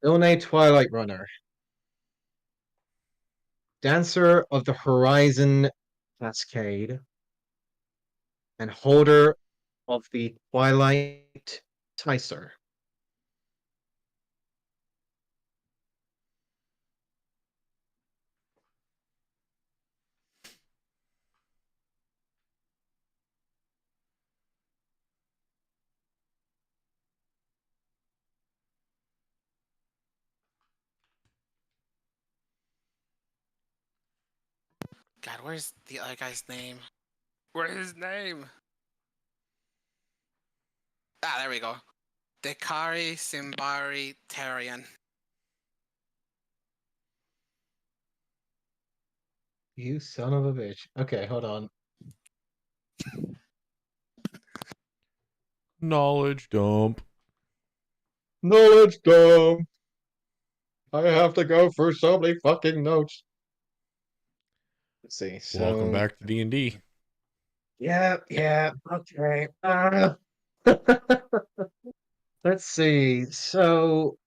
S4: Ilne Twilight Runner. Dancer of the Horizon Cascade. And holder of the Twilight Ticer.
S2: God, where's the other guy's name? Where's his name? Ah, there we go. Dekari Simbari Tarian.
S4: You son of a bitch. Okay, hold on.
S3: Knowledge dump.
S4: Knowledge dump. I have to go through so many fucking notes. Let's see. So
S3: Welcome back to D&D.
S4: yeah, okay. Let's see. So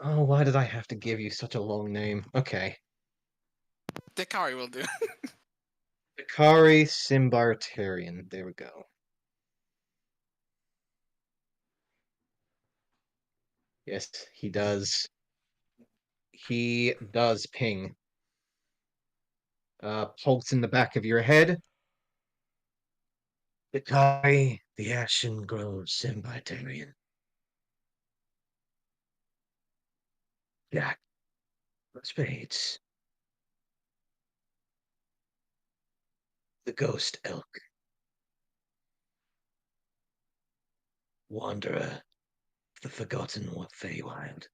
S4: oh, why did I have to give you such a long name? Okay.
S2: Dekari will do.
S4: Ikari Simbartarian. There we go. Yes, he does. He does ping. Pulse in the back of your head. Ikari, the Ashen Grove Simbartarian. Jack of Spades. The Ghost Elk. Wanderer of the Forgotten Feywild.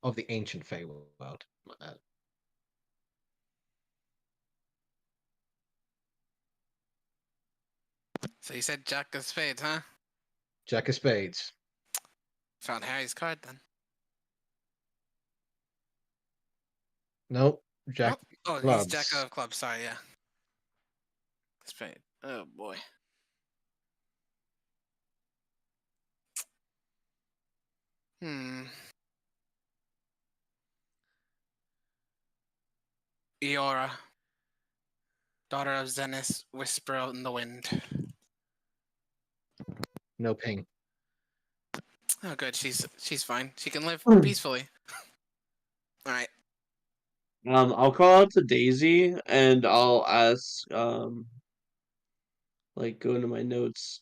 S4: Of the Ancient Feywild. My bad.
S2: So you said Jack of Spades, huh?
S4: Jack of Spades.
S2: Found Harry's card then.
S4: Nope. Jack.
S2: Oh, he's
S4: Clubs.
S2: Jack of Clubs. Sorry, yeah. Spade. Oh boy. Eora, daughter of Zenith, whisper out in the wind.
S4: No ping.
S2: Oh, good. She's fine. She can live
S5: Hmm.
S2: peacefully. All right.
S5: I'll call out to Daisy and I'll ask, like, go into my notes.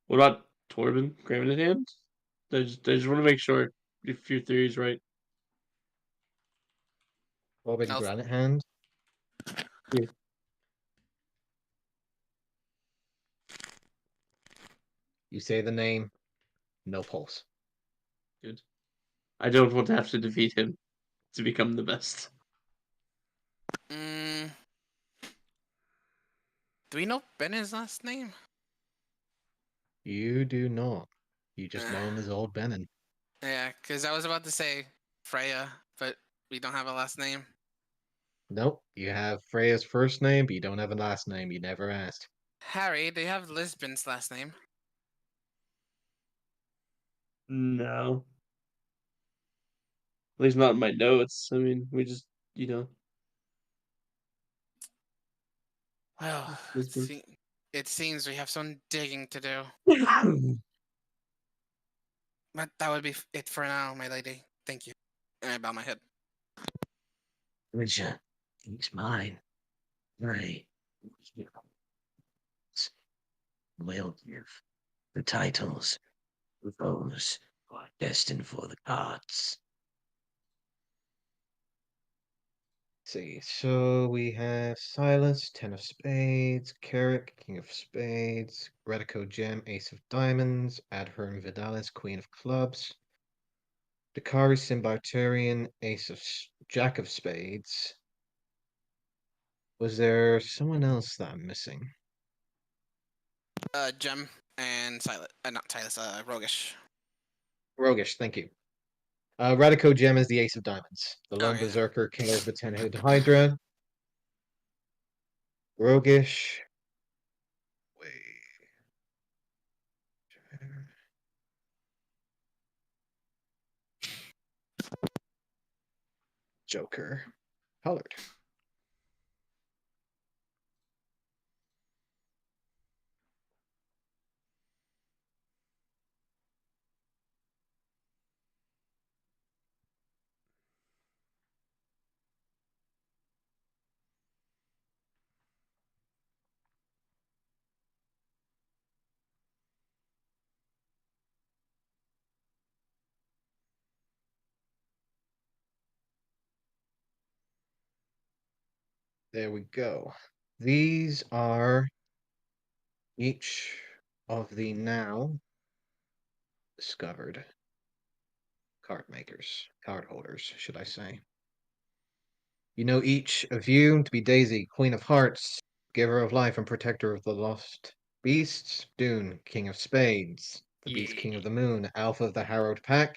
S5: What about Torben, Granite Hand? I just want to make sure if your theory's right.
S4: Robin
S2: I'll-
S4: Granite Hand.
S5: Yeah.
S4: You say the name. No pulse.
S5: Good. I don't want to have to defeat him to become the best.
S2: Do we know Ben's last name?
S4: You do not. You just know him as Old Benin.
S2: Yeah, because I was about to say Freya, but we don't have a last name.
S4: Nope. You have Freya's first name, but you don't have a last name. You never asked.
S2: Harry, do you have Lisbon's last name?
S5: No. At least not in my notes. I mean, we just, you know.
S2: Well,
S5: Lisbon.
S2: it seems we have some digging to do. But that would be it for now, my lady. Thank you. And I bow my head.
S8: Richard, he's mine. Right. Will give the titles to those who are destined for the gods.
S4: See, so we have Silas, Ten of Spades, Carrick, King of Spades, Retico Gem, Ace of Diamonds, Adhern Vidalis, Queen of Clubs, Dakari Symbartarian, Jack of Spades. Was there someone else that I'm missing?
S2: Gem and Silas. Not Silas, Roguish.
S4: Roguish, thank you. Radico Gem is the Ace of Diamonds, the
S2: Oh,
S4: Lone
S2: yeah.
S4: Berserker, Killer of the Ten-Headed Hydra. Roguish. Wait. Joker. Colored. There we go. These are each of the now discovered card makers, card holders, should I say. You know each of you to be Daisy, Queen of Hearts, Giver of Life and Protector of the Lost Beasts, Dune, King of Spades, the Beast King of the Moon, Alpha of the Harrowed Pack,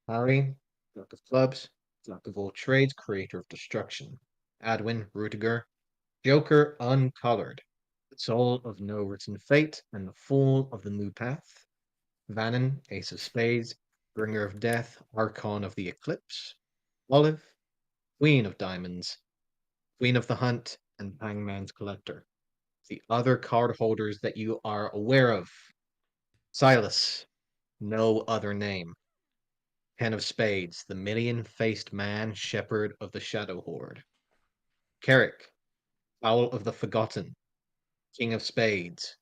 S4: Harry, Jack of Clubs, Jack of all trades, Creator of Destruction, Adwin, Rutiger, Joker Uncolored, the Soul of No Written Fate, and the Fool of the New Path, Vannon, Ace of Spades, Bringer of Death, Archon of the Eclipse, Olive, Queen of Diamonds, Queen of the Hunt, and Hangman's Collector. The other card holders that you are aware of. Silas, no other name. Ten of Spades, the million-faced man, shepherd of the Shadow Horde. Carrick, Owl of the Forgotten, King of Spades,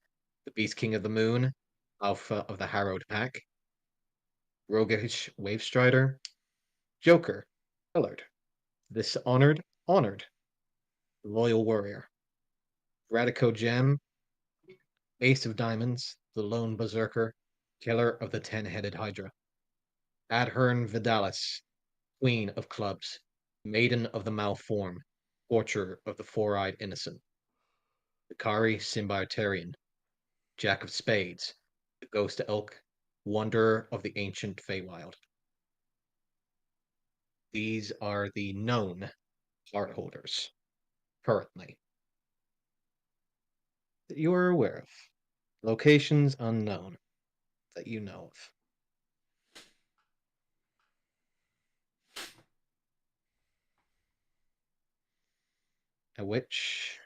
S4: the Beast King of the Moon, Alpha of the Harrowed Pack. Roguish Wavestrider, Joker, Colored, Dishonored, Honored, Loyal Warrior. Radico Gem, Ace of Diamonds, the Lone Berserker, Killer of the Ten-Headed Hydra. Adhern Vidalis, Queen of Clubs, Maiden of the Malform, Torturer of the Four-Eyed Innocent. Dakari Symbartarian, Jack of Spades, the Ghost Elk, Wanderer of the Ancient Feywild. These are the known card holders currently that you are aware of. Locations unknown that you know of. At which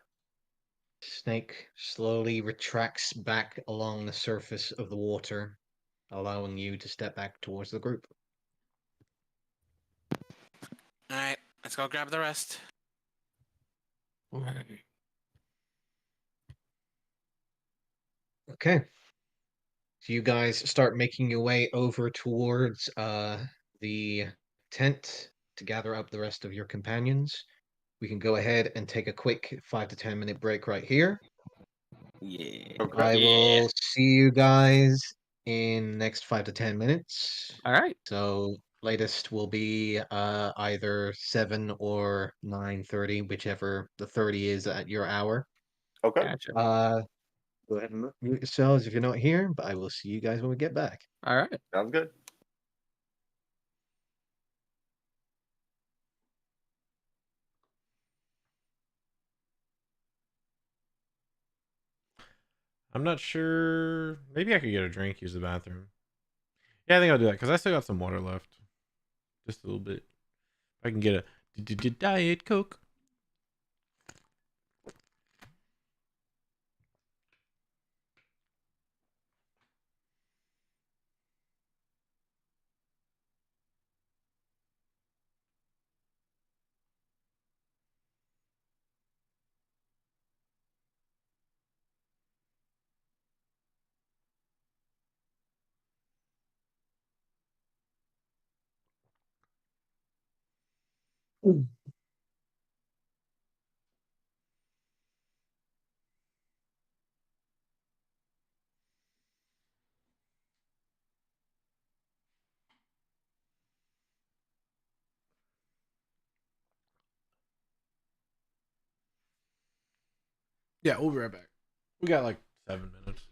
S4: Snake slowly retracts back along the surface of the water, allowing you to step back towards the group.
S2: Alright, let's go grab the rest.
S4: Okay. So you guys start making your way over towards the tent to gather up the rest of your companions. We can go ahead and take a quick 5 to 10 minute break right here.
S9: Yeah.
S5: Okay.
S4: I will see you guys in next 5 to 10 minutes.
S9: All right.
S4: So latest will be either 7 or 9:30, whichever the 30 is at your hour.
S6: Okay.
S9: Gotcha.
S4: Go ahead and mute yourselves if you're not here, but I will see you guys when we get back.
S9: All right.
S6: Sounds good.
S3: I'm not sure. Maybe I could get a drink, use the bathroom. Yeah, I think I'll do that because I still got some water left. Just a little bit. I can get a Diet Coke. Yeah, we'll be right back. We got like 7 minutes.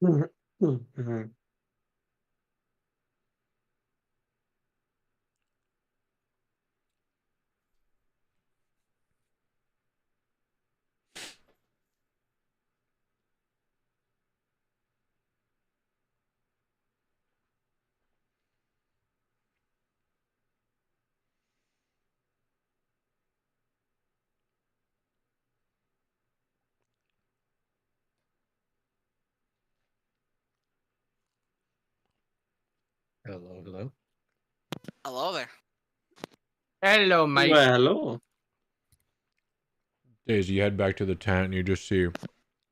S4: Hello, hello.
S2: Hello there.
S1: Hello, mate.
S5: Well, hello.
S3: Daisy, you head back to the tent and you just see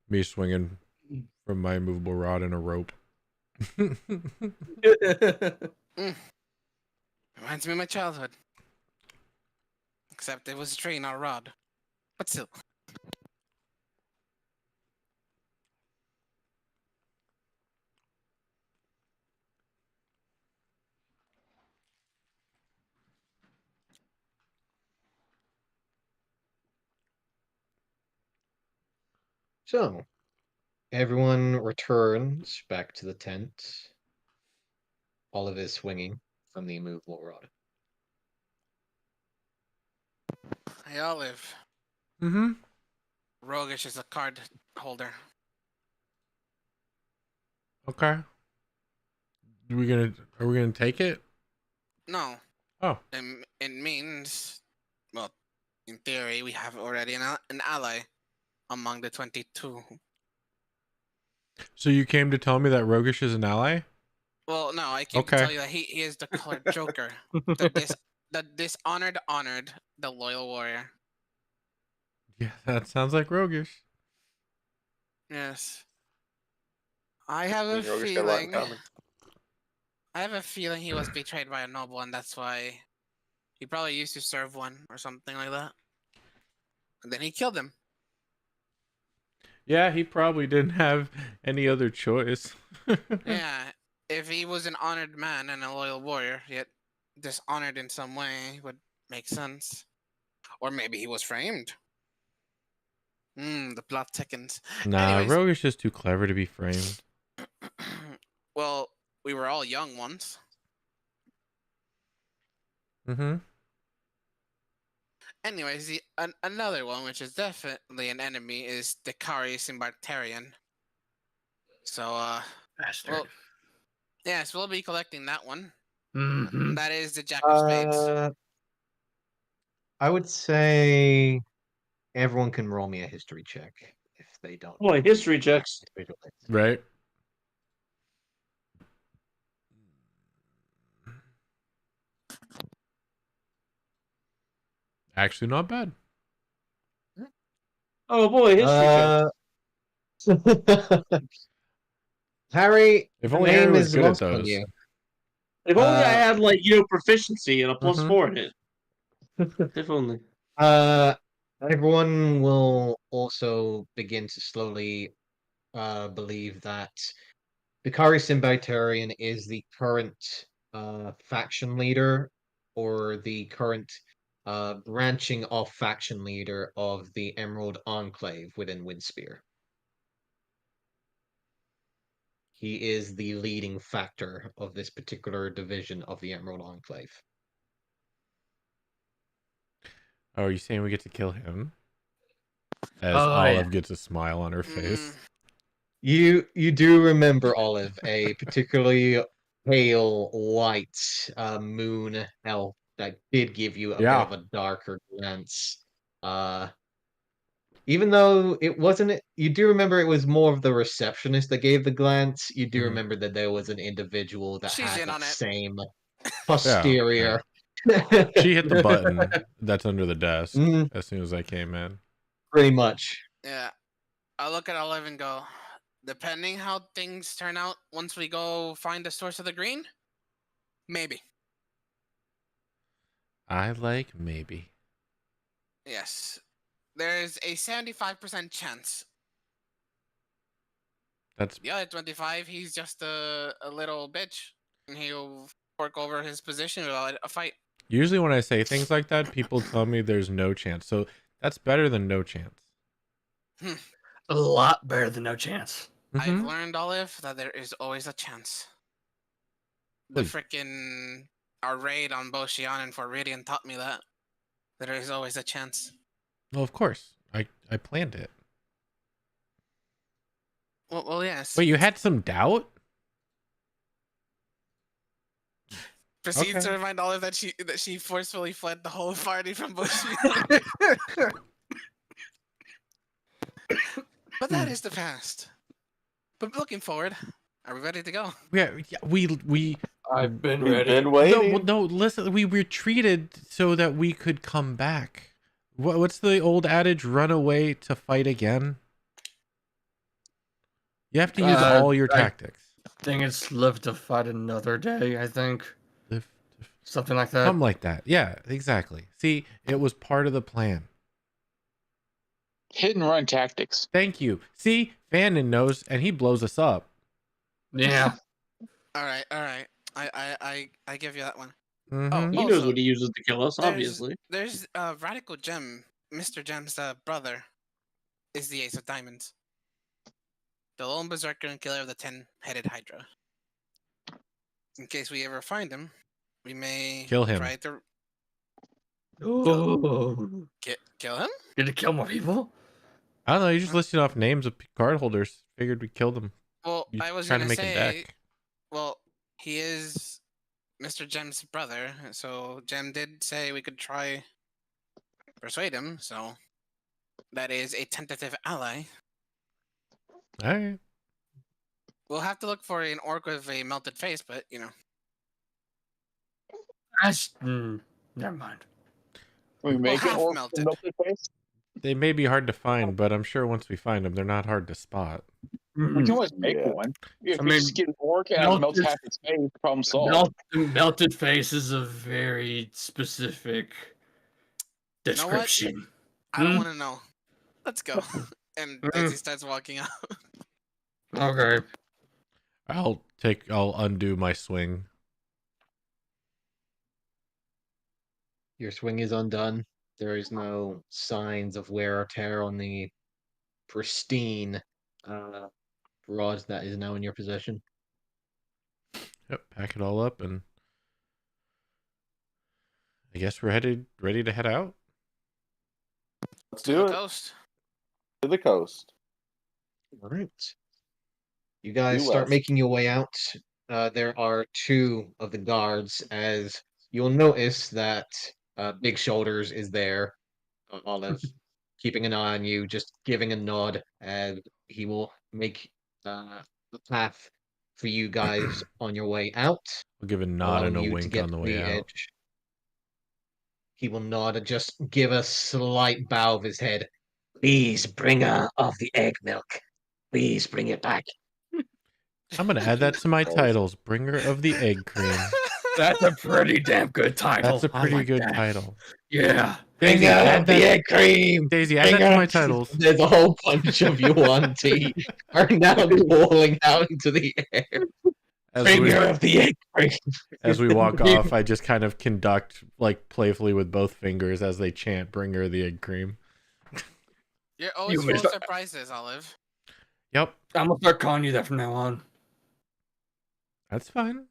S3: me swinging from my immovable rod and a rope.
S2: Reminds me of my childhood. Except it was a tree, not a rod. But still.
S4: So, everyone returns back to the tent. Olive is swinging from the immovable rod.
S2: Hey, Olive.
S3: Mm-hmm.
S2: Roguish is a card holder.
S3: Okay. Are we gonna take it?
S2: No.
S3: Oh.
S2: It means, well, in theory, we have already an ally among the 22.
S3: So you came to tell me that Roguish is an ally?
S2: Well, no, I came to
S3: Okay.
S2: tell you that he is the colored Joker. The dishonored honored, the loyal warrior.
S3: Yeah, that sounds like Roguish.
S2: Yes. I have
S6: Me
S2: a
S6: and Roguish got a lot in
S2: feeling.
S6: common.
S2: I have a feeling he was betrayed by a noble, and that's why he probably used to serve one or something like that. And then he killed him.
S3: Yeah, he probably didn't have any other choice.
S2: Yeah, if he was an honored man and a loyal warrior, yet dishonored in some way, would make sense. Or maybe he was framed. The plot thickens.
S3: Nah,
S2: Anyways,
S3: Roguish is too clever to be framed.
S2: well, we were all young once.
S3: Mm-hmm.
S2: Anyways, another one, which is definitely an enemy, is the Kari Simbartarian. So,
S1: Bastard.
S2: well, yes, we'll be collecting that one.
S1: Mm-hmm.
S2: That is the Jack of Spades.
S4: I would say everyone can roll me a history check if they don't.
S5: Boy, history checks.
S3: Right? Actually, not bad.
S5: Oh boy, history checks.
S4: Harry,
S3: If
S4: the
S3: only Harry
S4: name
S3: was
S4: is
S3: good at
S4: lost on
S3: those.
S4: you.
S5: If only I had proficiency and a
S3: Mhm.
S5: +4 in it. If only.
S4: Everyone will also begin to slowly believe that Bakari Simbaitarian is the current faction leader or the current branching off faction leader of the Emerald Enclave within Windspear. He is the leading factor of this particular division of the Emerald Enclave.
S3: Oh, are you saying we get to kill him? As
S1: Oh,
S3: Olive
S1: yeah.
S3: gets a smile on her face.
S4: You do remember Olive, a particularly pale white moon elf that did give you a bit of a darker glance. Even though it wasn't, you do remember it was more of the receptionist that gave the glance. You do
S3: Mhm.
S4: remember that there was an individual that
S2: She's
S4: had
S2: in
S4: that
S2: on it.
S4: same posterior.
S3: She hit the button that's under the desk
S4: Mhm.
S3: as soon as I came in.
S4: Pretty much.
S2: Yeah. I look at Olive and go, depending how things turn out once we go find the source of the green, maybe.
S3: I like maybe.
S2: Yes. There's a 75% chance.
S3: That's
S2: The other 25, he's just a little bitch. And he'll fork over his position without a fight.
S3: usually when I say things like that, people tell me there's no chance. So that's better than no chance.
S1: A lot better than no chance.
S2: I've
S3: Mhm.
S2: learned, Olive, that there is always a chance. The
S3: Wait.
S2: frickin' our raid on Boshian and Floridian taught me that there is always a chance.
S3: Well, of course. I planned it.
S2: Well, yes.
S3: Wait, you had some doubt?
S2: Proceeds to
S3: Okay.
S2: remind Olive that she forcefully fled the whole party from Boshian. But that is the past. But looking forward, are we ready to go?
S3: Yeah, we
S1: I've been
S6: We've
S1: ready.
S6: been
S3: no,
S6: waiting.
S3: no, listen, we retreated so that we could come back. What's the old adage? Run away to fight again. You have to use all your
S1: I
S3: tactics.
S1: think it's live to fight another day, I think.
S3: Live
S1: Something like that.
S3: Something like that. Yeah, exactly. See, it was part of the plan.
S7: Hit and run tactics.
S3: Thank you. See, Fannin knows, and he blows us up.
S1: Yeah.
S2: All right. I give you that one.
S3: Mhm.
S5: He knows
S2: Also,
S5: what he uses to kill us,
S2: there's-
S5: obviously.
S2: There's Radical Gem. Mr. Gem's brother is the Ace of Diamonds. The lone berserker and killer of the 10-headed Hydra. In case we ever find him, we may
S3: Kill him.
S2: try to
S1: Oh.
S2: kill him.
S1: Did it kill more people?
S3: I don't know. You just listed off names of card holders. Figured we killed them.
S2: Well,
S3: You
S2: I was
S3: trying to
S2: gonna
S3: make a
S2: say,
S3: deck.
S2: well, he is Mr. Gem's brother, so Gem did say we could try persuade him. So that is a tentative ally.
S3: All right.
S2: We'll have to look for an orc with a melted face, but you know.
S1: Never mind.
S7: We make it
S2: half
S7: or
S2: melted.
S7: melted face.
S3: They may be hard to find, but I'm sure once we find them, they're not hard to spot.
S7: We can always make
S6: Yeah.
S7: one. If
S1: I
S7: we
S1: mean,
S7: just get an orc and
S1: melted-
S7: melt half its face, problem solved.
S1: Melted face is a very specific
S2: You know what?
S1: description.
S2: I don't want to know. Let's go. And
S1: Mm.
S2: Daisy starts walking out.
S1: Okay.
S3: I'll undo my swing.
S4: Your swing is undone. There is no signs of wear or tear on the pristine rod that is now in your possession.
S3: Yep, pack it all up, and I guess we're ready to head out.
S6: Let's
S2: To
S6: do
S2: the
S6: it.
S2: coast.
S6: To the coast.
S4: All right. You guys
S6: Due
S4: start
S6: west.
S4: making your way out. There are two of the guards, as you'll notice that Big Shoulders is there, Olive, keeping an eye on you, just giving a nod, and he will make the path for you guys on your way out,
S3: We'll give a nod
S4: allowing
S3: and a
S4: you to
S3: wink
S4: get
S3: on the
S4: to
S3: way
S4: the
S3: out.
S4: edge. He will nod and just give a slight bow of his head. Please, bringer of the egg milk. Please bring it back.
S3: I'm gonna add that to my
S6: Christ.
S3: titles. Bringer of the egg cream.
S1: That's a pretty damn good title.
S3: That's a
S1: I
S3: pretty
S1: like
S3: good
S1: that.
S3: title.
S1: Yeah.
S3: Daisy,
S4: Bringer
S3: add
S4: of the
S3: that.
S4: egg cream.
S3: Daisy, add that to
S4: Bringer
S3: my
S4: of-
S3: titles.
S4: There's a whole bunch of you on tea are now falling out into the air. Bringer of the egg cream.
S3: As we walk off, I just kind of conduct like playfully with both fingers as they chant "Bringer of the egg cream."
S2: You're always full of
S1: missed-
S2: surprises, Olive.
S3: Yep,
S1: I'm gonna start calling you that from now on.
S3: that's fine.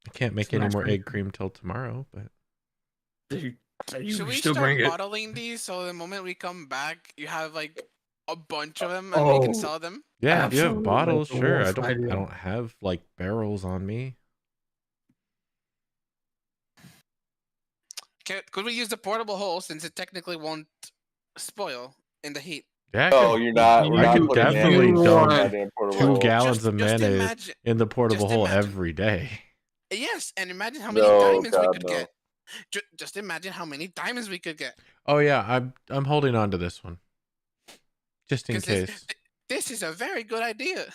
S3: I can't make
S1: It's
S3: any
S1: nice
S3: more
S1: cream.
S3: egg cream till tomorrow, but
S1: You
S2: Should we
S1: still
S2: start
S1: bring it.
S2: bottling these so the moment we come back, you have like a bunch of them and we can
S1: Oh.
S2: sell them?
S3: yeah, if you have
S1: Absolutely,
S3: bottles,
S1: that's the
S3: sure. I
S1: worst
S3: don't
S1: idea.
S3: have like barrels on me.
S2: Could we use the portable hole since it technically won't spoil in the heat?
S3: Yeah, I
S6: Oh,
S3: could-
S6: you're not. We're
S3: I
S6: not
S3: could
S6: putting
S3: definitely
S6: mayonnaise in
S3: dump
S6: the goddamn portable
S3: 2
S6: hole.
S3: gallons of
S2: just
S3: mayonnaise
S2: imagine-
S3: in the portable
S2: just
S3: hole
S2: imagine.
S3: every day.
S2: Yes, and imagine how many
S6: No,
S2: diamonds we
S6: God,
S2: could
S6: no.
S2: get. Just imagine how many diamonds we could get.
S3: Oh yeah, I'm holding on to this one, just in
S2: 'Cause
S3: case.
S2: This is a very good idea.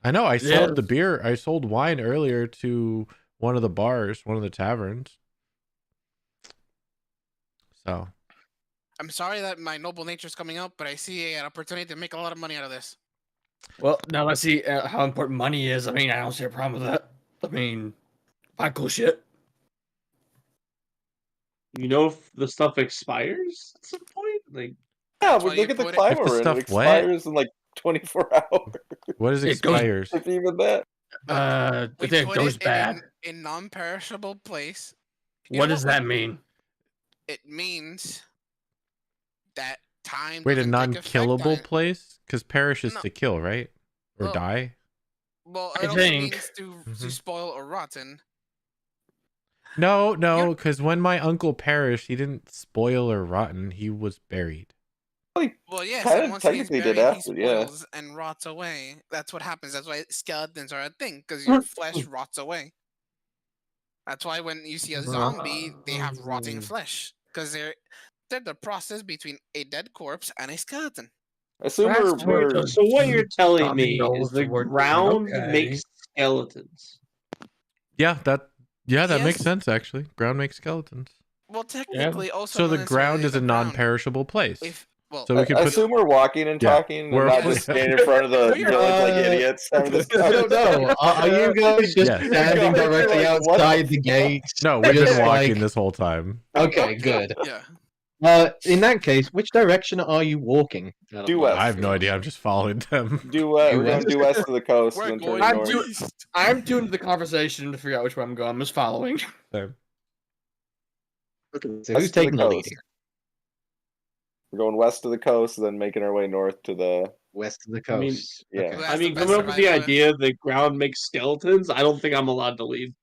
S3: I know. I sold the
S1: Yes.
S3: beer. I sold wine earlier to one of the bars, one of the taverns. So
S2: I'm sorry that my noble nature's coming out, but I see an opportunity to make a lot of money out of this.
S1: Well, now let's see how important money is. I mean, I don't see a problem with that. I mean, buy cool shit.
S5: You know if the stuff expires at some point? Like,
S6: Yeah,
S2: That's
S6: but
S2: why
S6: look
S2: you
S6: at the
S2: put it-
S6: climate
S3: If the
S6: we're in. It
S3: stuff what?
S6: expires in like 24 hours.
S3: What is
S1: It goes-
S3: expires?
S6: If even that.
S1: I
S2: We
S1: think it
S2: put
S1: goes
S2: it
S1: bad.
S2: in a non-perishable place. You
S1: What
S2: know
S1: does
S2: what?
S1: that mean?
S2: It means that time
S3: Wait, a
S2: doesn't take effect on
S3: non-killable
S2: it.
S3: place? Because perish is
S2: No.
S3: to kill, right? Or
S2: Well,
S3: die?
S2: Well,
S1: I
S2: it also
S1: think-
S2: means to
S3: Mhm.
S2: spoil or rotten.
S3: No, because when my uncle perished, he didn't spoil or rotten. He was buried.
S2: Well, yes,
S6: Kinda
S2: and once he's
S6: technically did
S2: buried, he
S6: after, yeah.
S2: spoils and rots away. That's what happens. That's why skeletons are a thing, because your flesh rots away. That's why when you see a zombie, they have rotting flesh, because they're the process between a dead corpse and a skeleton.
S6: I assume
S1: That's
S6: we're
S1: true.
S5: So what you're telling
S1: Zombie
S5: me
S1: knows
S5: is the
S1: the word
S5: ground
S1: okay.
S5: makes skeletons.
S3: Yeah, that makes
S2: Yes.
S3: sense actually. Ground makes skeletons.
S2: Well, technically, also
S3: So
S2: not
S3: the ground
S2: necessarily
S3: is a
S2: the ground.
S3: non-perishable place.
S2: If well,
S3: So we could
S6: I
S3: put
S6: assume we're walking and
S3: Yeah,
S6: talking and
S3: we're-
S6: not just standing in front of the
S2: We are-
S6: village like idiots. having this
S4: I don't know. Are you guys just
S3: Yes.
S4: standing
S6: You're
S4: directly
S6: like, what
S4: outside
S6: the
S4: the gate?
S3: No, we've
S4: Just
S3: been walking
S4: like-
S3: this whole time.
S4: Okay, good.
S2: yeah.
S4: In that case, which direction are you walking?
S6: Due west.
S3: I have no idea. I'm just following them.
S6: We're going due west to the coast
S2: We're
S6: and then
S2: going
S6: turning
S1: I'm
S6: north.
S1: doing-
S2: east.
S1: I'm tuned to the conversation to figure out which way I'm going. I'm just following.
S3: So,
S4: So
S6: West
S4: who's
S6: to the
S4: taking the lead
S6: coast.
S4: here?
S6: We're going west to the coast, then making our way north to the.
S4: West of the
S5: I mean,
S4: coast.
S6: yeah.
S4: Okay.
S2: Who
S5: I
S2: has
S5: mean,
S2: the best
S5: coming up with the
S2: survival?
S5: idea the ground makes skeletons, I don't think I'm allowed to lead.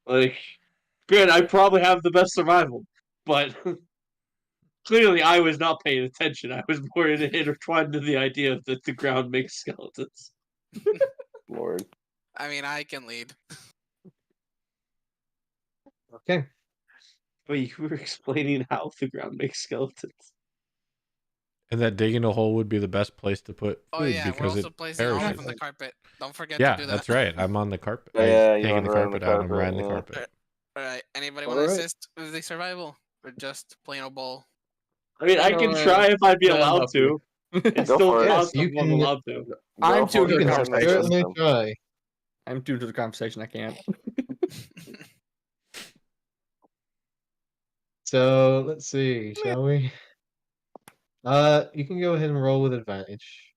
S5: Like, good, I probably have the best survival, but clearly I was not paying attention. I was more intertwined in the idea that the ground makes skeletons.
S6: Lord.
S2: I mean, I can lead.
S4: Okay.
S5: But you were explaining how the ground makes skeletons.
S3: and that digging a hole would be the best place to put food
S2: Oh yeah, we're
S3: because
S2: also
S3: it
S2: placing olive
S3: perishes.
S2: on the carpet. Don't forget
S3: Yeah,
S2: to do that.
S3: that's right. I'm on the carpet.
S6: Yeah,
S3: I'm
S6: you
S3: taking
S6: wanna
S3: the
S6: run the
S3: carpet out. I'm
S6: carpet,
S3: riding the
S6: yeah.
S3: carpet.
S2: All right. Anybody want
S5: All
S2: to
S5: right.
S2: assist with the survival, or just plain old bowl?
S5: I mean, I can
S1: No,
S5: try if I'd be
S1: no,
S5: allowed
S1: help
S5: to.
S1: you.
S5: It's
S6: Go
S5: still
S6: for it.
S4: Yes,
S5: possible
S4: you
S5: if I'm
S4: can-
S5: allowed to.
S1: I'm
S6: Go
S1: tuned
S6: for
S1: to
S4: You
S1: the
S6: it.
S4: can
S6: Ground makes
S1: conversation.
S4: certainly
S6: skeletons.
S4: try.
S1: I'm tuned to the conversation. I can't.
S4: So let's see, shall we? You can go ahead and roll with advantage.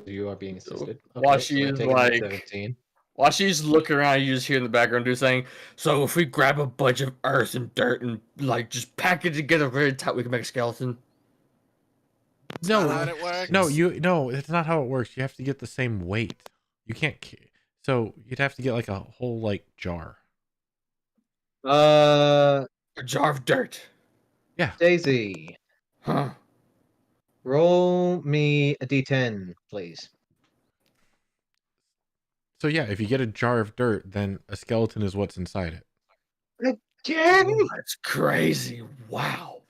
S4: You are being assisted.
S1: While
S4: Okay, so we're
S1: she's
S4: taking
S1: like-
S4: 17.
S1: While she's looking around, you just hear in the background do saying, "So if we grab a bunch of earth and dirt and like just pack it together very tight, we can make a skeleton."
S2: That's not how
S3: No,
S2: it works.
S3: no, it's not how it works. You have to get the same weight. You can't. So you'd have to get like a whole like jar.
S1: A jar of dirt.
S4: Daisy,
S1: Huh.
S4: roll me a d10, please.
S3: So yeah, if you get a jar of dirt, then a skeleton is what's inside it.
S4: Again?
S1: That's crazy. Wow.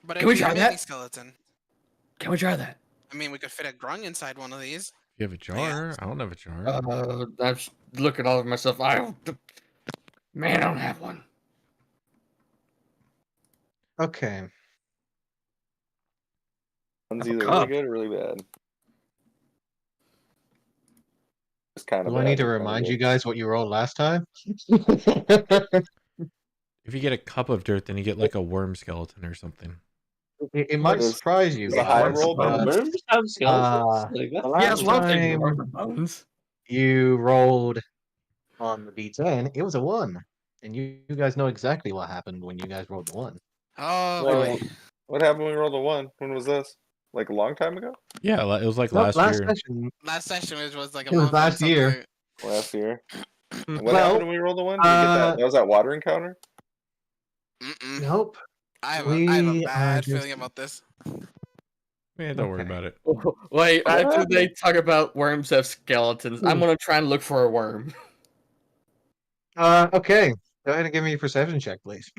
S2: But
S1: Can
S2: if
S1: we
S2: we
S1: try
S2: have
S1: that?
S2: any skeleton,
S1: Can we try that?
S2: I mean, we could fit a grung inside one of these.
S3: If you have a jar, I don't have a jar.
S1: I'm just looking all of myself. Man, I don't have one.
S4: Okay.
S6: One's
S1: Have a
S6: either
S1: cup.
S6: really good or really bad. It's kind of.
S4: Do I need to remind you guys what you rolled last time?
S3: If you get a cup of dirt, then you get like a worm skeleton or something.
S4: It might
S6: Is-
S4: surprise you
S6: is the high
S4: guys,
S6: roll
S4: but
S5: Worms have skeletons? Like,
S4: the
S5: that's
S1: Yeah,
S4: last
S1: that's what I'm thinking.
S4: time
S1: Worms and bones.
S4: you rolled on the d10, it was a 1. And you guys know exactly what happened when you guys rolled the 1.
S2: Oh
S6: Well,
S2: boy.
S6: What happened when we rolled a 1? When was this? Like a long time ago?
S3: Yeah, it was like
S4: Nope,
S3: last year.
S4: session.
S2: Last session was like a
S4: It was
S2: month and
S4: last year.
S2: something.
S6: Last year. And what
S4: Well,
S6: happened when we rolled a 1? Did we get that? That was that water encounter?
S2: Mm-mm.
S4: Nope.
S2: I have a
S4: We are
S2: bad
S4: just-
S2: feeling about this.
S3: Man, don't worry
S4: Okay.
S3: about it.
S1: Wait,
S6: What
S1: after
S6: happened?
S1: they talk about worms have skeletons, I'm gonna try and look for a worm.
S4: Okay. Go ahead and give me a perception check, please.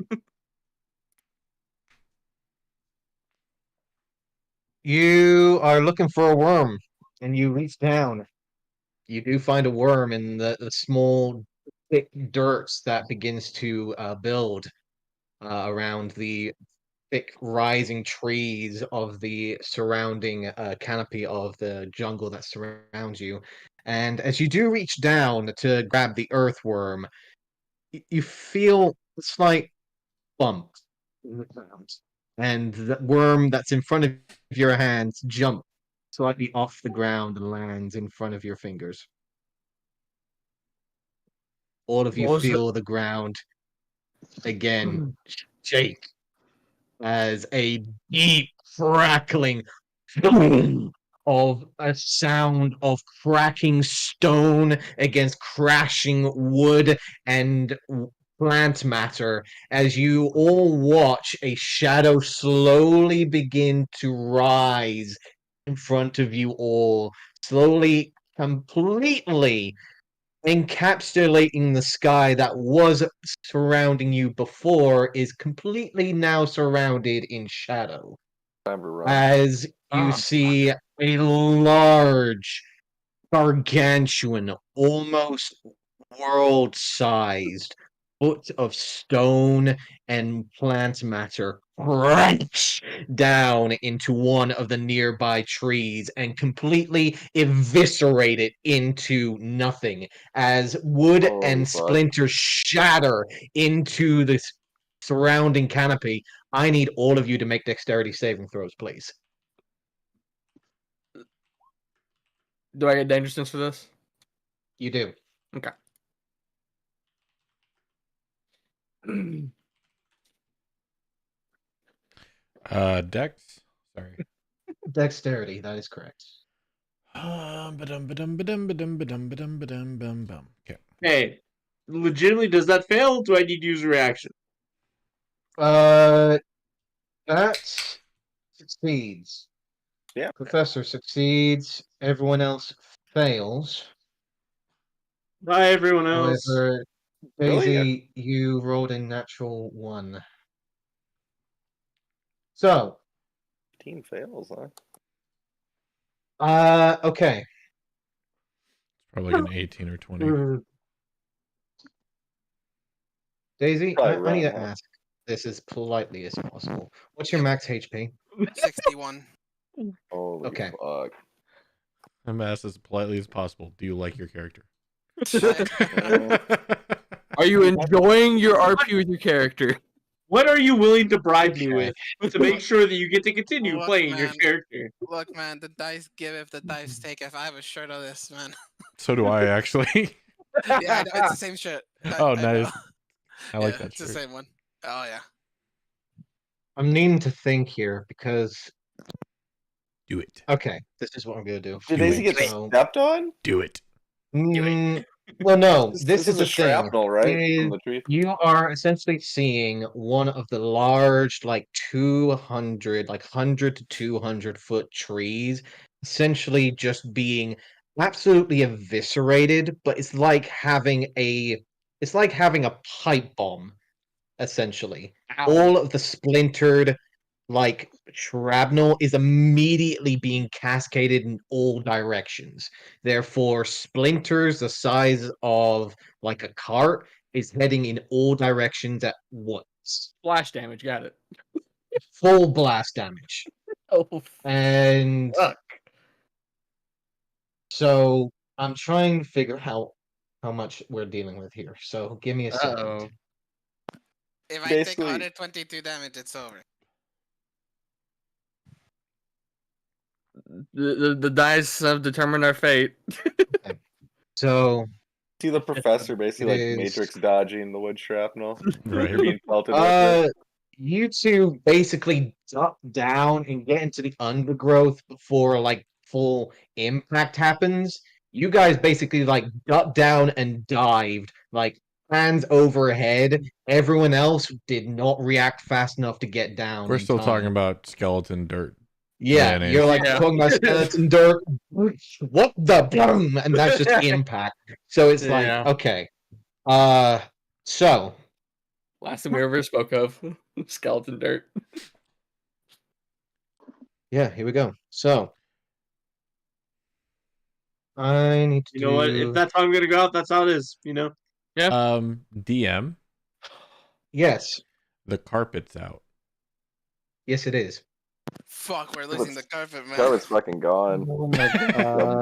S4: You are looking for a worm, and you reach down. You do find a worm in the small, thick dirt that begins to build around the thick, rising trees of the surrounding canopy of the jungle that surrounds you. And as you do reach down to grab the earthworm, you feel a slight bump in the ground. and the worm that's in front of your hands jumps slightly off the ground and lands in front of your fingers. All of you
S1: What was the-
S4: feel the ground again shake as a deep crackling boom of a sound of cracking stone against crashing wood and plant matter as you all watch a shadow slowly begin to rise in front of you all, slowly, completely encapsulating the sky that was surrounding you before is completely now surrounded in shadow
S6: Time to run.
S4: as you
S1: Ah,
S4: see a large, gargantuan, almost world-sized foot of stone and plant matter crunch down into one of the nearby trees and completely eviscerate it into nothing as wood
S6: Holy
S4: and
S6: fuck.
S4: splinters shatter into the surrounding canopy. I need all of you to make dexterity saving throws, please.
S1: do I get danger sense for this?
S4: You do.
S1: Okay.
S3: Dex. Sorry.
S4: Dexterity, that is correct.
S3: Okay.
S5: Hey, legitimately, does that fail? Do I need to use a reaction?
S4: That succeeds.
S6: Yeah.
S4: Professor succeeds. Everyone else fails.
S5: Bye, everyone else.
S4: However,
S6: Really?
S4: Daisy, you rolled a natural 1. So,
S6: 15 fails, huh?
S4: okay.
S3: Probably like an 18 or 20.
S4: Daisy,
S6: Probably
S4: I need
S6: run,
S4: to
S6: huh?
S4: ask this as politely as possible. What's your max HP?
S2: 61.
S6: Holy
S4: Okay.
S6: fuck.
S3: I'm asked as politely as possible. Do you like your character?
S1: Are you enjoying your RP with your character?
S5: What are you willing to bribe me
S4: Okay.
S5: with to make sure that you get to continue
S2: Look,
S5: playing your
S2: man.
S5: character?
S2: Look, man, the dice give if the dice take. If I have a shirt of this, man.
S3: So do I actually.
S2: Yeah, I know, it's the same shirt.
S3: Oh,
S2: I know.
S3: nice. I like
S2: Yeah,
S3: that
S2: it's the
S3: shirt.
S2: same one. Oh yeah.
S4: I'm needing to think here because,
S3: Do it.
S4: okay, this is what I'm going to do.
S6: Did
S3: Do
S6: Daisy
S3: it.
S6: get
S4: So,
S6: stepped on?
S3: Do it.
S4: well, no, this
S6: This
S4: is
S6: is a
S4: the thing.
S6: shrapnel, right?
S4: Is
S6: From the tree?
S4: you are essentially seeing one of the large, like 200, like 100 to 200 foot trees, essentially just being absolutely eviscerated. But it's like having a pipe bomb, essentially. All of the splintered like shrapnel is immediately being cascaded in all directions. Therefore, splinters the size of like a cart is heading in all directions at once.
S1: Splash damage, got it.
S4: Full blast damage.
S1: Oh,
S4: And
S1: fuck.
S4: so I'm trying to figure out how much we're dealing with here. So give me a second.
S1: Uh-oh.
S2: If I take
S6: Basically-
S2: 122 damage, it's over.
S1: The dice have determined our fate.
S4: So
S6: See the professor basically like
S4: is-
S6: matrix dodging the wood shrapnel.
S3: Right.
S6: Being pelted with it.
S4: you two basically duck down and get into the undergrowth before like full impact happens. You guys basically like ducked down and dived, like hands overhead. Everyone else did not react fast enough to get down.
S3: We're
S4: in
S3: still
S4: time.
S3: talking about skeleton dirt.
S4: Yeah,
S3: mayonnaise.
S4: you're like
S1: Yeah.
S4: talking about skeleton dirt. What the boom? And that's just impact. So it's like,
S1: Yeah.
S4: okay. So
S1: Last thing we ever spoke of. Skeleton dirt.
S4: yeah, here we go. So I need to
S5: You know what? If that's how I'm gonna go out, that's how it is. You know.
S3: DM,
S4: Yes,
S3: the carpet's out.
S4: yes, it is.
S2: Fuck, we're losing the carpet, man.
S6: Carpet's fucking gone.
S4: Oh my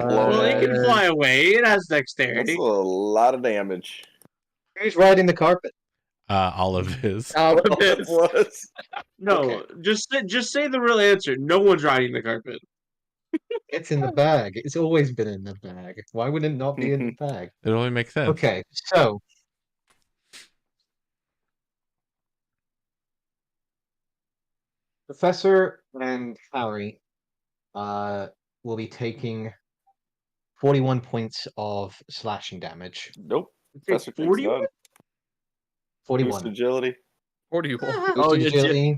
S5: Well, it can fly away. It has
S6: That's
S5: dexterity.
S6: a lot of damage.
S4: Who's riding the carpet?
S3: Olive is.
S1: Olive
S6: It
S1: is.
S6: was.
S5: No, just say the real answer. No one's riding the carpet.
S4: It's in the bag. It's always been in the bag. Why would it not be in the bag?
S3: It only makes sense.
S4: Okay, so Professor and Harry will be taking 41 points of slashing damage.
S6: Nope.
S5: Okay,
S6: Professor Creek's
S5: 41?
S6: done.
S4: 41.
S6: Boost agility.
S1: 41.
S4: Boost
S1: yeah.
S4: agility.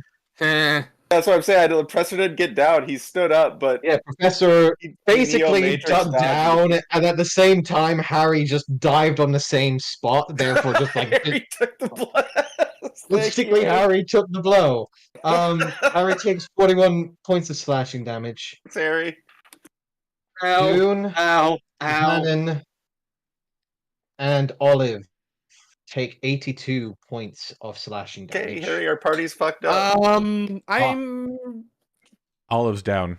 S6: That's what I'm saying. Professor didn't get down. He stood up, but
S4: Yeah, Professor
S6: he
S4: basically
S6: Neo-Matrix
S4: ducked down,
S6: dodged.
S4: and at the same time, Harry just dived on the same spot. Therefore, just like
S6: Harry took the blast.
S4: basically, Harry took the blow. Harry takes 41 points of slashing damage.
S6: Thanks, Harry.
S5: Ow,
S4: June,
S5: ow, ow.
S4: Shannon, and Olive take 82 points of slashing damage.
S6: Okay, Harry, our party's fucked up.
S1: I'm
S3: Olive's down.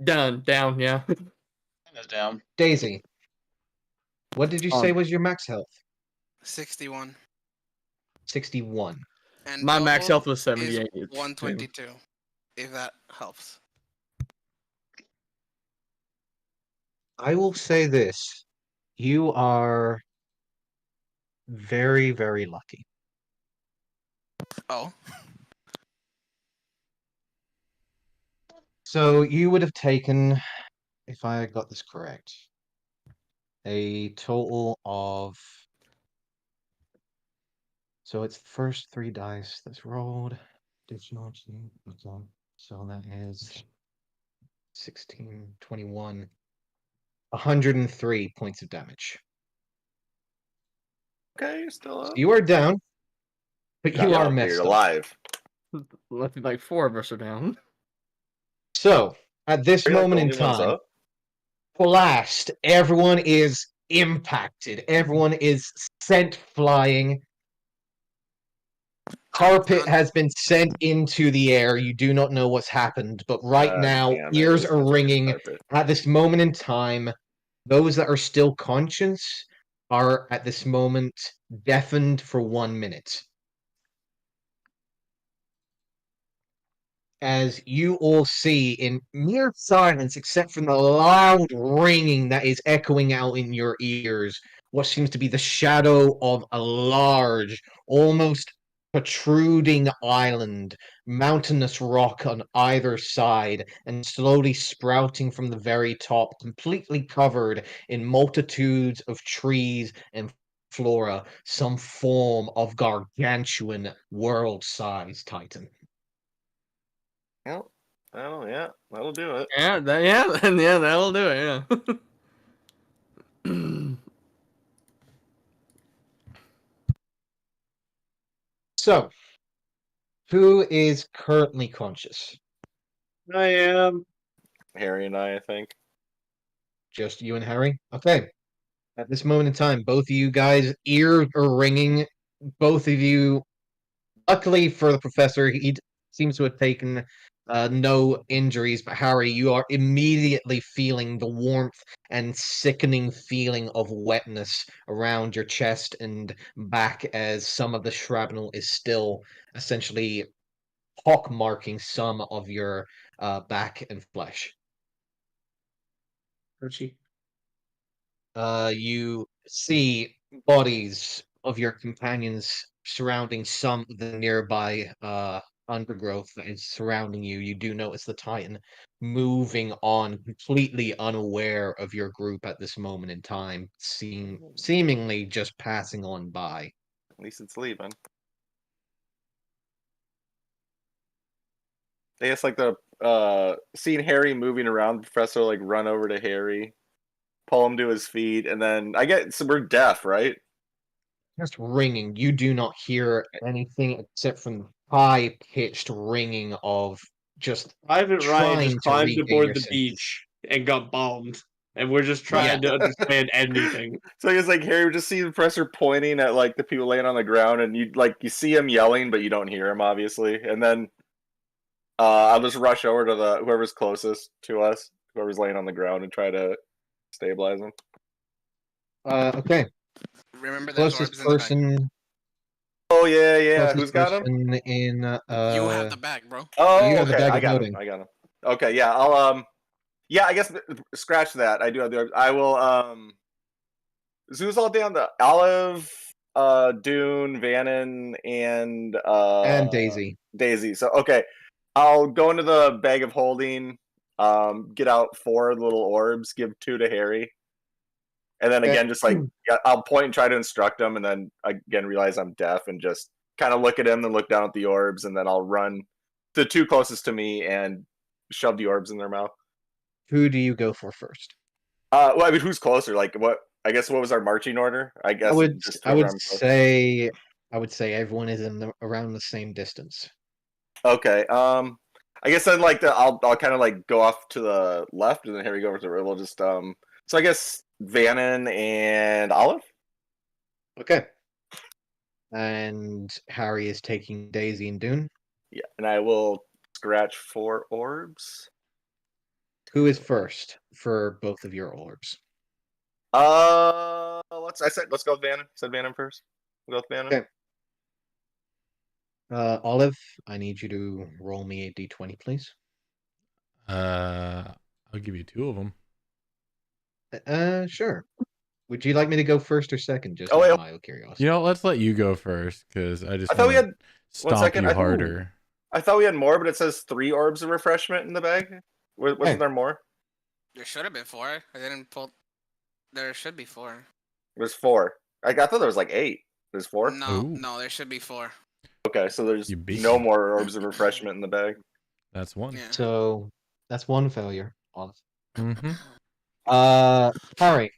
S1: down, yeah.
S7: That's down.
S4: Daisy, what did you say was your max health?
S2: 61.
S4: 61.
S2: And
S1: My max
S2: total
S1: health was 78.
S2: is 122. If that helps.
S4: I will say this. You are very, very lucky.
S2: Oh.
S4: So you would have taken, if I got this correct, a total of. So it's the first 3 dice that's rolled. Additional. Okay. So that is 16, 21, 103 points of damage.
S6: Okay, you're still
S4: So
S6: up.
S4: you are down, but you are
S6: You're
S4: messed up.
S6: alive.
S1: Like 4 of us are down.
S4: So at this
S6: Are you like
S4: moment
S6: the
S4: in
S6: only ones
S4: time,
S6: up?
S4: blast, everyone is impacted. Everyone is sent flying. Carpet has been sent into the air. You do not know what's happened, but right now,
S6: Damn it,
S4: ears
S6: it
S4: are
S6: was
S4: ringing.
S6: carpet.
S4: At this moment in time, those that are still conscious are at this moment deafened for 1 minute. As you all see in mere silence, except from the loud ringing that is echoing out in your ears, what seems to be the shadow of a large, almost protruding island, mountainous rock on either side, and slowly sprouting from the very top, completely covered in multitudes of trees and flora, some form of gargantuan world-sized titan.
S6: Well, oh yeah, that'll do it.
S1: Yeah, that'll do it, yeah.
S4: So, who is currently conscious?
S5: I am.
S6: Harry and I think.
S4: Just you and Harry? Okay. At this moment in time, both of you guys' ears are ringing. Both of you, luckily for the professor, he seems to have taken no injuries, but Harry, you are immediately feeling the warmth and sickening feeling of wetness around your chest and back as some of the shrapnel is still essentially pockmarking some of your back and flesh.
S5: Archie.
S4: You see bodies of your companions surrounding some of the nearby undergrowth that is surrounding you. You do notice the Titan moving on, completely unaware of your group at this moment in time, seemingly just passing on by.
S6: At least it's leaving. I guess like the seeing Harry moving around, the professor like run over to Harry, pull him to his feet, and then so we're deaf, right?
S4: Just ringing. You do not hear anything except from the high-pitched ringing of just
S5: Private Ryan just
S4: trying to
S5: climbed
S4: regain
S5: aboard
S4: your
S5: the
S4: senses.
S5: beach and got bombed. And we're just trying to understand anything.
S6: So I guess like Harry would just see the professor pointing at like the people laying on the ground, and you see him yelling, but you don't hear him obviously. And then I'll just rush over to whoever's closest to us, whoever's laying on the ground, and try to stabilize him.
S4: Okay.
S2: Remember, there's
S4: Closest
S2: orbs in the back.
S4: person.
S6: Oh yeah.
S4: Closest
S6: Who's got him?
S4: person in
S2: You have the bag, bro.
S6: Oh,
S4: you have the
S6: okay.
S4: bag
S6: I
S4: of
S6: got
S4: voting.
S6: him. I got him. Okay, yeah. I'll yeah. I guess scratch that. I do have the orbs. I will Zoos all down the Olive, Dune, Vannon, and
S4: Daisy.
S6: Daisy. So okay, I'll go into the bag of holding. Get out 4 little orbs. Give 2 to Harry, and then
S4: Okay.
S6: again, just like I'll point and try to instruct him, and then again realize I'm deaf and just kind of look at him, then look down at the orbs, and then I'll run the 2 closest to me and shove the orbs in their mouth.
S4: Who do you go for first?
S6: Well, I mean, who's closer? Like, what? I guess what was our marching order? I guess just
S4: I would
S6: whoever I'm close-
S4: say everyone is around the same distance.
S6: Okay. I guess then like I'll kind of like go off to the left, and then Harry go over to the right. We'll just So I guess Vannon and Olive.
S4: Okay. And Harry is taking Daisy and Dune.
S6: Yeah, and I will scratch 4 orbs.
S4: Who is first for both of your orbs?
S6: Let's go with Vannon. Said Vannon first. We'll go with Vannon.
S4: Okay. Olive, I need you to roll me a d20, please.
S3: I'll give you 2 of them.
S4: Sure. Would you like me to go first or second? Just
S6: Oh,
S4: out
S6: wait.
S4: of my curiosity.
S3: You know, let's let you go first because I
S6: I thought we
S3: want
S6: had
S3: to
S6: one
S3: stomp
S6: second.
S3: you harder.
S6: I thought we had more, but it says 3 orbs of refreshment in the bag. Wasn't
S4: Hey.
S6: there more?
S2: There should have been 4. I didn't pull. There should be 4.
S6: There's 4. I thought there was like 8. There's 4.
S2: No,
S3: Ooh.
S2: no, there should be 4.
S6: Okay, so there's
S3: You beat
S6: no
S3: me.
S6: more orbs of refreshment in the bag.
S3: That's 1.
S2: Yeah.
S4: So that's one failure. Olive.
S3: Mm-hmm.
S4: Harry,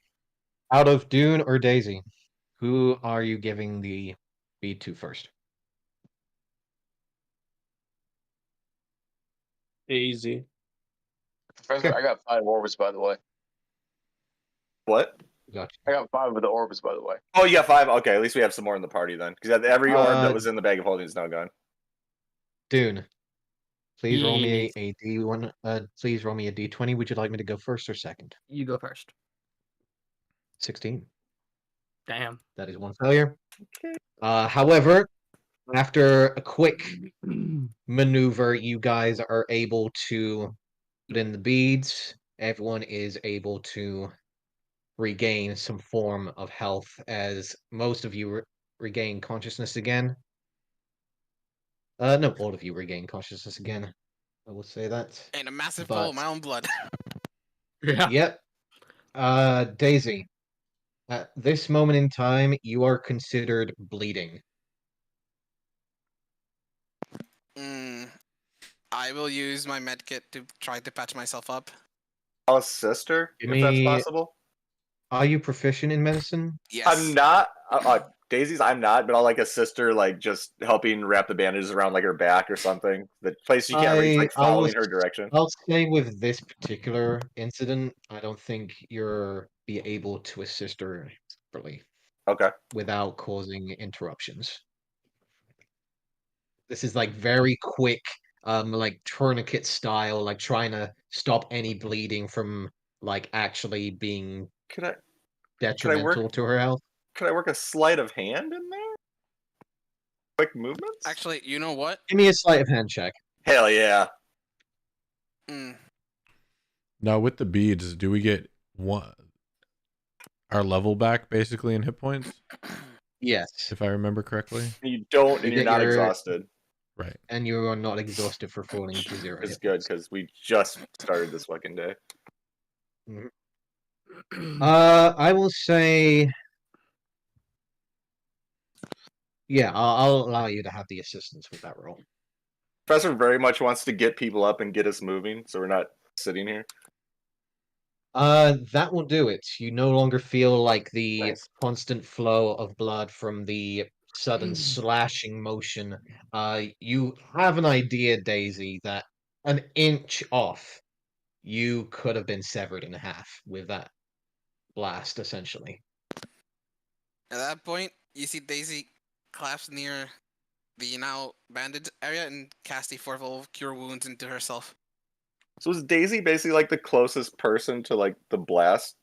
S4: out of Dune or Daisy, who are you giving the bead to first?
S5: Easy.
S7: Professor,
S4: Okay.
S7: I got 5 orbs, by the way.
S6: What?
S4: Gotcha.
S7: I got 5 of the orbs, by the way.
S6: Oh, you got 5. Okay, at least we have some more in the party then, because every orb that was in the bag of holding is now gone.
S4: Dune, please roll me
S1: Yes.
S4: a d1. Please roll me a d20. Would you like me to go first or second?
S1: You go first.
S4: 16.
S1: Damn.
S4: That is one failure. However, after a quick maneuver, you guys are able to put in the beads. Everyone is able to regain some form of health as most of you regain consciousness again. No, all of you regain consciousness again. I will say that.
S2: And a massive
S4: But-
S2: pool of my own blood.
S1: Yeah.
S4: Yep. Daisy, at this moment in time, you are considered bleeding.
S2: I will use my medkit to try to patch myself up.
S6: Alice's sister,
S4: Give
S6: if that's
S4: me-
S6: possible.
S4: Are you proficient in medicine?
S2: Yes.
S6: I'm not. Daisy's, I'm not, but I'll like assist her, like just helping wrap the bandages around like her back or something. The place you can't reach, like
S4: I will
S6: following her direction.
S4: I'll say with this particular incident, I don't think you're be able to assist her properly
S6: Okay.
S4: without causing interruptions. This is like very quick, like tourniquet style, like trying to stop any bleeding from like actually being
S6: Could I
S4: detrimental to her health.
S6: could I work a sleight of hand in there? Quick movements?
S2: Actually, you know what?
S4: Give me a sleight of hand check.
S6: Hell yeah.
S3: Now with the beads, do we get our level back basically in hit points?
S4: Yes.
S3: If I remember correctly.
S6: You don't,
S4: You
S6: and you're
S4: get
S6: not
S4: your-
S6: exhausted.
S3: Right.
S4: And you are not exhausted for falling to 0
S6: It's
S4: hit
S6: good
S4: points.
S6: because we just started this fucking day.
S4: I will say, yeah, I'll allow you to have the assistance with that roll.
S6: Professor very much wants to get people up and get us moving, so we're not sitting here.
S4: That will do it. You no longer feel like the
S6: Nice.
S4: constant flow of blood from the sudden slashing motion. You have an idea, Daisy, that an inch off, you could have been severed in half with that blast, essentially.
S2: At that point, you see Daisy collapse near the now bandaged area and cast a 4th level Cure Wounds into herself.
S6: So is Daisy basically like the closest person to like the blast?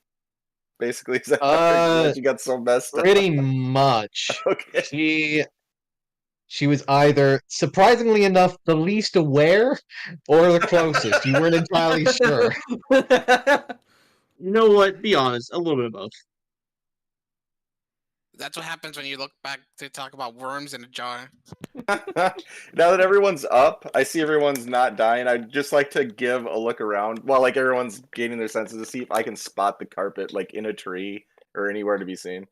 S6: Basically, is that how she got so messed up?
S4: Pretty much.
S6: Okay.
S4: She She was either, surprisingly enough, the least aware or the closest. You weren't entirely sure.
S5: You know what? Be honest. A little bit of both.
S2: That's what happens when you look back to talk about worms in a jar.
S6: Now that everyone's up, I see everyone's not dying. I'd just like to give a look around while like everyone's gaining their senses to see if I can spot the carpet like in a tree or anywhere to be seen.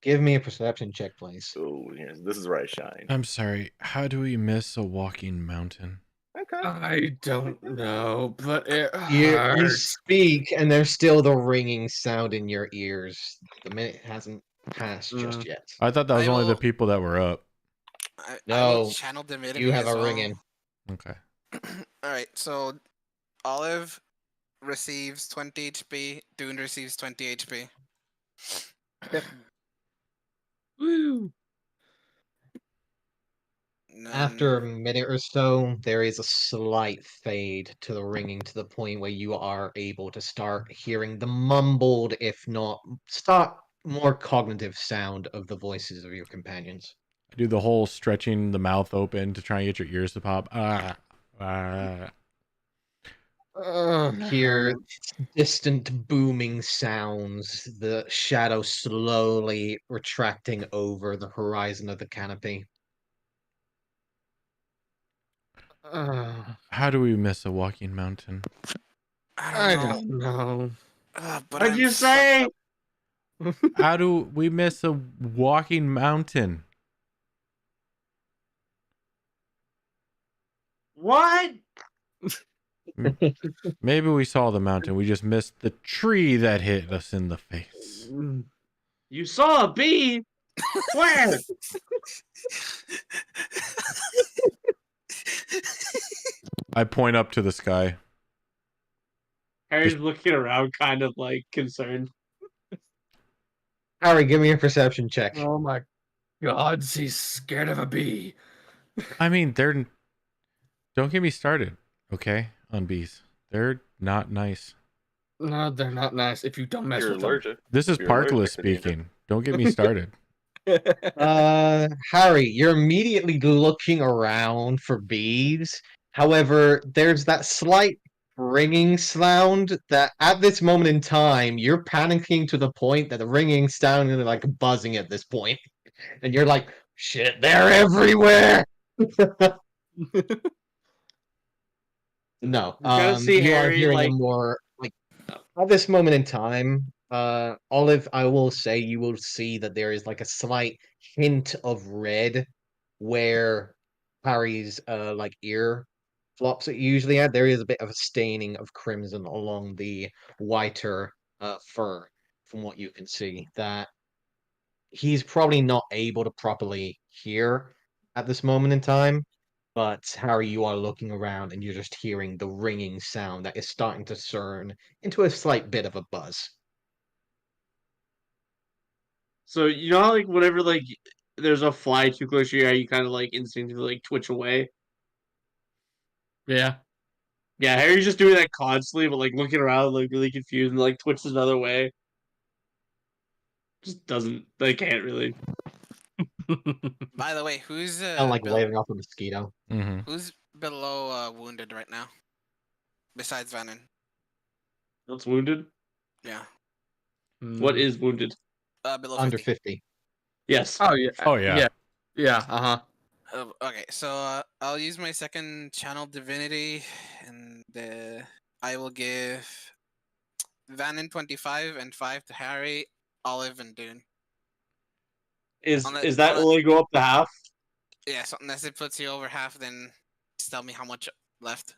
S4: Give me a perception check, please.
S6: Oh, this is where I shine.
S3: I'm sorry. How do we miss a walking mountain?
S6: Okay.
S1: I don't know, but it
S4: You
S1: hurts.
S4: speak, and there's still the ringing sound in your ears. The minute hasn't passed just yet.
S3: I thought that was
S2: I
S3: only the
S2: will-
S3: people that were up.
S2: I
S4: No,
S2: will channel divinity
S4: You have
S2: as
S4: a
S2: well.
S4: ringing.
S3: Okay.
S2: All right, so Olive receives 20 HP. Dune receives 20 HP.
S1: Woo!
S4: After a minute or so, there is a slight fade to the ringing to the point where you are able to start hearing the mumbled, if not start more cognitive sound of the voices of your companions.
S3: I do the whole stretching the mouth open to try and get your ears to pop.
S4: Hear distant booming sounds, the shadow slowly retracting over the horizon of the canopy.
S3: How do we miss a walking mountain?
S1: I don't know.
S2: But
S5: What'd
S2: I'm
S5: you say?
S3: How do we miss a walking mountain?
S5: What?
S3: Maybe we saw the mountain. We just missed the tree that hit us in the face.
S5: You saw a bee? Where?
S3: I point up to the sky.
S5: Harry's looking around, kind of like concerned.
S4: Harry, give me a perception check.
S1: Oh my god, he's scared of a bee.
S3: I mean, they're... Don't get me started, okay, on bees. They're not nice.
S1: No, they're not nice if you don't mess
S6: You're
S1: with
S6: allergic.
S3: This is
S6: You're
S3: Parkless
S6: allergic to danger.
S3: speaking. Don't get me started.
S1: them.
S4: Harry, you're immediately looking around for bees. However, there's that slight ringing sound that at this moment in time, you're panicking to the point that the ringing sound is like buzzing at this point. And you're like, shit, they're everywhere. No,
S5: You gotta see
S4: you are
S5: Harry,
S4: hearing
S5: like-
S4: a more like at this moment in time, Olive, I will say you will see that there is like a slight hint of red where Harry's like ear flops it usually at. There is a bit of a staining of crimson along the whiter fur from what you can see. That he's probably not able to properly hear at this moment in time. But Harry, you are looking around and you're just hearing the ringing sound that is starting to turn into a slight bit of a buzz.
S5: So you know how like whenever like there's a fly too close to your eye, you kind of like instinctively like twitch away.
S1: Yeah.
S5: Yeah, Harry's just doing that constantly, but like looking around, like really confused, and like twitches another way. Just doesn't. They can't really.
S2: By the way, who's
S4: And like waving off a mosquito.
S3: Mm-hmm.
S2: who's below wounded right now? Besides Vannon.
S5: That's wounded.
S2: Yeah.
S5: What is wounded?
S2: Below
S4: Under
S2: 50.
S4: 50.
S5: Yes.
S1: Oh yeah.
S3: Oh, yeah.
S1: Yeah. Uh-huh.
S2: Okay, so I'll use my second channel divinity, and I will give Vannon 25 and 5 to Harry, Olive, and Dune.
S5: Is
S2: Unless-
S5: that
S2: unless-
S5: only go up to half?
S2: Yeah, so unless it puts you over half, then just tell me how much left.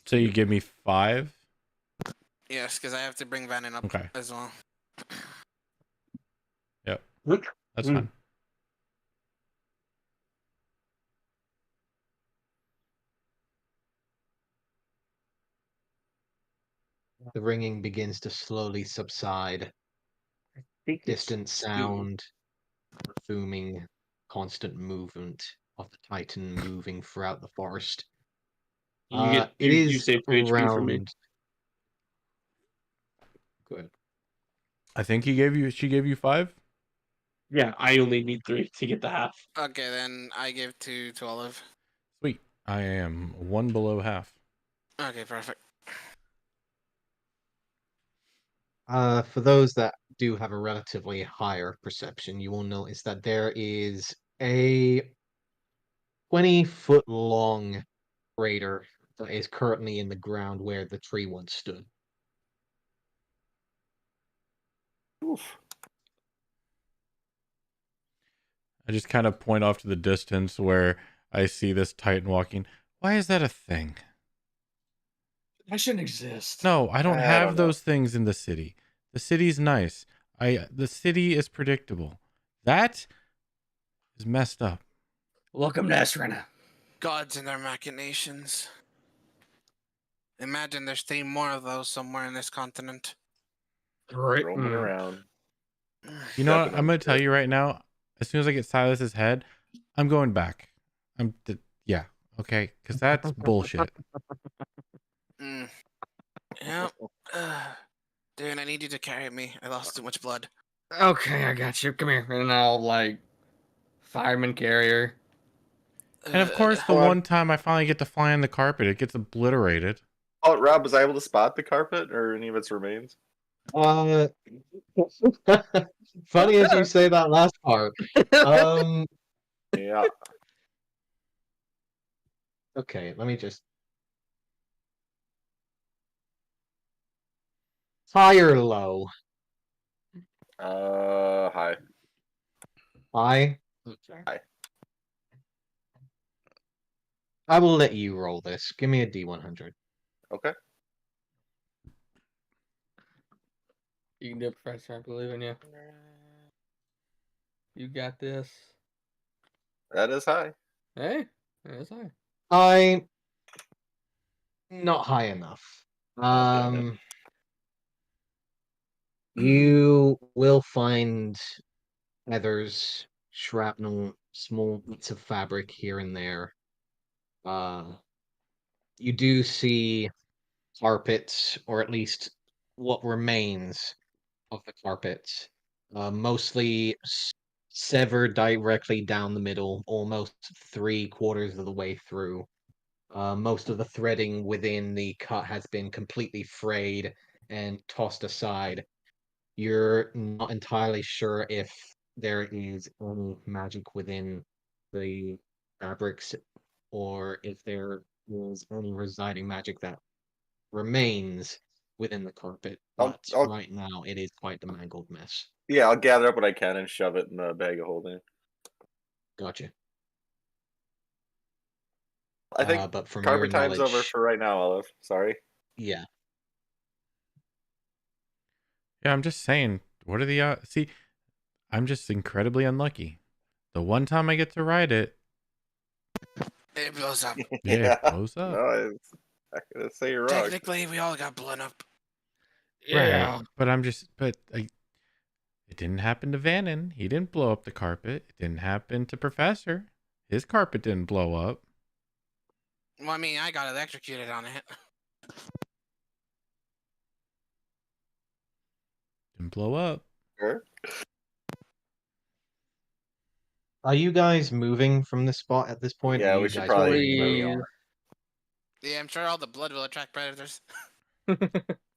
S3: So you give me 5?
S2: Yes, because I have to bring Vannon up
S3: Okay.
S2: as well.
S3: Yep.
S5: Look.
S3: That's
S5: Mm.
S3: fine.
S4: The ringing begins to slowly subside. Distant sound, booming, constant movement of the Titan moving throughout the forest.
S5: You get
S4: It
S5: you
S4: is
S5: save 2 HP for me.
S4: around. Good.
S3: I think she gave you 5?
S5: Yeah, I only need 3 to get the half.
S2: Okay, then I give 2 to Olive.
S3: Sweet. I am 1 below half.
S2: Okay, perfect.
S4: For those that do have a relatively higher perception, you will notice that there is a 20-foot long crater that is currently in the ground where the tree once stood.
S6: Oof.
S3: I just kind of point off to the distance where I see this Titan walking. Why is that a thing?
S1: That shouldn't exist.
S3: No, I don't
S6: I
S3: have
S6: don't know.
S3: those things in the city. The city's nice. The city is predictable. That is messed up.
S1: Welcome to Essrena.
S2: Gods and their machinations. Imagine there's 3 more of those somewhere in this continent.
S1: Right.
S6: Roaming around.
S3: You know what? I'm
S6: Definitely
S3: gonna tell
S6: good.
S3: you right now. As soon as I get Silas's head, I'm going back. Yeah, okay, because that's bullshit.
S2: Mm. Yep. Dude, I need you to carry me. I lost too much blood.
S1: Okay, I got you. Come here. And I'll, like, fireman carrier.
S3: And of course, the
S6: Hold on.
S3: one time I finally get to fly on the carpet, it gets obliterated.
S6: Oh, Rob, was I able to spot the carpet or any of its remains?
S4: Funny as you say that last part.
S6: Yeah.
S4: Okay, let me just. High or low?
S6: Hi.
S4: High? Okay.
S6: High.
S4: I will let you roll this. Give me a D100.
S6: Okay.
S1: You can do it, Professor. I believe in you. You got this.
S6: That is high.
S1: Hey, that's high.
S4: Not high enough.
S6: God damn it.
S4: You will find feathers, shrapnel, small bits of fabric here and there. You do see carpets, or at least what remains of the carpets, mostly severed directly down the middle, almost 3/4 of the way through. Most of the threading within the cut has been completely frayed and tossed aside. You're not entirely sure if there is any magic within the fabrics or if there is any residing magic that remains within the carpet, but
S6: I'll
S4: right now it is quite the mangled mess.
S6: yeah, I'll gather up what I can and shove it in the bag of holding.
S4: Gotcha.
S6: I think
S4: But from your
S6: carpet time's over
S4: knowledge,
S6: for right now, Olive. Sorry.
S4: yeah.
S3: Yeah, I'm just saying. What are the see? I'm just incredibly unlucky. The one time I get to ride it,
S2: It blows up.
S3: yeah, it blows up.
S6: No, I gotta say you're wrong.
S2: Technically, we all got blown up.
S1: Yeah.
S3: Right. But it didn't happen to Vannon. He didn't blow up the carpet. It didn't happen to Professor. His carpet didn't blow up.
S2: Well, I mean, I got electrocuted on it.
S3: Didn't blow up.
S6: Sure.
S4: Are you guys moving from this spot at this point? Or
S6: Yeah,
S4: are
S6: we
S4: you
S6: should
S4: guys
S6: probably
S4: remaining where you
S1: Please.
S4: are?
S2: Yeah, I'm sure all the blood will attract predators.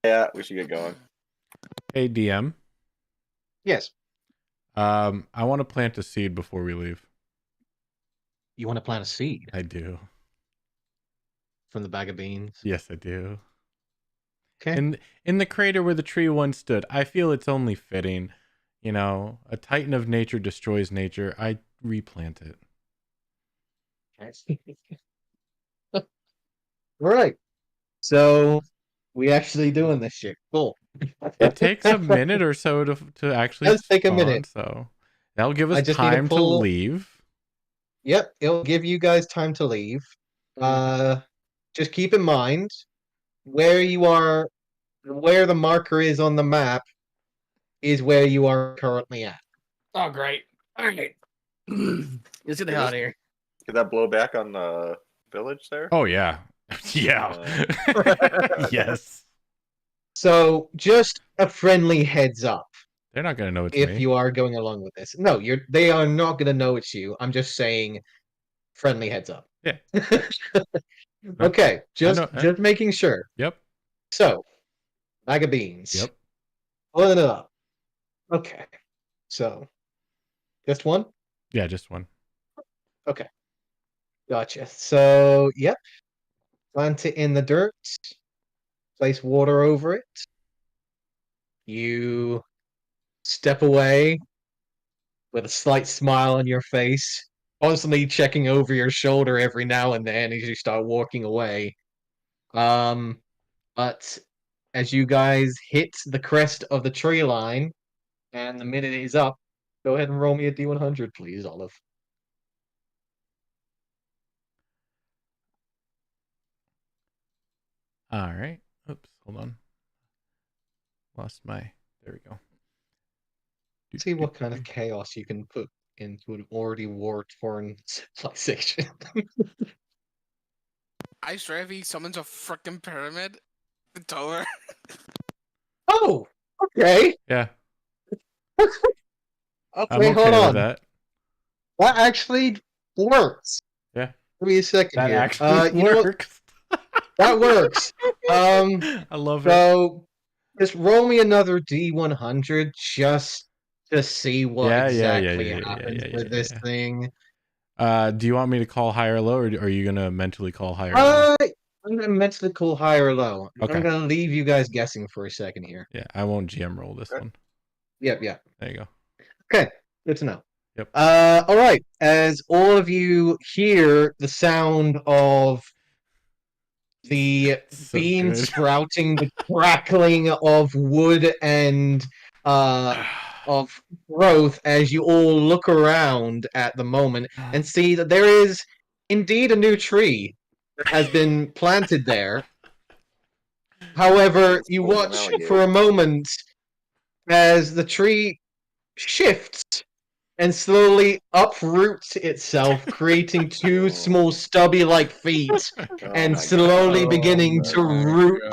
S6: Yeah, we should get going.
S3: Hey, DM.
S4: Yes.
S3: I want to plant a seed before we leave.
S4: You want to plant a seed
S3: I do.
S4: from the bag of beans?
S3: Yes, I do.
S4: Okay.
S3: In the crater where the tree once stood, I feel it's only fitting. You know, a titan of nature destroys nature. I replant it.
S4: All right. So we actually doing this shit. Cool.
S3: It takes a minute or so to actually
S4: Does take a
S3: spawn,
S4: minute.
S3: so that'll give
S4: I
S3: us
S4: just need to
S3: time to
S4: pull-
S3: leave.
S4: Yep, it'll give you guys time to leave. Just keep in mind where you are, where the marker is on the map is where you are currently at.
S1: Oh, great. All right. Let's get the hell out of here.
S6: Did that blow back on the village there?
S3: Oh yeah, yeah, yes.
S4: So just a friendly heads up.
S3: They're not gonna know it's
S4: if
S3: me.
S4: you are going along with this. No, they are not going to know it's you. I'm just saying, friendly heads up.
S3: Yeah.
S4: Okay, just
S3: know.
S4: making sure.
S3: Yep.
S4: So, bag of beans.
S3: Yep.
S4: Pulling it up. Okay, so just one.
S3: Yeah, just one.
S4: Okay, gotcha. So, yep. Plant it in the dirt. Place water over it. You step away with a slight smile on your face, constantly checking over your shoulder every now and then as you start walking away. But as you guys hit the crest of the tree line and the minute is up, go ahead and roll me a D100, please, Olive.
S3: All right. Oops. Hold on. Lost my. There we go.
S4: See what kind of chaos you can put into an already war-torn civilization.
S2: I swear if he summons a freaking pyramid, it's over.
S4: Oh, okay.
S3: Yeah.
S4: Okay,
S3: I'm okay
S4: hold
S3: with
S4: on.
S3: that.
S4: That actually works.
S3: Yeah.
S4: Give me a second
S3: That
S4: here.
S3: actually
S4: You know what?
S3: works.
S4: That works.
S3: I love it.
S4: So just roll me another D100 just to see what exactly happens with this thing.
S3: Do you want me to call high or low, or are you gonna mentally call high or low?
S4: I'm gonna mentally call high or low.
S3: Okay.
S4: I'm gonna leave you guys guessing for a second here.
S3: Yeah, I won't GM roll this one.
S4: Yep.
S3: There you go.
S4: Okay, good to know.
S3: Yep.
S4: All right. As all of you hear the sound of the
S3: So
S4: bean
S3: good.
S4: sprouting, the crackling of wood and of growth, as you all look around at the moment and see that there is indeed a new tree that has been planted there. However, you watch for a moment as the tree shifts and slowly uproots itself, creating two small stubby-like feet, and slowly beginning to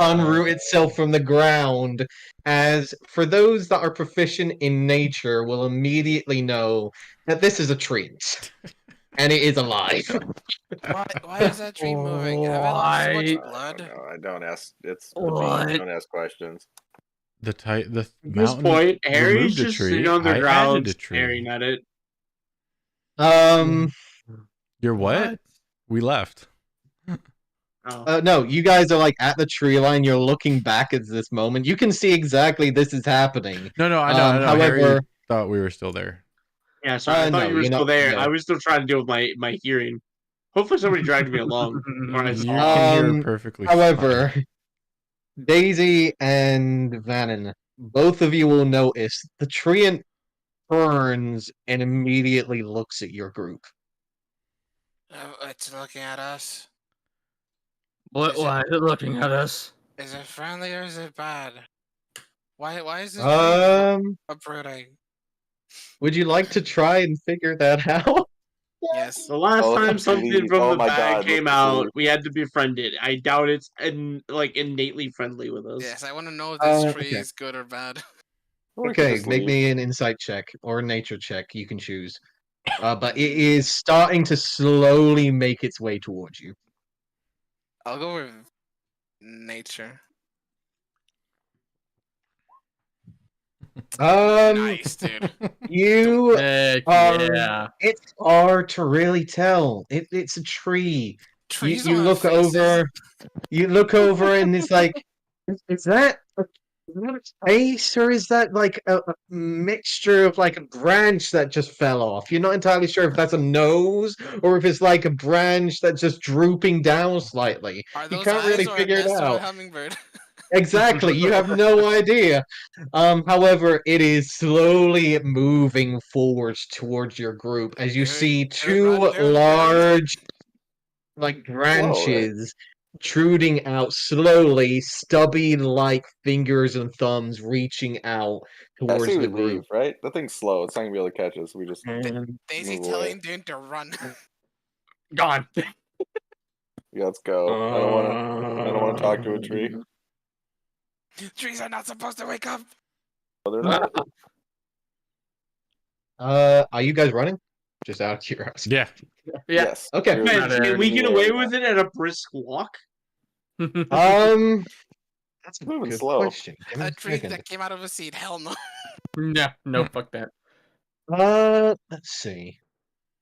S4: unroot itself from the ground. As for those that are proficient in nature, will immediately know that this is a tree, and it is alive.
S2: Why is that tree moving? Have I lost so much blood?
S6: I don't ask. It's
S1: What?
S6: don't ask questions.
S3: The
S5: At this
S3: mountain
S5: point, Harry's
S3: removed a
S5: just
S3: tree.
S5: sitting on the
S3: I
S5: ground
S3: added a tree.
S5: staring at it.
S3: You're what? We left.
S4: No, you guys are like at the tree line. You're looking back at this moment. You can see exactly this is happening.
S3: No, I know.
S4: However,
S3: Harry thought we were still there.
S5: Yeah, sorry, I thought
S4: no,
S5: you were
S4: you're
S5: still
S4: not
S5: there.
S4: there.
S5: I was still trying to deal with my hearing. Hopefully somebody dragged me along. Or I
S3: You
S5: saw.
S3: can hear perfectly
S4: However,
S3: fine.
S4: Daisy and Vannon, both of you will notice the treant turns and immediately looks at your group.
S2: It's looking at us.
S1: Why is it looking at us?
S2: Is it friendly or is it bad? Why is this tree uprooting?
S4: Would you like to try and figure that out?
S2: Yes.
S5: The last time
S6: let's
S5: something
S6: leave.
S5: from
S6: Oh
S5: the
S6: my
S5: bag
S6: God,
S5: came
S6: let's
S5: out,
S6: leave.
S5: we had to befriend it. I doubt it's innately friendly with us.
S2: Yes, I want to know if this tree
S4: Okay.
S2: is good or bad.
S6: Or we could
S4: Okay,
S6: just
S4: make
S6: leave.
S4: me an insight check or a nature check. You can choose. But it is starting to slowly make its way towards you.
S2: I'll go with nature. Nice, dude.
S4: You
S1: Heck
S4: are.
S1: yeah.
S4: It's hard to really tell. It's a tree.
S2: Trees
S4: You
S2: don't have
S4: look
S2: faces.
S4: over. You look over, and it's like, is that a face, or is that like a mixture of like a branch that just fell off? You're not entirely sure if that's a nose or if it's like a branch that's just drooping down slightly.
S2: Are
S4: You
S2: those
S4: can't
S2: eyes
S4: really
S2: or a
S4: figure it
S2: nest of a
S4: out.
S2: hummingbird?
S4: Exactly, you have no idea. However, it is slowly moving forwards towards your group as you
S2: Dude,
S4: see
S2: dude,
S4: two
S2: run, dude.
S4: large, like branches protruding out slowly, stubby like fingers and thumbs reaching out
S6: I
S4: towards
S6: say we
S4: the group.
S6: leave, right? That thing's slow. It's not gonna be able to catch us. We just
S2: Daisy's
S6: move
S2: telling
S6: away.
S2: dude to run.
S1: God.
S6: Yeah, let's go. I don't wanna talk to a tree.
S2: Trees are not supposed to wake up.
S6: No, they're not.
S4: Are you guys running? Just out of curiosity.
S3: Yeah.
S1: Yeah.
S6: Yes.
S4: Okay.
S6: We're
S5: Man,
S1: there.
S5: can we
S6: in the
S5: get away
S6: air
S5: with it at a brisk walk?
S4: That's a
S6: moving
S4: good
S6: slow.
S4: question. Give me
S2: A
S4: a
S2: tree
S4: second.
S2: that came out of a seed. Hell no.
S1: no, fuck that.
S4: Let's see.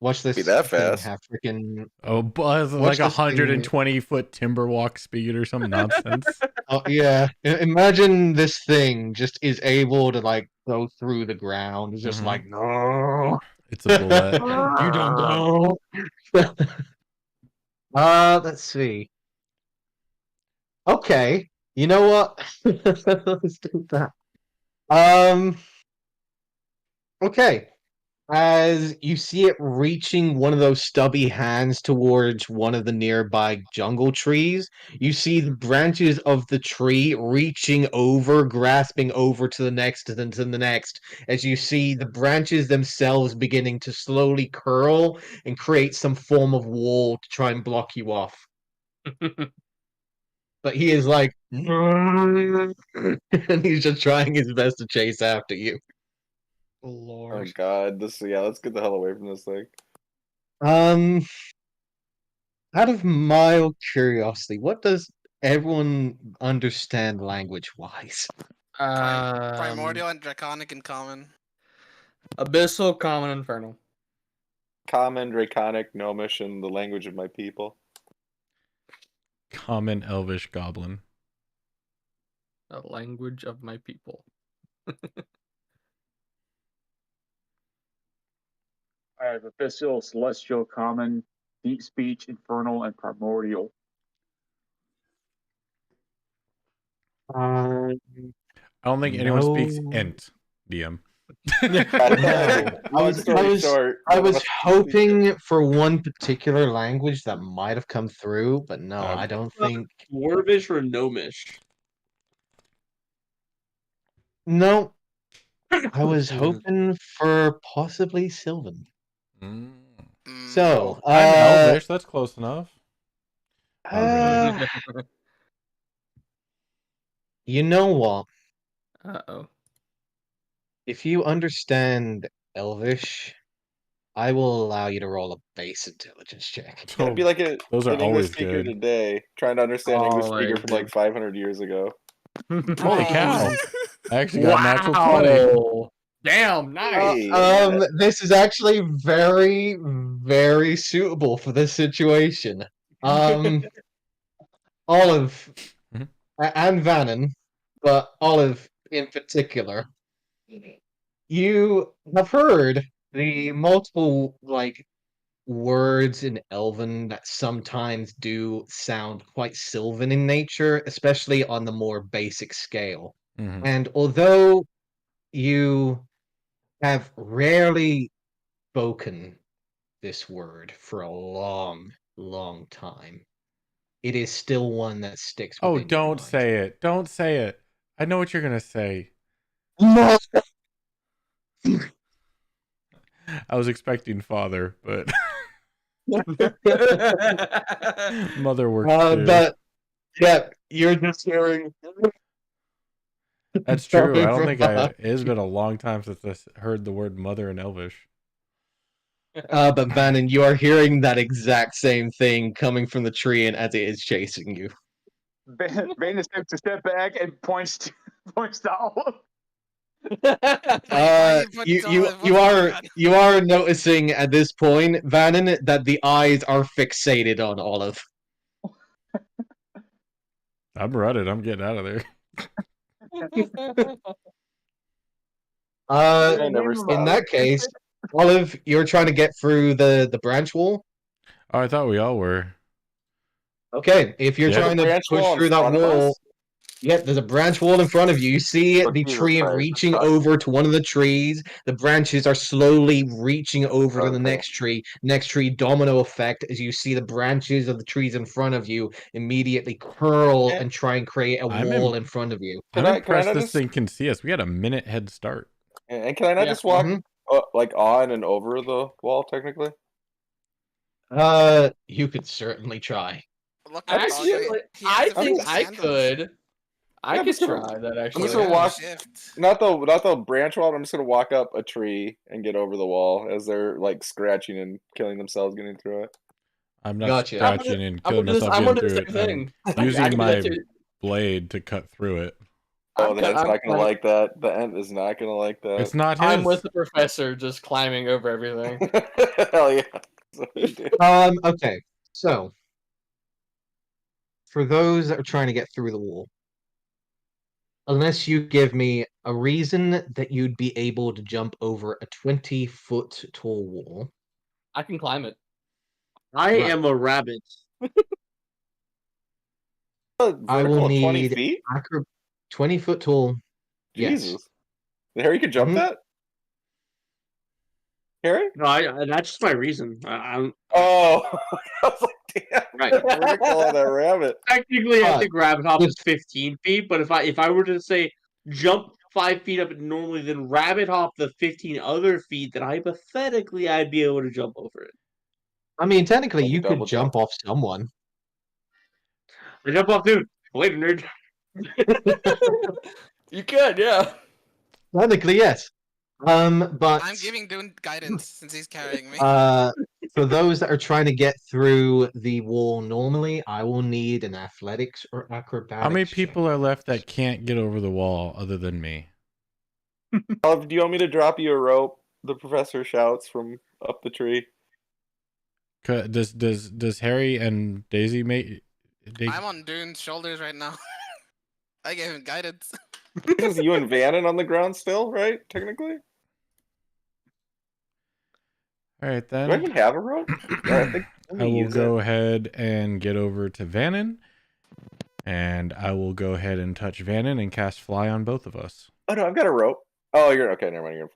S4: Watch this
S6: Be that
S4: thing
S6: fast.
S4: have freaking.
S3: Oh, but
S4: Watch
S3: like a
S4: this thing-
S3: 120-foot timber walk speed or some nonsense.
S4: Oh yeah. Imagine this thing just is able to like go through the ground. It's just
S3: Mhm.
S4: like no.
S3: It's a bullet.
S4: You don't know. Let's see. Okay. You know what? Let's do that. Okay. As you see it reaching one of those stubby hands towards one of the nearby jungle trees, you see the branches of the tree reaching over, grasping over to the next and to the next, as you see the branches themselves beginning to slowly curl and create some form of wall to try and block you off. But he is like, and he's just trying his best to chase after you.
S1: Oh,
S6: Oh
S1: Lord.
S6: god, let's get the hell away from this thing.
S4: Out of mild curiosity, what does everyone understand language-wise?
S2: Primordial and Draconic in common.
S1: Abyssal, Common, Infernal.
S6: Common, Draconic, Gnomish, and the language of my people.
S3: Common Elvish Goblin.
S1: The language of my people.
S7: I have Abyssal, Celestial, Common, Deep Speech, Infernal, and Primordial.
S4: Um,
S3: I don't think anyone speaks
S4: No.
S3: Ent, DM.
S4: no.
S6: Long story short,
S4: I
S6: none of
S4: was
S6: us speak
S4: hoping for one particular language that might have come through, but no,
S3: Um,
S4: I don't think.
S5: Dwarvish or Gnomish?
S4: No, I was hoping for possibly Sylvan.
S3: mm.
S4: So,
S3: I'm Elvish. That's close enough.
S4: uh, you know what?
S1: Uh-oh.
S4: If you understand Elvish, I will allow you to roll a base intelligence check.
S6: Yeah, it'd be like an
S3: Those are
S6: English
S3: always
S6: speaker
S3: good.
S6: today, trying to understand English speaker
S1: Always
S6: from like
S1: good.
S6: 500 years ago.
S3: Holy cow. I actually got a natural 20.
S1: Wow. Damn, nice.
S6: Hey,
S4: This is actually very, very suitable for this situation. Olive
S3: Mhm.
S4: and Vannon, but Olive in particular, you have heard the multiple like words in Elven that sometimes do sound quite Sylvan in nature, especially on the more basic scale.
S3: Mhm.
S4: And although you have rarely spoken this word for a long, long time, it is still one that sticks
S3: Oh,
S4: within your
S3: don't
S4: mind.
S3: say it. Don't say it. I know what you're going to say.
S4: No.
S3: I was expecting father, but mother works too.
S4: But yeah, you're just hearing.
S3: That's true. I don't
S4: from
S3: think it has been a long time since I heard the word mother in Elvish.
S4: But Bannon, you are hearing that exact same thing coming from the tree, and as it is chasing you.
S7: Venus takes a step back and points to Olive.
S4: You are noticing at this point, Vannon, that the eyes are fixated on Olive.
S3: I'm running. I'm getting out of there.
S4: In that case, Olive, you're trying to get through the branch wall.
S3: Oh, I thought we all were.
S4: Okay, if you're trying to push through that wall, yep, there's a branch wall in front of you. You see the tree reaching over to one of the trees. The branches are slowly reaching over to the next tree. Next tree, domino effect, as you see the branches of the trees in front of you immediately curl and try and create a wall in front of you.
S3: I'm impressed this thing can see us. We had a minute head start.
S6: And can I not just walk like on and over the wall, technically?
S4: You could certainly try.
S1: Actually, I think I could. I
S6: Yeah,
S1: could
S6: just gonna-
S1: try that
S6: I'm
S1: actually.
S6: just gonna
S2: Yeah,
S6: walk.
S2: shift.
S6: Not the branch wall. I'm just gonna walk up a tree and get over the wall as they're like scratching and killing themselves getting through it.
S3: I'm not
S4: Gotcha.
S3: scratching and
S1: I'm
S3: killing
S1: gonna do
S3: myself
S1: I'm
S3: getting
S1: gonna do
S3: through
S1: the
S3: it.
S1: same
S3: I'm
S1: thing. I
S3: using
S1: can do
S3: my
S1: that too.
S3: blade to cut through it.
S6: Oh,
S1: I'm,
S6: that's
S1: I'm,
S6: not gonna
S1: I'm,
S6: like that. The Ent is not gonna like that.
S3: It's not his.
S1: I'm with the professor, just climbing over everything.
S6: Hell yeah. That's what we do.
S4: Okay. So, for those that are trying to get through the wall, unless you give me a reason that you'd be able to jump over a 20-foot tall wall,
S1: I can climb it.
S5: I
S4: Right.
S5: am a rabbit.
S4: I will
S6: Vertical 20
S4: need
S6: feet?
S4: 20-foot tall. Yes.
S6: Jesus. Harry could jump
S4: Mhm.
S6: that? Harry?
S5: No, that's just my reason. I'm
S6: Oh, I was like, damn.
S5: right.
S6: We're gonna call that rabbit.
S5: Technically, I think rabbit hop is
S4: just-
S5: 15 feet, but if I were to say jump 5 feet up normally, then rabbit hop the 15 other feet, then hypothetically I'd be able to jump over it.
S4: I mean, technically,
S6: Like a
S4: you could
S6: double
S4: jump off someone.
S5: I jump off, dude. Later, nerd.
S1: You could, yeah.
S4: Technically, yes. But
S2: I'm giving Dune guidance since he's carrying me.
S4: for those that are trying to get through the wall normally, I will need an athletics or acrobatics.
S3: How many
S4: check.
S3: people are left that can't get over the wall other than me?
S6: Do you want me to drop you a rope? The professor shouts from up the tree.
S3: Does Harry and Daisy make?
S2: I'm on Dune's shoulders right now. I gave him guidance.
S6: Is you and Vannon on the ground still, right? Technically?
S3: All right
S6: Do I
S3: then.
S6: even have a rope? I think let
S3: I
S6: me
S3: will
S6: use
S3: go
S6: it.
S3: ahead and get over to Vannon, and I will go ahead and touch Vannon and cast Fly on both of us.
S6: Oh no, I've got a rope. Oh, you're okay. Never mind. You're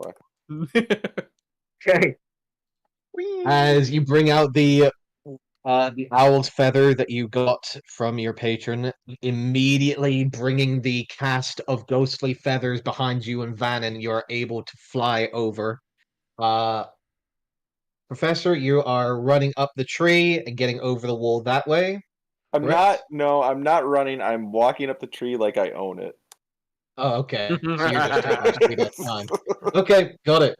S6: gonna fly.
S5: Okay.
S4: As you bring out the owl's feather that you got from your patron, immediately bringing the cast of ghostly feathers behind you and Vannon, you are able to fly over. Professor, you are running up the tree and getting over the wall that way.
S6: I'm
S4: Correct?
S6: I'm not running. I'm walking up the tree like I own it.
S4: Oh, okay. So you're just taking speed up time. Okay, got it.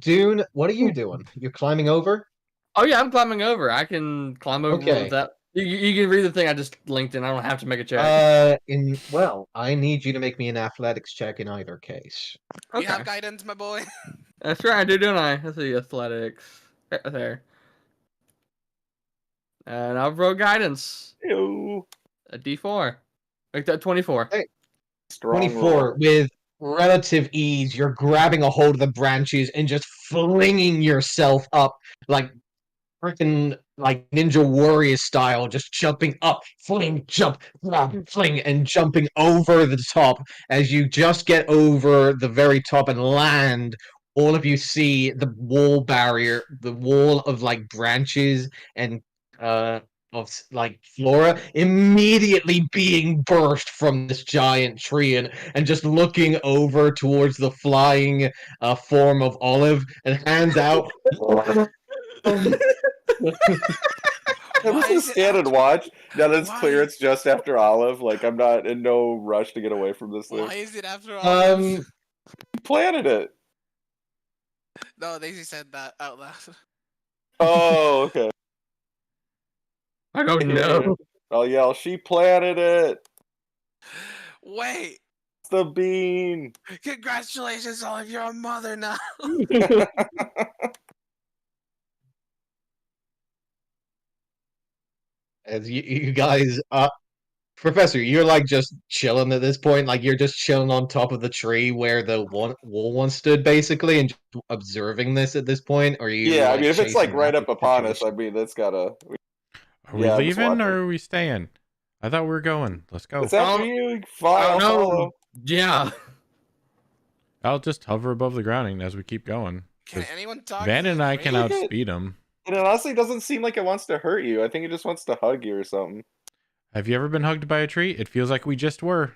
S4: Dune, what are you doing? You're climbing over?
S1: Oh yeah, I'm climbing over. I can climb over
S4: Okay.
S1: without. You can read the thing I just linked in. I don't have to make a check.
S4: I need you to make me an athletics check in either case.
S2: You
S1: Okay.
S2: have guidance, my boy.
S1: That's right, I do, don't I? Let's see, athletics. There. And I'll roll guidance.
S6: Ew.
S1: A D4. Make that 24.
S4: Hey.
S6: Strong
S4: 24
S6: roll.
S4: with relative ease. You're grabbing a hold of the branches and just flinging yourself up like freaking like Ninja Warrior style, just jumping up, fling, jump, grab, fling, and jumping over the top. As you just get over the very top and land, all of you see the wall barrier, the wall of like branches and of like flora immediately being burst from this giant tree and just looking over towards the flying form of Olive and hands out.
S6: I'm just gonna stand and watch. Now that it's clear
S2: Why?
S6: it's just after Olive. Like I'm not in no rush to get away from this thing.
S2: Why is it after all?
S4: Um,
S6: You planted it.
S2: No, Daisy said that out loud.
S6: Oh, okay.
S1: I don't know.
S6: I'll yell, she planted it.
S2: Wait,
S6: It's the bean.
S2: congratulations, Olive, you're a mother now.
S4: as you guys, Professor, you're like just chilling at this point. Like you're just chilling on top of the tree where the wall once stood, basically, and just observing this at this point. Or are you?
S6: Yeah, I
S4: like,
S6: mean, if it's like
S4: chasing
S6: right
S4: after
S6: up
S4: the
S6: upon us, I
S4: situation?
S6: mean, that's gotta.
S3: Are we
S6: Yeah, I'm just
S3: leaving
S6: watching.
S3: or are we staying? I thought we were going. Let's go.
S6: It's after you. Follow.
S1: No. Yeah.
S3: I'll just hover above the grounding as we keep going.
S2: Can
S3: 'Cause
S2: anyone talk?
S3: Van
S2: to
S3: and
S2: the
S3: I can
S2: tree?
S3: outspeed them.
S6: And it honestly doesn't seem like it wants to hurt you. I think it just wants to hug you or something.
S3: Have you ever been hugged by a tree? It feels like we just were.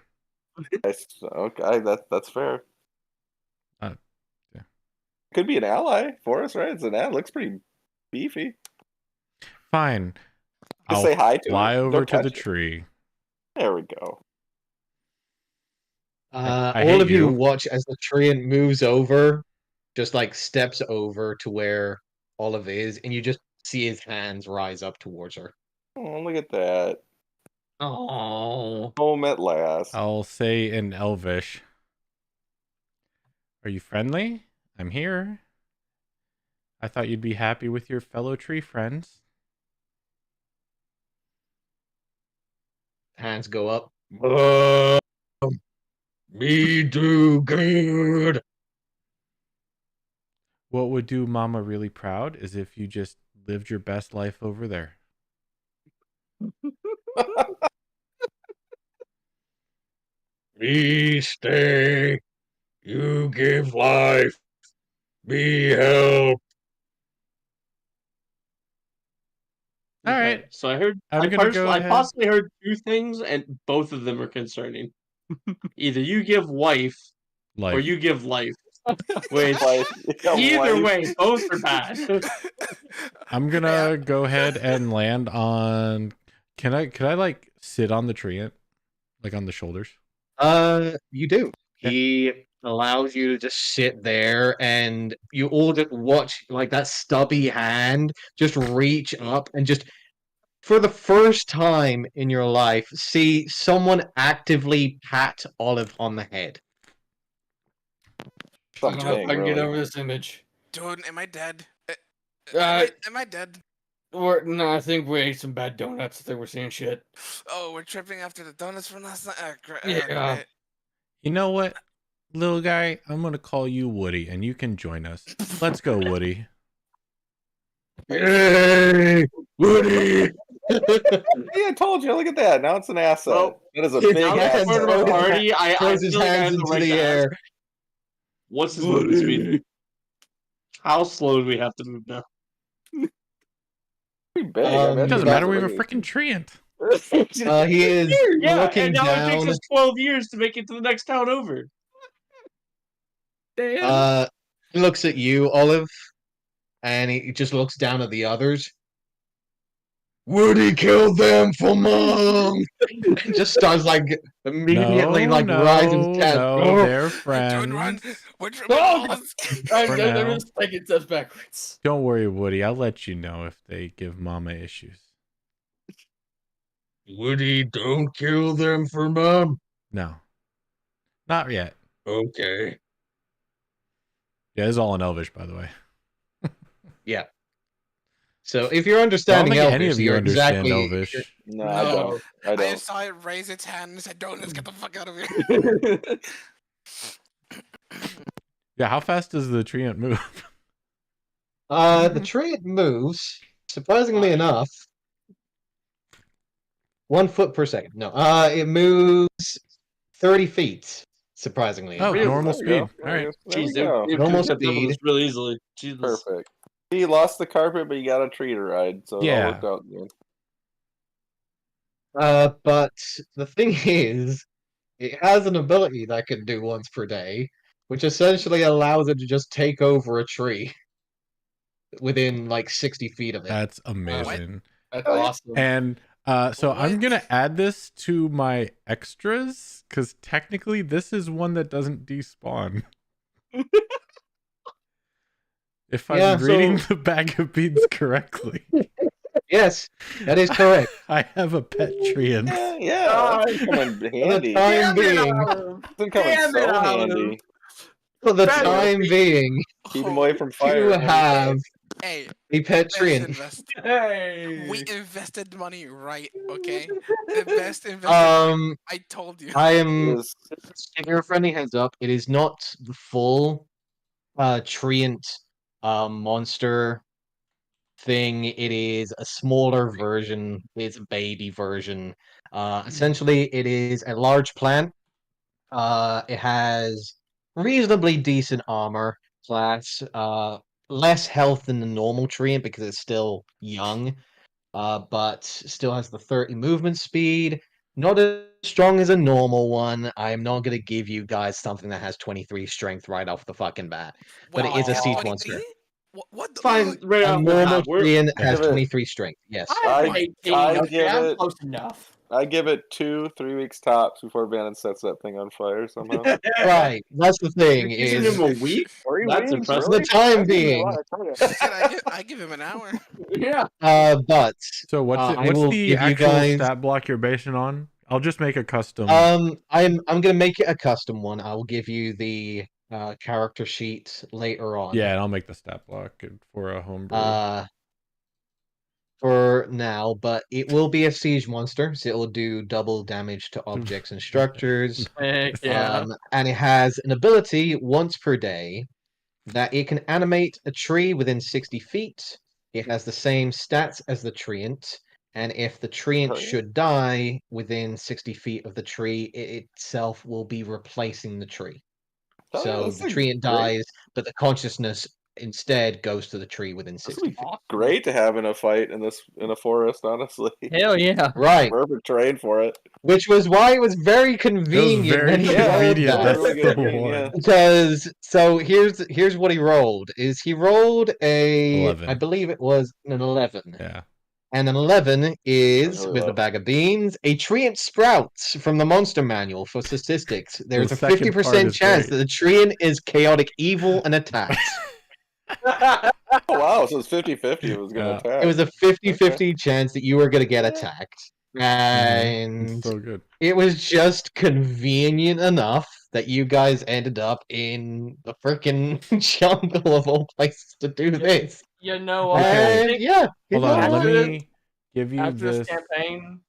S6: Okay, that's fair.
S3: Yeah.
S6: Could be an ally for us, right? It's an ally. Looks pretty beefy.
S3: Fine.
S6: Just
S3: I'll
S6: say hi to
S3: fly
S6: it.
S3: over
S6: Don't
S3: to the
S6: touch it.
S3: tree.
S6: There we go.
S3: I
S4: all
S3: hate
S4: of you
S3: you.
S4: watch as the treant moves over, just like steps over to where Olive is, and you just see his hands rise up towards her.
S6: Oh, look at that.
S4: Oh,
S6: Home at last.
S3: I'll say in Elvish. Are you friendly? I'm here. I thought you'd be happy with your fellow tree friends.
S4: hands go up.
S8: Me do good.
S3: What would do Mama really proud is if you just lived your best life over there.
S8: Me stay. You give life. Me help.
S3: All
S5: Okay,
S3: right.
S5: so I heard.
S3: I'm gonna go
S5: I
S3: ahead.
S5: possibly heard two things, and both of them are concerning. Either you give wife, or
S3: Life.
S5: you give life. Which
S6: Like, yeah,
S5: either
S6: life.
S5: way, both are bad.
S3: I'm gonna go ahead and land on. Could I like sit on the tree, like on the shoulders?
S4: You do.
S3: Yeah.
S4: He allows you to just sit there, and you all just watch like that stubby hand just reach up and just, for the first time in your life, see someone actively pat Olive on the head.
S1: I don't know if
S6: Dang,
S1: I can get
S6: really.
S1: over this image.
S2: Dude, am I dead?
S1: Uh,
S2: Am I dead?
S1: No, I think we ate some bad donuts. I think we're seeing shit.
S2: Oh, we're tripping after the donuts from last night.
S1: Yeah.
S2: Great.
S3: You know what, little guy? I'm gonna call you Woody, and you can join us. Let's go, Woody.
S8: Hey, Woody.
S6: Yeah, I told you. Look at that. Now it's an asset.
S5: Well,
S6: that is a
S4: his
S6: big
S5: now that
S4: hands
S5: we're
S6: asset.
S5: part of a
S4: throws his
S5: party, I
S4: throws his
S5: feel like I
S4: hands
S5: have the
S4: into
S5: right
S4: the
S5: to ask,
S4: air.
S5: what's his movement speed? How slow do we have to move now?
S6: Pretty big. I mean,
S3: It
S6: that's
S3: doesn't
S6: a
S3: matter. We have a
S6: three.
S3: freaking treant.
S4: He is
S5: Yeah,
S4: looking
S5: and now it takes
S4: down.
S5: us 12 years to make it to the next town over.
S4: He looks at you, Olive, and he just looks down at the others.
S8: Woody killed them for mom.
S4: Just starts like immediately
S3: No,
S4: rising cat.
S3: no, they're
S2: Dude,
S3: friends.
S2: run! We're tripping
S1: Oh,
S2: all
S1: God.
S2: this.
S3: For now.
S1: I'm just taking steps backwards.
S3: Don't worry, Woody. I'll let you know if they give Mama issues.
S8: Woody, don't kill them for mom.
S3: No, not yet.
S8: Okay.
S3: Yeah, it's all in Elvish, by the way.
S4: Yeah. So if you're
S3: I don't
S4: understanding
S3: think any
S4: Elvish,
S3: of you
S4: you're
S3: understand
S4: exactly.
S3: Elvish.
S6: No, I don't. I
S2: I
S6: don't.
S2: saw it raise its hand and said, "Donuts, get the fuck out of here."
S3: Yeah, how fast does the treant move?
S4: The tree moves, surprisingly enough, 1 foot per second. No, it moves 30 feet, surprisingly
S3: Oh,
S4: enough.
S6: Really?
S3: normal
S6: There we go.
S3: speed. All right.
S6: There we
S5: Jeez,
S6: go.
S5: it
S4: Normal
S5: could have kept up with
S4: speed.
S5: us really easily. Jesus.
S6: Perfect. He lost the carpet, but you got a tree to ride, so it
S3: Yeah.
S6: all worked out good.
S4: But the thing is, it has an ability that can do once per day, which essentially allows it to just take over a tree within like 60 feet of it.
S3: That's amazing.
S1: That's awesome.
S3: And so I'm
S2: What?
S3: going to add this to my extras because technically this is one that doesn't despawn. If I'm
S4: Yeah,
S3: reading
S4: so-
S3: the bag of beans correctly,
S4: Yes, that is correct.
S3: I have a pet treant.
S6: Yeah, that's come in
S4: For the
S6: handy.
S4: time being,
S6: Doesn't come in so handy.
S4: for the
S2: Better
S4: time
S2: be-
S4: being,
S6: Keep him away from
S4: you
S6: fire. and
S4: have
S2: Hey,
S4: a pet
S2: best
S4: treant.
S1: Hey.
S2: we invested money right, okay? The best investment. I told you.
S4: I
S6: everything.
S4: am
S6: Is-
S4: giving you a friendly heads up. It is not the full treant monster thing. It is a smaller version. It's a baby version. Essentially, it is a large plant. It has reasonably decent armor class. Less health than the normal treant because it's still young. But still has the 30 movement speed. Not as strong as a normal one. I am not going to give you guys something that has 23 strength right off the fucking bat. But it is a
S2: It has
S4: siege
S2: 23?
S4: monster.
S2: What the
S5: Fine, right
S4: A
S5: off the
S4: normal
S5: bat. We're
S4: treant has
S6: Give it-
S4: 23 strength. Yes.
S6: I give
S1: I'm
S6: it.
S1: close enough.
S6: I give it 2-3 weeks tops before Bannon sets that thing on fire somehow.
S4: Right. That's the thing.
S5: You're giving
S4: Is
S5: him a week?
S7: 3
S5: That's
S7: weeks,
S5: impressive.
S4: the
S7: really?
S4: time
S7: That's gonna be a
S4: being.
S7: lot, I tell you.
S2: Shit, I give him an hour.
S5: Yeah.
S4: But
S3: So what's
S4: I
S3: what's
S4: will
S3: the
S4: give you
S3: actual
S4: guys.
S3: stat block you're basing on? I'll just make a custom.
S4: I'm gonna make it a custom one. I will give you the character sheet later on.
S3: Yeah, and I'll make the stat block for a homebrew.
S4: For now, but it will be a siege monster, so it will do double damage to objects and structures.
S1: Heck yeah.
S4: And it has an ability once per day that it can animate a tree within 60 feet. It has the same stats as the treant, and if the treant
S6: Oh, yeah.
S4: should die within 60 feet of the tree, it itself will be replacing the tree.
S6: Oh, yeah,
S4: So
S6: this
S4: the
S6: thing's
S4: treant
S6: great.
S4: dies, but the consciousness instead goes to the tree within
S6: This
S4: 60
S6: would be
S4: feet.
S6: great to have in a fight in a forest, honestly.
S1: Hell yeah.
S4: Right.
S6: Perfect terrain for it.
S4: Which was why it was very convenient
S3: very
S4: when he
S6: Yeah,
S4: rolled
S3: convenient.
S4: that.
S3: That's
S6: really good
S3: the
S6: thing,
S3: one.
S6: yeah.
S4: Because so here's what he rolled is he rolled a
S3: 11.
S4: I believe it was an 11.
S3: Yeah.
S4: And an 11 is
S6: really
S4: with
S6: low.
S4: the bag of beans a treant sprouts from the monster manual for statistics. There's a
S3: second part
S4: 50%
S3: is
S4: chance
S3: great.
S4: that the treant is chaotic evil and attacks.
S6: Oh wow, so it's 50-50 it was gonna
S3: Yeah.
S6: attack.
S4: It was a 50-50 chance that you were gonna get
S6: Yeah.
S4: attacked.
S3: It's
S4: And
S3: so good.
S4: it was just convenient enough that you guys ended up in the freaking jungle of all places to do this.
S1: You know what?
S3: Okay.
S1: I think
S4: Yeah, you
S3: Hold
S4: know
S3: on. Let
S4: what?
S3: me give you
S1: after
S3: this.
S1: this campaign,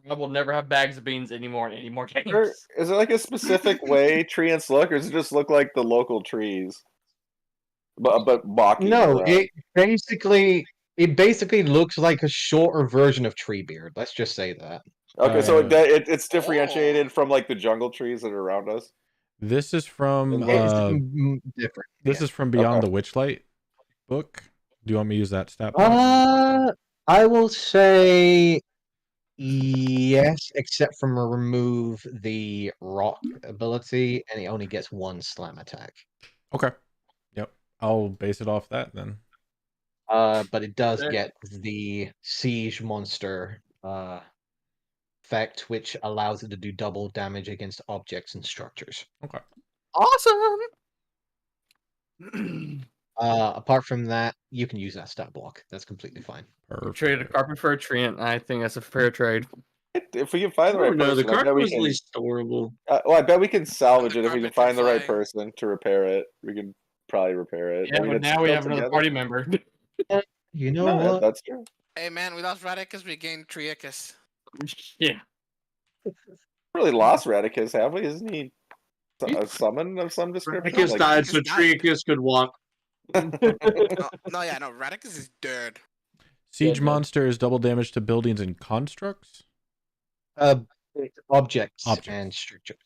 S1: I will never have bags of beans anymore in any more games.
S6: Or is there like a specific way treants look, or does it just look like the local trees? But balky
S4: No,
S6: around?
S4: it basically looks like a shorter version of Treebeard. Let's just say that.
S6: Okay, so
S3: Uh,
S6: it's differentiated from like the jungle trees that are around us.
S3: This is from
S4: It's different.
S3: this
S4: yeah.
S3: is from Beyond
S6: Okay.
S3: the Witchlight book. Do you want me to use that stat block?
S4: I will say yes, except from remove the rock ability, and it only gets one slam attack.
S3: Okay. Yep. I'll base it off that then.
S4: But it does
S1: Okay.
S4: get the siege monster effect, which allows it to do double damage against objects and structures.
S3: Okay.
S1: Awesome.
S4: Apart from that, you can use that stat block. That's completely fine.
S1: You traded a carpet for a treant. I think that's a fair trade.
S6: If we can find the right
S5: No, the
S6: person, I bet
S5: carpet
S6: we
S5: was
S6: can.
S5: restorable.
S6: Well, I bet we can salvage
S2: The
S6: it if we can
S2: carpet
S6: find the
S2: can
S6: right
S2: fly.
S6: person to repair it. We can probably repair it.
S1: Yeah,
S6: I mean,
S1: but
S6: it's
S1: now we
S6: still
S1: have another
S6: together.
S1: party member.
S4: You know
S6: No,
S4: what?
S6: that's true.
S2: Hey man, we lost Radicus, we gained Triacus.
S1: Yeah.
S6: Really lost Radicus, have we? Isn't he a summon of some description?
S5: Radicus died so
S2: Radicus died.
S5: Triacus could walk.
S2: No, Radicus is dead.
S3: Siege
S1: Yeah,
S3: monster is double damage to buildings and constructs.
S4: Objects
S3: Objects.
S4: and structures.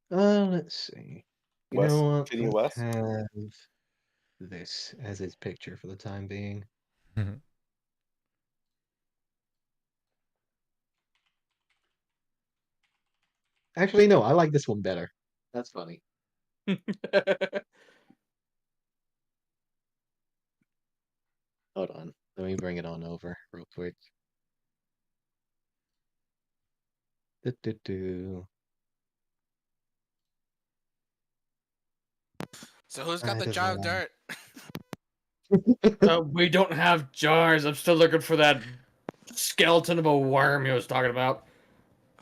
S4: Let's see. You
S6: West,
S4: know what?
S6: continue
S4: Let's
S6: west.
S4: have this as his picture for the time being.
S3: Mhm.
S4: Actually, no, I like this one better. That's funny. Hold on. Let me bring it on over real quick. Do.
S2: So who's got
S4: Ah,
S2: the
S4: it
S2: jar of
S4: doesn't
S2: dirt?
S1: We don't have jars. I'm still looking for that skeleton of a worm he was talking about.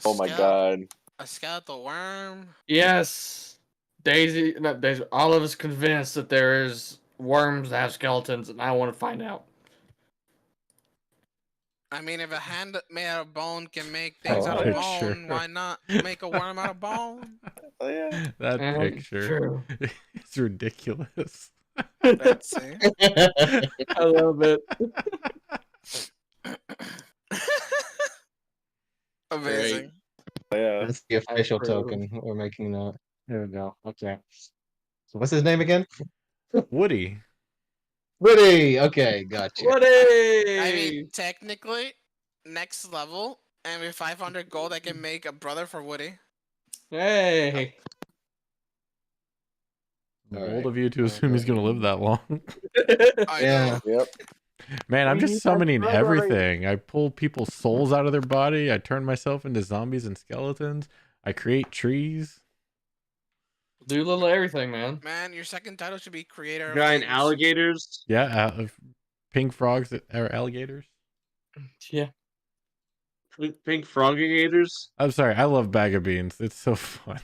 S6: Oh my god.
S2: A skeletal worm?
S1: Yes. Daisy, not Daisy, Olive is convinced that there is worms that have skeletons, and I want to find out.
S2: I mean, if a hand made out of bone can make things out of
S3: picture.
S2: bone, why not make a worm out of bone?
S6: Oh yeah.
S3: That picture.
S1: True.
S3: It's ridiculous.
S2: Let's see.
S1: I love it.
S2: Amazing.
S6: Yeah.
S4: That's the official token. We're making that. There we go. Okay. So what's his name again?
S3: Woody.
S4: Woody. Okay, gotcha.
S2: I mean, technically, next level, and with 500 gold, I can make a brother for Woody.
S1: Hey.
S3: Bold
S4: Alright.
S3: of you to assume he's gonna live that long.
S2: I
S4: Yeah.
S2: know.
S6: Yep.
S3: Man, I'm
S4: We
S3: just
S4: need that
S3: summoning
S4: strawberry.
S3: everything. I pull people's souls out of their body. I turn myself into zombies and skeletons. I create trees.
S1: Do a little everything, man.
S2: Man, your second title should be creator of
S5: Giant
S2: things.
S5: alligators.
S3: Yeah, pink frogs that are alligators.
S1: Yeah.
S5: Pink frogigators.
S3: I'm sorry, I love Bag of Beans. It's so fun.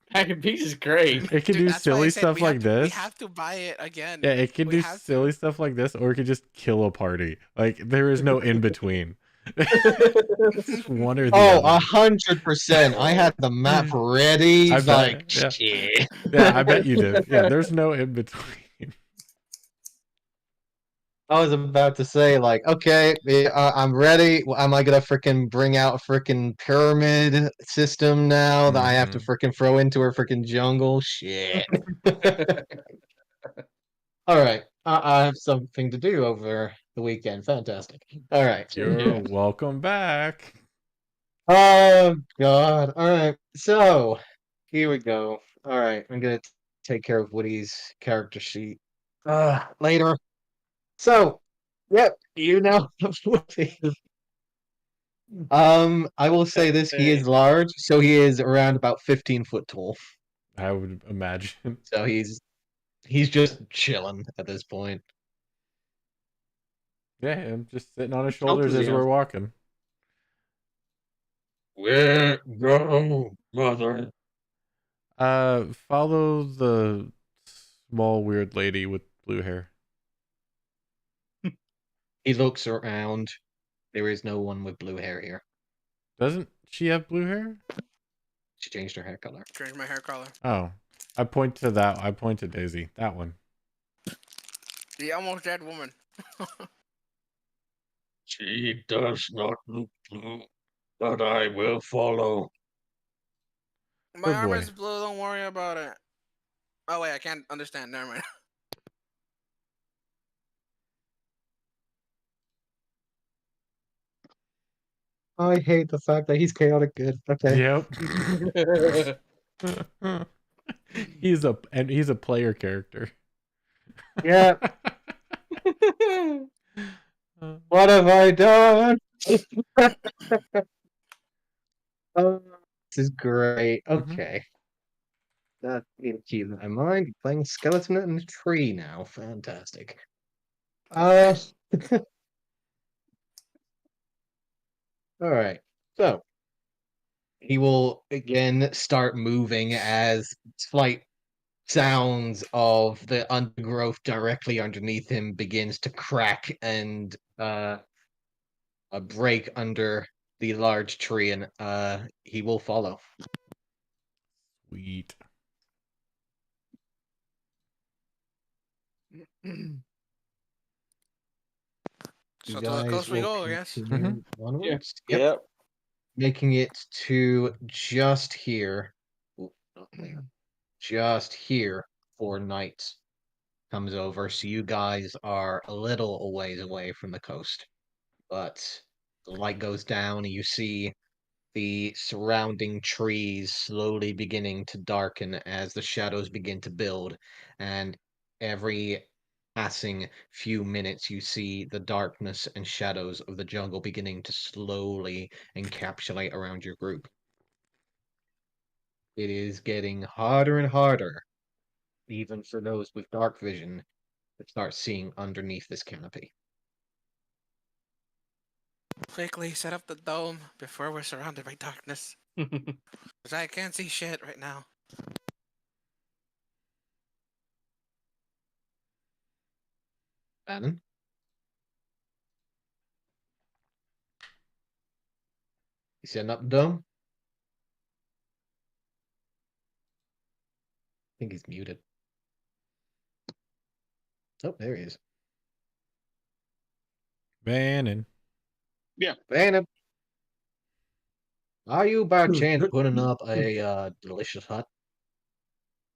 S1: Pack of Peas is great.
S3: It can
S2: Dude,
S3: do
S2: that's why I
S3: silly
S2: said
S3: stuff
S2: we have
S3: like
S2: to- We
S3: this.
S2: have to buy it again.
S3: Yeah, it can
S2: We
S3: do
S2: have to.
S3: silly stuff like this, or it can just kill a party. Like there is no in between. It's one or the
S4: Oh,
S3: other.
S4: 100%. I had the map ready.
S3: I
S4: Like,
S3: bet. Yeah.
S4: shit.
S3: Yeah, I bet you did. Yeah, there's no in between.
S4: I was about to say, like, okay, I'm ready. Well, am I gonna freaking bring out a freaking pyramid system now that I have to freaking throw into a freaking jungle? Shit. All right, I have something to do over the weekend. Fantastic. All right.
S3: You're welcome back.
S4: Oh God. All right. So here we go. All right, I'm gonna take care of Woody's character sheet. Later. So, yep, you know Woody. I will say this: he is large, so he is around about 15 foot tall.
S3: I would imagine.
S4: So he's just chilling at this point.
S3: Yeah, I'm just sitting on his
S5: How
S3: shoulders
S5: does he
S3: as
S5: have?
S3: we're walking.
S8: Where go, mother?
S3: Follow the small weird lady with blue hair.
S4: He looks around. There is no one with blue hair here.
S3: Doesn't she have blue hair?
S4: She changed her hair color.
S2: Change my hair color.
S3: Oh, I point to that. I point to Daisy. That one.
S2: The almost dead woman.
S8: She does not look blue, but I will follow.
S2: My
S3: Good
S2: arm
S3: boy.
S2: is blue. Don't worry about it. Oh wait, I can't understand. Never mind.
S4: I hate the fact that he's chaotic good. Okay.
S3: Yep. he's a player character.
S4: Yeah. What have I done? Oh, this is great. Okay. That will keep that in mind. You're playing skeleton in a tree now. Fantastic. All right. So he will again start moving as slight sounds of the undergrowth directly underneath him begins to crack and a break under the large tree, and he will follow.
S3: Sweet.
S2: So
S4: You
S2: to the
S4: guys
S2: coast we
S4: will
S2: go, I guess.
S4: continue onwards.
S6: Yep.
S4: Making it to just here. Ooh, not there. Just here for night comes over. So you guys are a little ways away from the coast. But the light goes down and you see the surrounding trees slowly beginning to darken as the shadows begin to build. And every passing few minutes, you see the darkness and shadows of the jungle beginning to slowly encapsulate around your group. It is getting harder and harder, even for those with dark vision, to start seeing underneath this canopy.
S2: Quickly set up the dome before we're surrounded by darkness. Cause I can't see shit right now.
S4: Bannon? You setting up the dome? I think he's muted. Oh, there he is.
S3: Bannon.
S4: Bannon! Are you by chance putting up a delicious hut?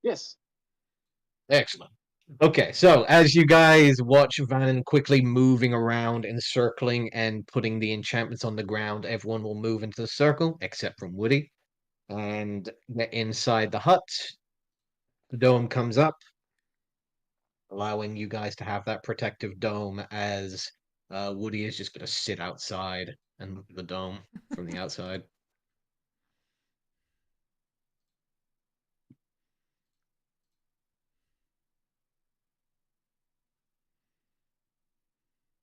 S7: Yes.
S4: Excellent. Okay, so as you guys watch Vannon quickly moving around and circling and putting the enchantments on the ground, everyone will move into the circle, except from Woody, and get inside the hut. The dome comes up. allowing you guys to have that protective dome as Woody is just going to sit outside and look at the dome from the outside.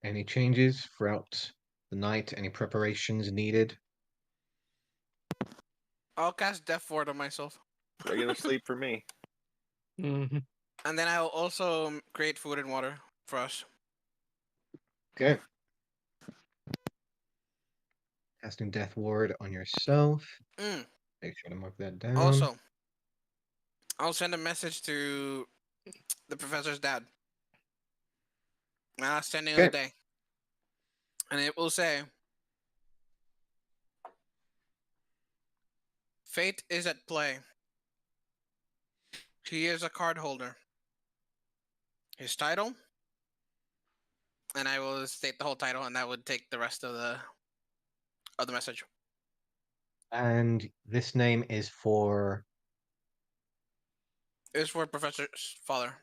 S4: Any changes throughout the night? Any preparations needed?
S2: I'll cast Death Ward on myself.
S6: Regular sleep for me.
S1: Mm-hmm.
S2: And then I'll also create food and water for us.
S4: Okay. Casting Death Ward on yourself.
S2: Mm.
S4: Make sure to mark that down.
S2: Also, I'll send a message to the professor's dad. Last ending of the day. And it will say, fate is at play. He is a card holder. His title, and I will state the whole title, and that would take the rest of the message.
S4: And this name is for.
S2: It's for Professor's father,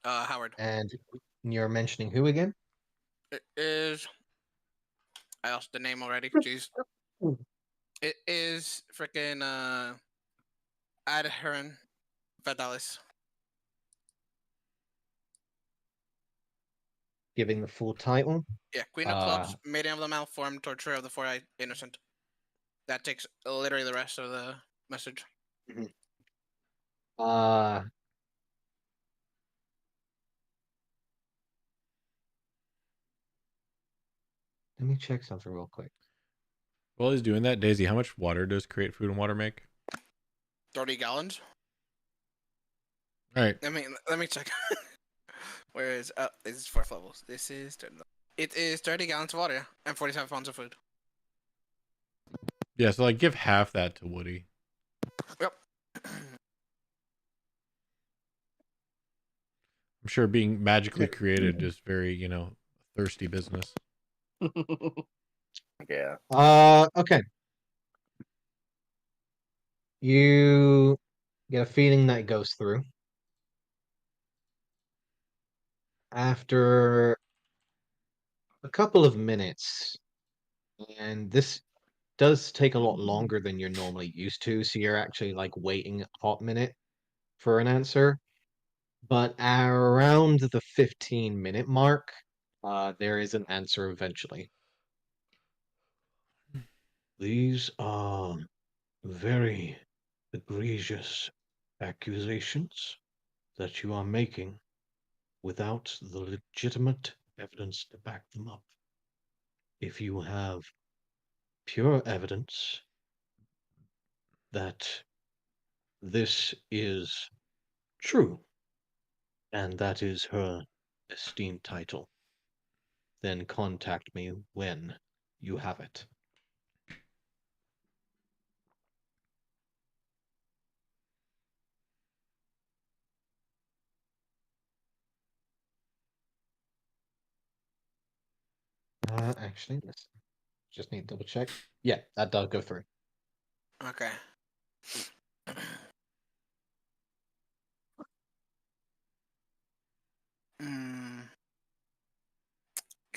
S2: Howard.
S4: And you're mentioning who again?
S2: It is. I lost the name already. Jeez. It is freaking Adherin Vadalis.
S4: Giving the full title.
S2: Yeah, Queen of Clubs, Maiden of the Malformed, Torturer of the Four-Eyed Innocent. That takes literally the rest of the message.
S4: Let me check something real quick.
S3: While he's doing that, Daisy, how much water does create food and water make?
S2: 30 gallons.
S3: All right.
S2: Let me check. Where is this is 4th levels. This is 30. It is 30 gallons of water and 47 pounds of food.
S3: Yeah, so like give half that to Woody.
S2: Yep.
S3: I'm sure being magically created is very, thirsty business.
S6: Yeah.
S4: Okay. You get a feeling that it goes through. After a couple of minutes, and this does take a lot longer than you're normally used to, so you're actually like waiting a hot minute for an answer. But around the 15-minute mark, there is an answer eventually.
S8: These are very egregious accusations that you are making without the legitimate evidence to back them up. If you have pure evidence that this is true, and that is her esteemed title, then contact me when you have it.
S4: Actually, let's just need to double check. Yeah, that does go through.
S2: Okay. Can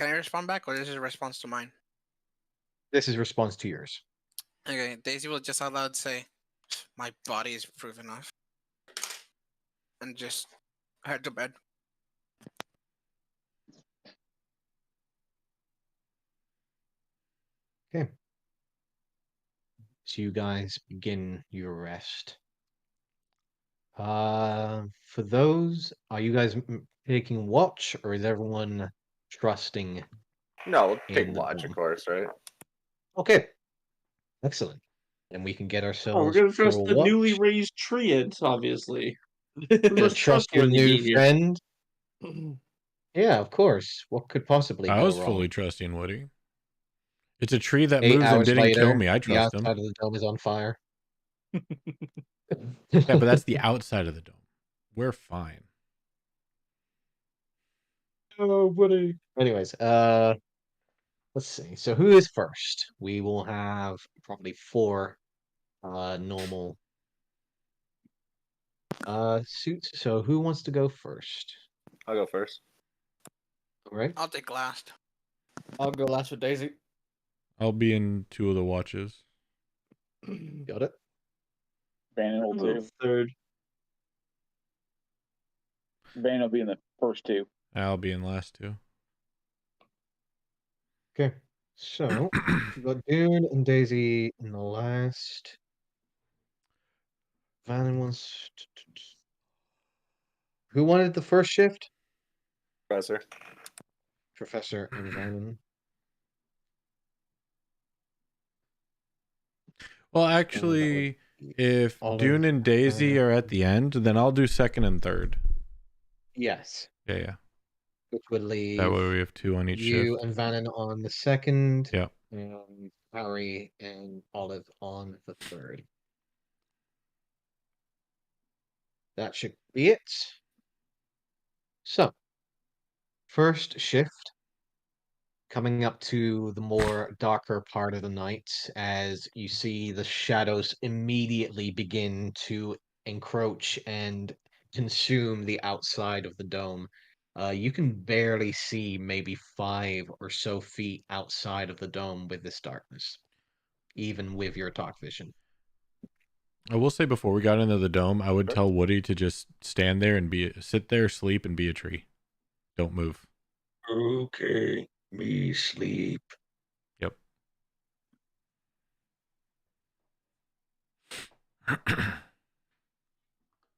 S2: I respond back, or this is a response to mine?
S4: This is response to yours.
S2: Okay, Daisy will just out loud say, "My body is proof enough," and just head to bed.
S4: Okay. So you guys begin your rest. For those, are you guys taking watch, or is everyone trusting?
S6: No, we'll take
S4: in the
S6: watch, of
S4: dome?
S6: course, right?
S4: Okay, excellent. And we can get
S5: Oh, we're
S4: ourselves
S5: gonna
S4: through
S5: trust
S4: a
S5: the
S4: watch.
S5: newly raised treant, obviously.
S4: Gonna
S5: Most
S4: trust your
S5: trustworthy
S4: new
S5: behavior.
S4: friend. Yeah, of course. What could possibly
S3: I
S4: go
S3: was
S4: wrong?
S3: fully trusting Woody. It's a tree that
S4: 8
S3: moves and
S4: hours
S3: didn't
S4: later,
S3: kill me. I
S4: the
S3: trust him.
S4: outside of the dome is on fire.
S3: Yeah, but that's the outside of the dome. We're fine.
S4: Oh, Woody. Anyways, let's see. So who is first? We will have probably 4 normal suits. So who wants to go first?
S6: I'll go first.
S4: All right.
S2: I'll take last.
S1: I'll go last with Daisy.
S3: I'll be in 2 of the watches.
S4: Got it.
S7: Bannon will
S5: I'll go
S7: too.
S5: third.
S7: Bannon will be in the first 2.
S3: I'll be in last 2.
S4: Okay. So we've got Dune and Daisy in the last. Vannon wants. Who wanted the first shift?
S6: Professor.
S4: Professor and Vannon.
S3: Well,
S4: And that would
S3: actually,
S4: be
S3: if
S4: Olive
S3: Dune and Daisy are at the end, then I'll do second and third.
S4: Yes.
S3: Yeah.
S4: Which would
S3: That
S4: leave
S3: way we have 2 on each
S4: you
S3: shift.
S4: and Vannon on the second.
S3: Yeah.
S4: And Harry and Olive on the third. That should be it. So, first shift, coming up to the more darker part of the night, as you see the shadows immediately begin to encroach and consume the outside of the dome. You can barely see maybe 5 or so feet outside of the dome with this darkness, even with your dark vision.
S3: I will say before we got into the dome, I would
S6: Sure.
S3: tell Woody to just stand there and sit there, sleep, and be a tree. Don't move.
S8: Okay, me sleep.
S3: Yep.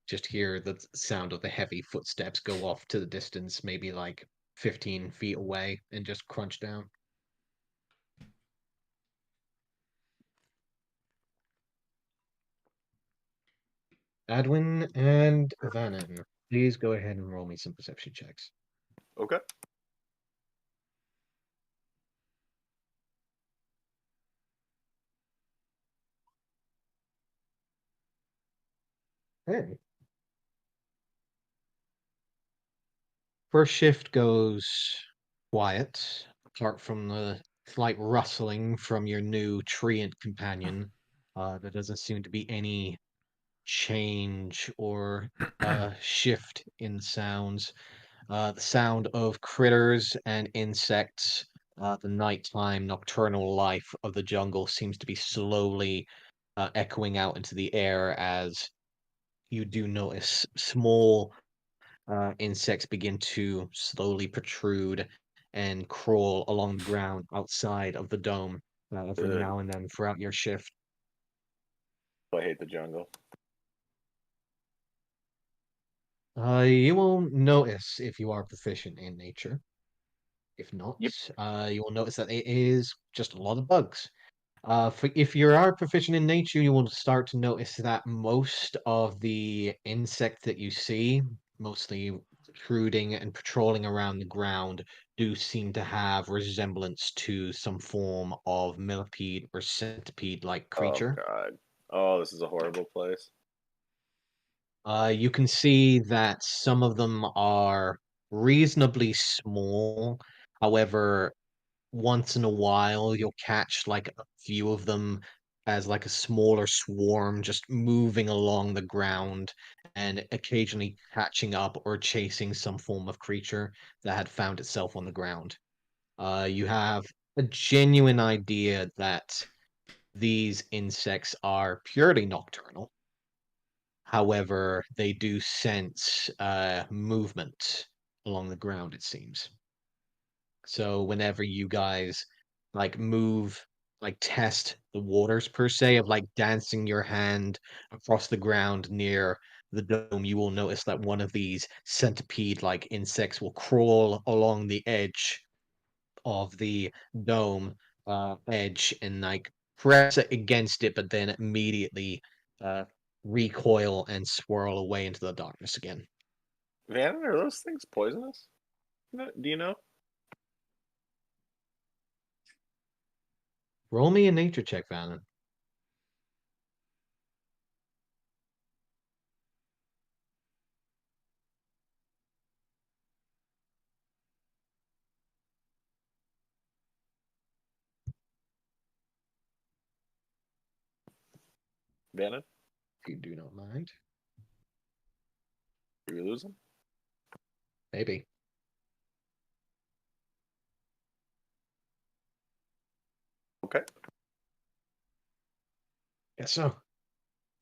S4: Just hear the sound of the heavy footsteps go off to the distance, maybe like 15 feet away, and just crunch down. Adwin and Vannon, please go ahead and roll me some perception checks.
S6: Okay.
S4: Hey. First shift goes quiet, apart from the slight rustling from your new treant companion. There doesn't seem to be any change or shift in sounds. The sound of critters and insects, the nighttime nocturnal life of the jungle seems to be slowly echoing out into the air as you do notice small insects begin to slowly protrude and crawl along the ground outside of the dome every
S6: Good.
S4: now and then throughout your shift.
S6: I hate the jungle.
S4: You will notice if you are proficient in nature. If not,
S7: Yep.
S4: you will notice that it is just a lot of bugs. If you are proficient in nature, you will start to notice that most of the insects that you see, mostly protruding and patrolling around the ground, do seem to have resemblance to some form of millipede or centipede-like
S6: Oh
S4: creature.
S6: god. Oh, this is a horrible place.
S4: You can see that some of them are reasonably small. However, once in a while, you'll catch like a few of them as like a smaller swarm just moving along the ground and occasionally catching up or chasing some form of creature that had found itself on the ground. You have a genuine idea that these insects are purely nocturnal. However, they do sense movement along the ground, it seems. So whenever you guys like move, like test the waters per se of like dancing your hand across the ground near the dome, you will notice that one of these centipede-like insects will crawl along the edge of the dome edge and like press it against it, but then immediately uh, recoil and swirl away into the darkness again.
S6: Vannon, are those things poisonous? Do you know?
S4: Roll me a nature check, Vannon.
S6: Vannon?
S4: If you do not mind.
S6: Are you losing?
S4: Maybe.
S6: Okay.
S4: Guess so.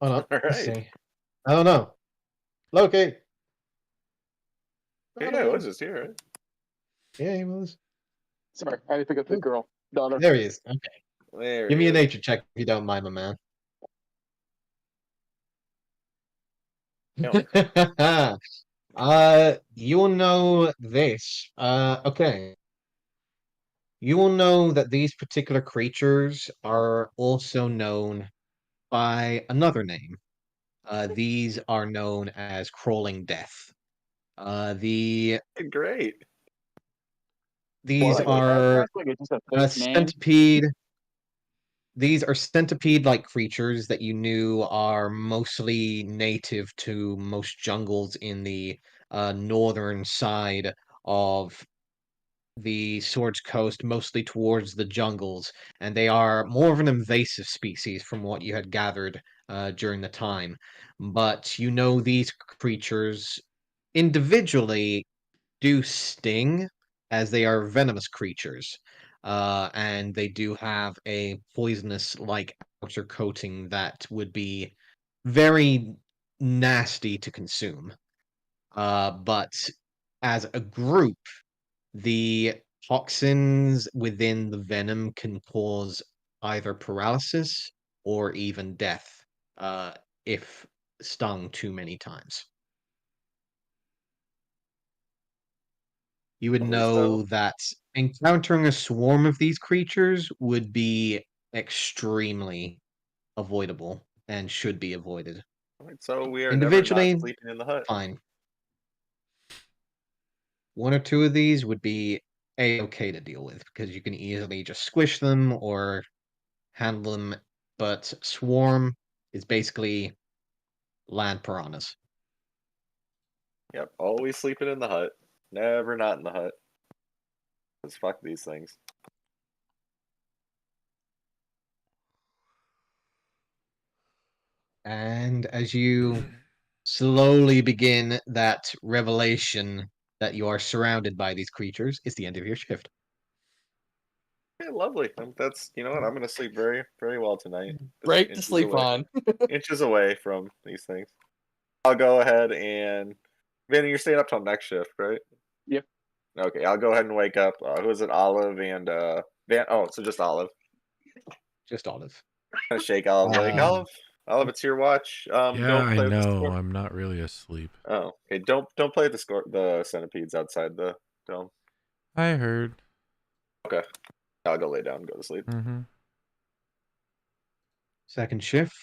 S4: Oh no.
S6: All
S4: Let's
S6: right.
S4: see. I don't know. Loki.
S6: Yeah, it was just here, right?
S4: Yeah, he was.
S7: Sorry, I had to pick up the
S4: Oh.
S7: girl daughter.
S4: There he is. Okay.
S6: There
S4: Give
S6: he
S4: me a
S6: is.
S4: nature check if you don't mind, my man.
S6: Yeah.
S4: You'll know this. Okay. You will know that these particular creatures are also known by another name. These are known as crawling death. These
S6: Great.
S7: Well, like,
S4: are
S7: that's like it's just a
S4: a
S7: fake name.
S4: centipede. These are centipede-like creatures that you knew are mostly native to most jungles in the northern side of the Swords Coast, mostly towards the jungles, and they are more of an invasive species from what you had gathered during the time. But you know these creatures individually do sting, as they are venomous creatures, and they do have a poisonous-like outer coating that would be very nasty to consume. But as a group, the toxins within the venom can cause either paralysis or even death, if stung too many times. You would
S6: Lovely stuff.
S4: know that encountering a swarm of these creatures would be extremely avoidable and should be avoided.
S6: All right, so we are never not
S4: Individually,
S6: sleeping in the hut.
S4: fine. One or two of these would be a-okay to deal with because you can easily just squish them or handle them, but swarm is basically land piranhas.
S6: Yep, always sleeping in the hut. Never not in the hut. Let's fuck these things.
S4: And as you slowly begin that revelation that you are surrounded by these creatures, it's the end of your shift.
S6: Yeah, lovely. That's you know what, I'm gonna sleep very, very well tonight. Just
S1: Great to
S6: inches
S1: sleep
S6: away.
S1: on.
S6: Inches away from these things. I'll go ahead and Vinny, you're staying up till next shift, right?
S7: Yep.
S6: Okay, I'll go ahead and wake up. Who is it? Olive and Van. Oh, so just Olive.
S4: Just Olive.
S6: Gonna shake Olive like Olive. Olive, it's your watch.
S3: Yeah,
S6: Don't
S3: I
S6: play with the
S3: know.
S6: score.
S3: I'm not really asleep.
S6: Oh, okay. Don't play with the centipedes outside the dome.
S3: I heard.
S6: Okay, I'll go lay down and go to sleep.
S3: Mm-hmm.
S4: Second shift.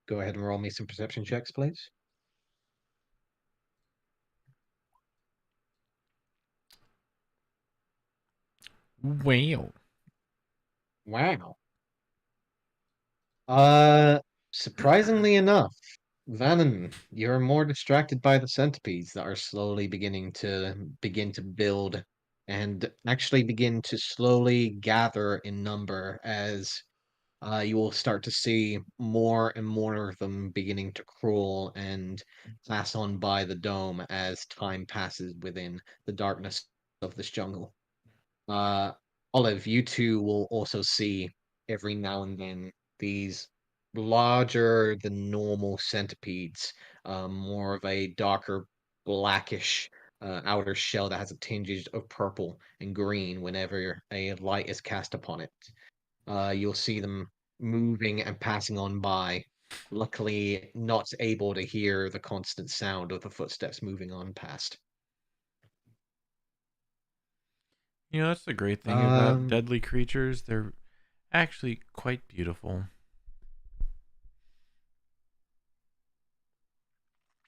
S4: Go ahead and roll me some perception checks, please.
S3: Wow.
S4: Wow. Surprisingly enough, Vannon, you're more distracted by the centipedes that are slowly begin to build and actually begin to slowly gather in number as you will start to see more and more of them beginning to crawl and pass on by the dome as time passes within the darkness of this jungle. Uh, Olive, you two will also see every now and then these larger than normal centipedes, more of a darker blackish outer shell that has a tinge of purple and green whenever a light is cast upon it. You'll see them moving and passing on by, luckily not able to hear the constant sound of the footsteps moving on past.
S3: You know, that's the great thing about
S4: Um,
S3: deadly creatures. They're actually quite beautiful.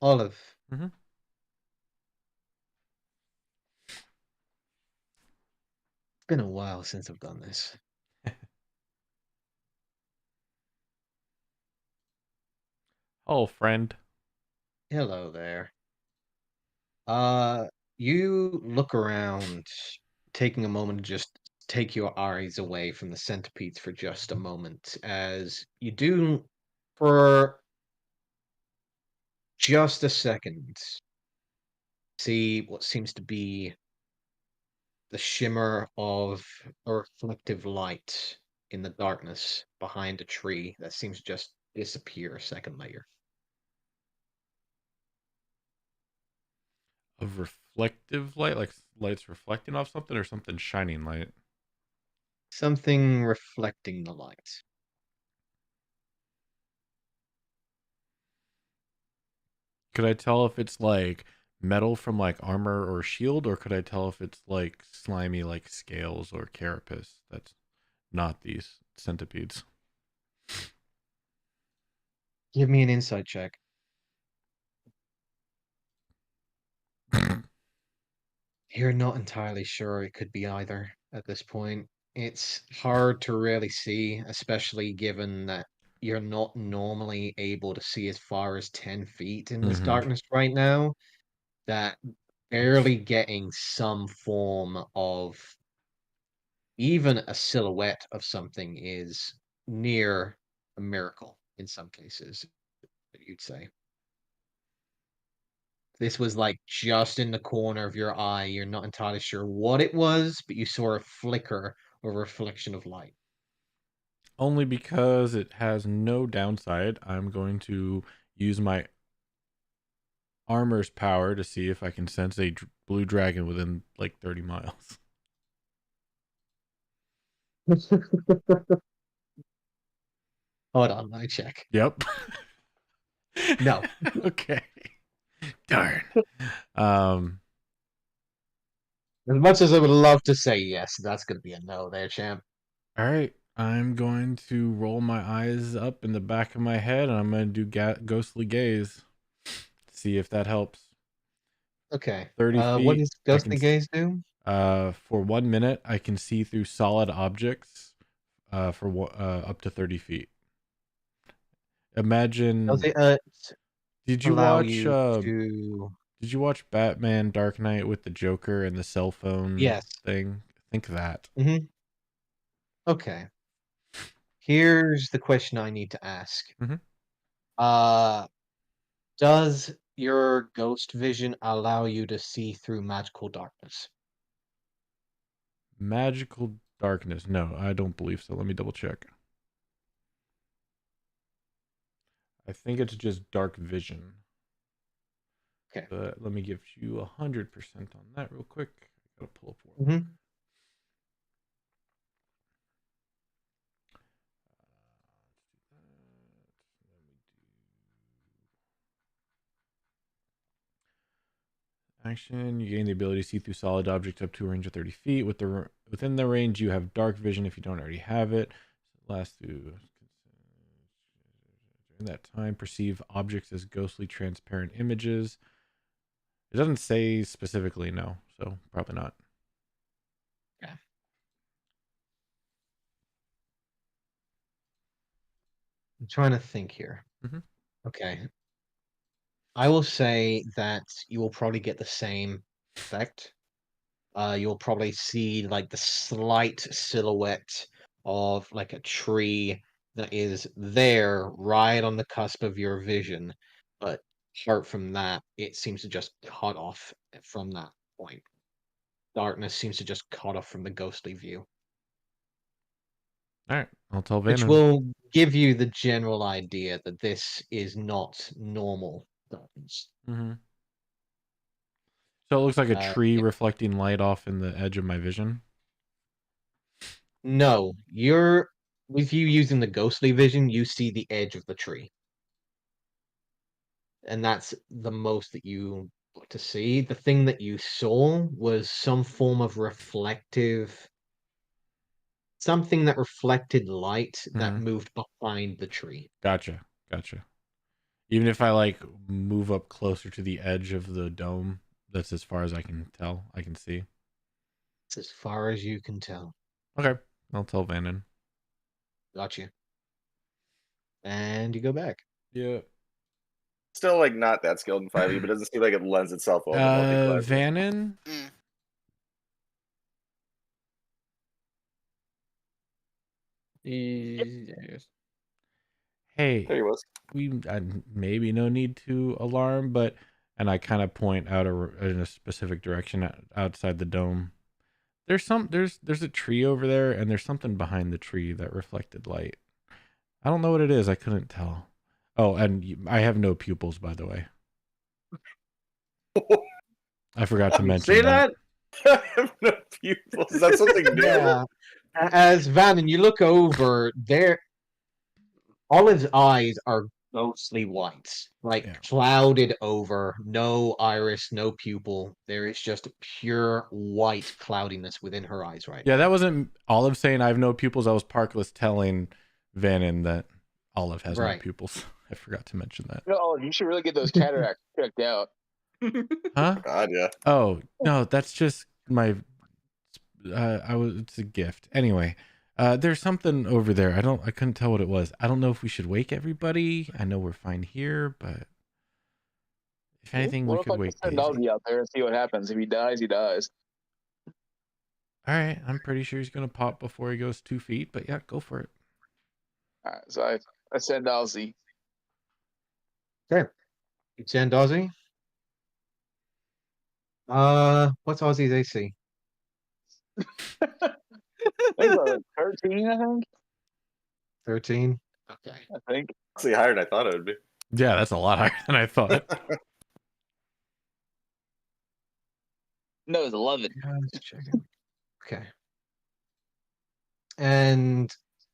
S4: Olive.
S3: Mm-hmm.
S4: It's been a while since I've done this.
S3: Oh, friend.
S4: Hello there. Uh, you look around, taking a moment to just take your eyes away from the centipedes for just a moment, as you do for just a second. see what seems to be the shimmer of a reflective light in the darkness behind a tree that seems to just disappear a second later.
S3: Of reflective light, like light's reflecting off something, or something shining light?
S4: Something reflecting the light.
S3: Could I tell if it's like metal from like armor or shield, or could I tell if it's like slimy like scales or carapace? That's not these centipedes.
S4: Give me an insight check. You're not entirely sure. It could be either at this point. It's hard to really see, especially given that you're not normally able to see as far as 10 feet in this darkness right now. That barely getting some form of even a silhouette of something is near a miracle in some cases, you'd say. This was like just in the corner of your eye. You're not entirely sure what it was, but you saw a flicker or reflection of light.
S3: Only because it has no downside, I'm going to use my armor's power to see if I can sense a blue dragon within like 30 miles.
S4: Hold on, let me check.
S3: Yep.
S4: No.
S3: Okay. Darn.
S4: As much as I would love to say yes, that's going to be a no there, champ.
S3: All right. I'm going to roll my eyes up in the back of my head, and I'm going to do ghostly gaze. See if that helps.
S4: Okay.
S3: 30 feet.
S4: What does ghostly gaze do?
S3: For 1 minute, I can see through solid objects for up to 30 feet. Imagine.
S4: Does it
S3: Did you
S4: allow
S3: watch?
S4: you to...
S3: Did you watch Batman Dark Knight with the Joker and the cell phone
S4: Yes.
S3: thing? Think that.
S4: Mm-hmm. Okay. Here's the question I need to ask.
S3: Mm-hmm.
S4: Does your ghost vision allow you to see through magical darkness?
S3: Magical darkness. No, I don't believe so. Let me double check. I think it's just dark vision.
S4: Okay.
S3: But let me give you 100% on that real quick. I gotta pull up one.
S4: Mm-hmm.
S3: Action. You gain the ability to see through solid objects up to a range of 30 feet. Within the range, you have dark vision if you don't already have it. Last through during that time, perceive objects as ghostly, transparent images. It doesn't say specifically no, so probably not.
S4: Yeah. I'm trying to think here.
S3: Mm-hmm.
S4: Okay. I will say that you will probably get the same effect. You'll probably see like the slight silhouette of like a tree that is there right on the cusp of your vision. But apart from that, it seems to just cut off from that point. Darkness seems to just cut off from the ghostly view.
S3: All right, I'll tell
S4: Which
S3: Vannon.
S4: will give you the general idea that this is not normal darkness.
S3: Mm-hmm. So it looks like a tree
S4: Yeah.
S3: reflecting light off in the edge of my vision.
S4: No, with you using the ghostly vision, you see the edge of the tree. And that's the most that you got to see. The thing that you saw was some form of something that reflected light that moved behind the tree.
S3: Gotcha. Even if I like move up closer to the edge of the dome, that's as far as I can tell. I can see.
S4: It's as far as you can tell.
S3: Okay, I'll tell Vannon.
S4: Gotcha. And you go back.
S3: Yeah.
S6: Still like not that skilled in 5e, but doesn't seem like it lends itself well to multiplayer.
S3: Vannon.
S1: Yes.
S3: Hey,
S6: There he was.
S3: we maybe no need to alarm, but and I kind of point out in a specific direction outside the dome. There's a tree over there, and there's something behind the tree that reflected light. I don't know what it is. I couldn't tell. Oh, and I have no pupils, by the way. I forgot to mention
S5: Say that?
S6: I have no pupils. Is that something new?
S4: Yeah. As Vannon, you look over there, Olive's eyes are ghostly white, like
S3: Yeah.
S4: clouded over, no iris, no pupil. There is just pure white cloudiness within her eyes right
S3: Yeah,
S4: now.
S3: that wasn't Olive saying I have no pupils. That was Parkless telling Vannon that Olive has no
S4: Right.
S3: pupils. I forgot to mention that.
S7: No, you should really get those cataracts checked out.
S3: Huh?
S6: God, yeah.
S3: Oh, no, that's just my it's a gift. Anyway, there's something over there. I couldn't tell what it was. I don't know if we should wake everybody. I know we're fine here, but if anything, we
S7: What if
S3: could
S7: I
S3: wake
S7: just send
S3: Daisy.
S7: Ozzy out there and see what happens? If he dies, he dies.
S3: All right, I'm pretty sure he's gonna pop before he goes 2 feet, but yeah, go for it.
S7: All right, so I send Ozzy.
S4: Okay. You send Ozzy? What's Ozzy's AC?
S7: I think like 13, I think.
S4: 13? Okay.
S7: I think.
S6: See, higher than I thought it would be.
S3: Yeah, that's a lot higher than I thought.
S7: No, it's 11.
S4: Just checking. Okay. And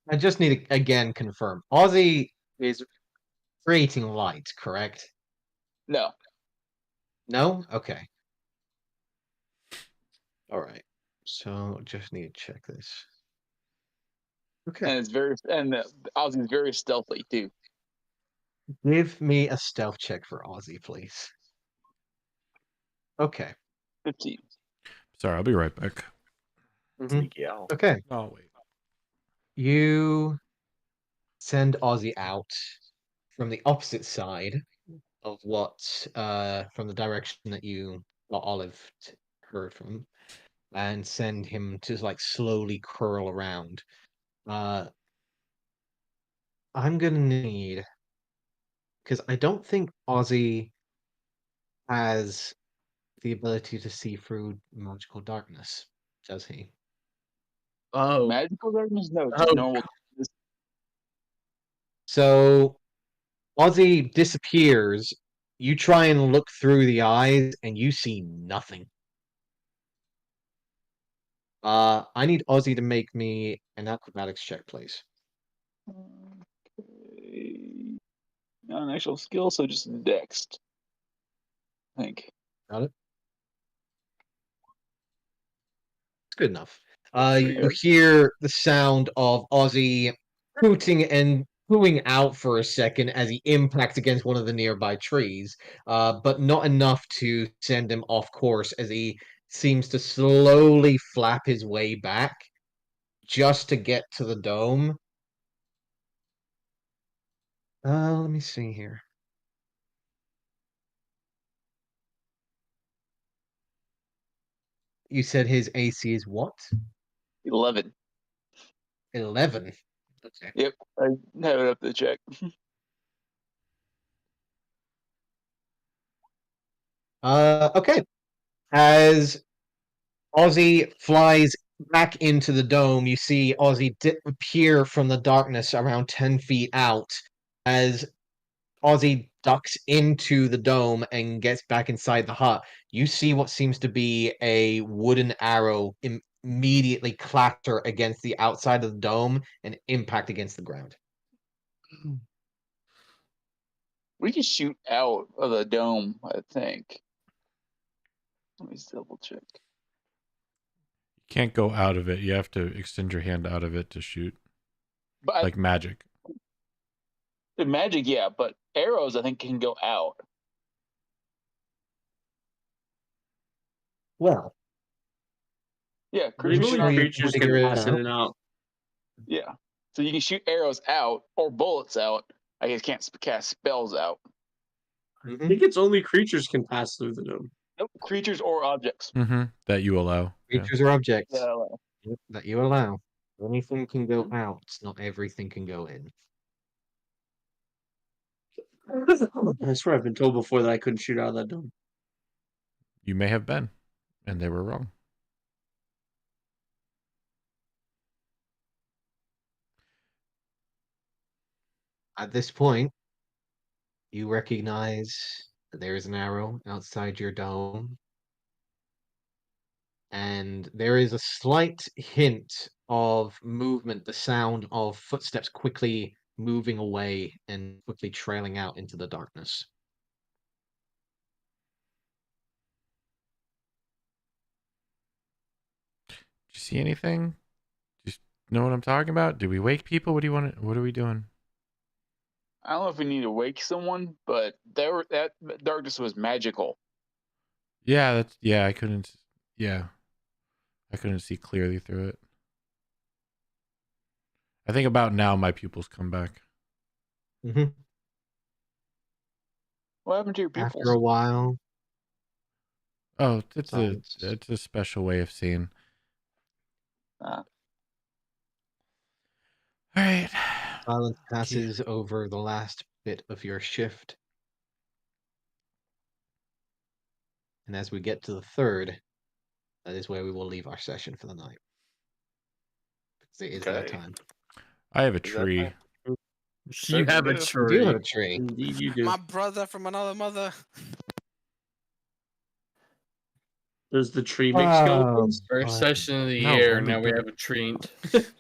S4: I just need to again confirm. Ozzy is creating light, correct?
S7: No.
S4: No? Okay. All right. So just need to check this. Okay.
S7: And Ozzy's very stealthy too.
S4: Give me a stealth check for Ozzy, please. Okay.
S7: 15.
S3: Sorry, I'll be right back.
S6: Sneaky owl.
S4: Okay.
S3: Oh wait.
S4: You send Ozzy out from the opposite side of from the direction that Olive heard from, and send him to like slowly curl around. I'm gonna need, because I don't think Ozzy has the ability to see through magical darkness, does he?
S5: Oh.
S7: Magical darkness? No, just
S5: Oh.
S7: normal.
S4: So Ozzy disappears. You try and look through the eyes, and you see nothing. I need Ozzy to make me an acrobatics check, please.
S7: Okay. Not an actual skill, so just dex. I think.
S4: Got it? It's good enough.
S7: Pretty
S4: You
S7: good.
S4: hear the sound of Ozzy hooting and cooing out for a second as he impacts against one of the nearby trees, but not enough to send him off course as he seems to slowly flap his way back just to get to the dome. Let me see here. You said his AC is what?
S7: 11.
S4: 11. Okay.
S7: Yep, I have it up to check.
S4: Okay. As Ozzy flies back into the dome, you see Ozzy appear from the darkness around 10 feet out as Ozzy ducks into the dome and gets back inside the hut. You see what seems to be a wooden arrow immediately clatter against the outside of the dome and impact against the ground.
S7: We can shoot out of the dome, I think. Let me just double check.
S3: You can't go out of it. You have to extend your hand out of it to shoot.
S7: But
S3: Like magic.
S7: the magic, yeah, but arrows I think can go out.
S4: Well,
S7: Yeah,
S5: Presumably
S4: sure you
S5: creatures can
S4: figure it
S5: pass in
S4: out.
S5: and out.
S7: Yeah. So you can shoot arrows out or bullets out. I guess can't cast spells out.
S5: I think it's only creatures can pass through the dome.
S7: Nope, creatures or objects.
S3: Mm-hmm. That you allow. Yeah.
S4: Creatures or objects
S7: Yeah.
S4: that you allow. Anything can go out, not everything can go in.
S5: I swear I've been told before that I couldn't shoot out of that dome.
S3: You may have been, and they were wrong.
S4: At this point, you recognize that there is an arrow outside your dome. And there is a slight hint of movement, the sound of footsteps quickly moving away and quickly trailing out into the darkness.
S3: Did you see anything? Just know what I'm talking about? Do we wake people? What do you want? What are we doing?
S7: I don't know if we need to wake someone, but that darkness was magical.
S3: Yeah, that's I couldn't. Yeah, I couldn't see clearly through it. I think about now my pupils come back.
S4: Mm-hmm.
S7: What happened to your pupils?
S4: After a while,
S3: Oh, it's
S4: silence.
S3: a special way of seeing.
S7: Ah.
S3: All right.
S4: Silence passes over the last bit of your shift. And as we get to the third, that is where we will leave our session for the night. Because it is that
S6: Okay.
S4: time.
S3: I have a
S6: Is that
S3: tree.
S6: time?
S1: You have a
S6: do.
S4: You do have
S1: tree.
S4: a tree.
S5: Indeed, you do.
S2: My brother from another mother.
S5: Does the tree make skeletons?
S1: First session of the
S3: No,
S1: year.
S3: only
S1: Now we
S3: big-
S1: have a treat.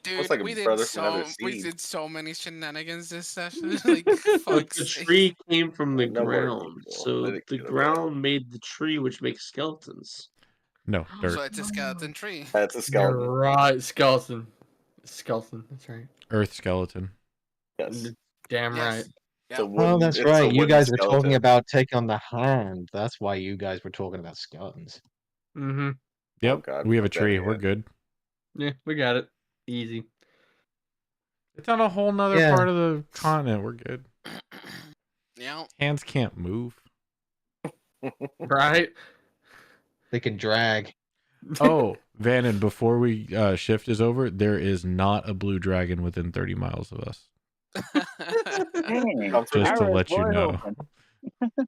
S2: Dude,
S6: like a
S2: we did
S6: brother from another
S2: we
S6: seed.
S2: did so many shenanigans this session. Like,
S5: But
S2: fuck's
S5: the
S2: sake.
S5: tree came from the
S6: No more
S5: ground,
S6: people.
S5: so
S6: Let it
S5: the
S6: get away.
S5: ground made the tree, which makes skeletons.
S3: No, dirt.
S2: So it's a skeleton tree.
S6: That's a
S1: You're
S6: skeleton.
S1: right, skeleton. Skeleton. That's right.
S3: Earth skeleton.
S6: Yes.
S1: Damn
S2: Yes.
S1: right.
S6: It's a
S2: Yep.
S6: wooden,
S4: Oh, that's
S6: it's a
S4: right. You
S6: wooden
S4: guys were talking
S6: skeleton.
S4: about taking on the hand. That's why you guys were talking about skeletons.
S1: Mm-hmm.
S3: Yep.
S6: God,
S3: we have a
S6: fuck that
S3: tree.
S6: shit.
S3: We're good.
S1: Yeah, we got it. Easy.
S3: It's on a whole nother
S4: Yeah.
S3: part of the continent. We're good.
S2: Yeah.
S3: Hands can't move.
S1: Right?
S4: They can drag.
S3: Oh, Vannon, before we shift is over, there is not a blue dragon within 30 miles of us.
S7: Dang.
S6: Comfort
S3: Just to
S7: Alright,
S3: let you
S7: blow it
S3: know.
S7: open.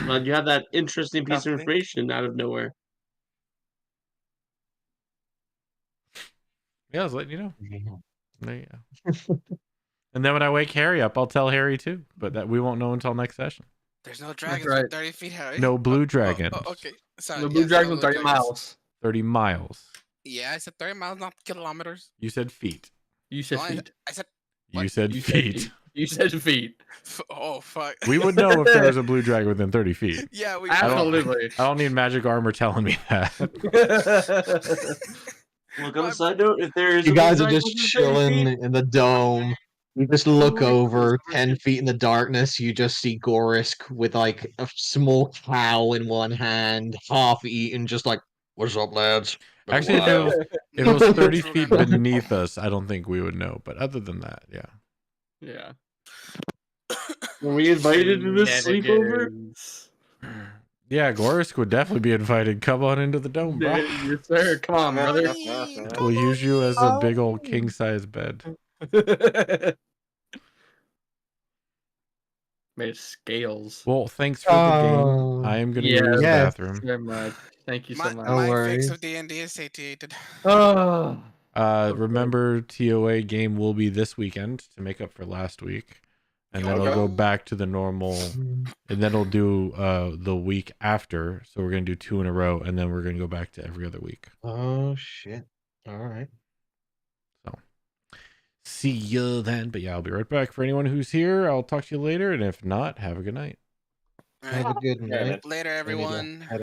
S5: Glad you had that interesting piece of
S2: Company.
S5: information out of nowhere.
S3: Yeah, I was letting you know. There you go. And then when I wake Harry up, I'll tell Harry too. But that we won't know until next session.
S2: There's no dragons
S1: right.
S2: 30 feet high.
S3: No blue dragons.
S2: Okay. Sorry.
S1: The blue
S2: yes,
S1: dragon,
S2: blue
S1: 30
S2: dragons.
S1: miles.
S3: 30 miles.
S2: Yeah, I said 30 miles, not kilometers.
S3: You said feet.
S1: You said
S2: No,
S1: feet.
S2: I said,
S3: You
S2: What?
S3: said
S1: You said
S3: feet.
S1: feet. You said feet.
S2: oh, fuck.
S3: We would know if there was a blue dragon within 30 feet.
S2: Yeah, we
S1: Absolutely.
S3: I don't need magic armor telling me that.
S5: Look, on a side note, if there is
S4: You
S5: a
S4: guys
S5: blue
S4: are
S5: dragon
S4: just
S5: within 30
S4: chilling
S5: feet,
S4: in the dome. You just look
S5: Holy
S4: over
S5: Christ.
S4: 10 feet in the darkness. You just see Gorisk with like a small cow in one hand, half eaten, just like, "What's up, lads? Been a
S3: Actually, if it
S4: while."
S3: was, if it was 30
S2: True
S3: feet
S2: enough.
S3: beneath us, I don't think we would know. But other than that, yeah.
S1: Yeah.
S5: were we invited to this sleepover?
S1: Shenanigans.
S3: Yeah, Gorisk would definitely be invited. Come on into the dome, bro.
S1: Yes, sir. Come on, brother.
S3: We'll use you as a big old king size bed.
S1: Made of scales.
S3: Well, thanks for the
S4: Oh,
S3: game. I am going to
S1: yes.
S3: use the
S4: Yes.
S3: bathroom.
S1: Very much. Thank you so
S2: My,
S1: much.
S4: No
S2: my
S4: worries.
S2: fix of D&D is satiated.
S1: Oh. Okay.
S3: Remember, TOA game will be this weekend to make up for last week. And then it'll
S6: Okay.
S3: go back to the normal. And then we'll do the week after. So we're going to do 2 in a row. And then we're going to go back to every other week.
S4: Oh, shit. All right.
S3: So see you then. But yeah, I'll be right back. For anyone who's here, I'll talk to you later. And if not, have a good night.
S2: All right.
S4: Have a good
S6: Yeah,
S4: night.
S2: Later,
S4: I need to
S2: everyone.
S4: head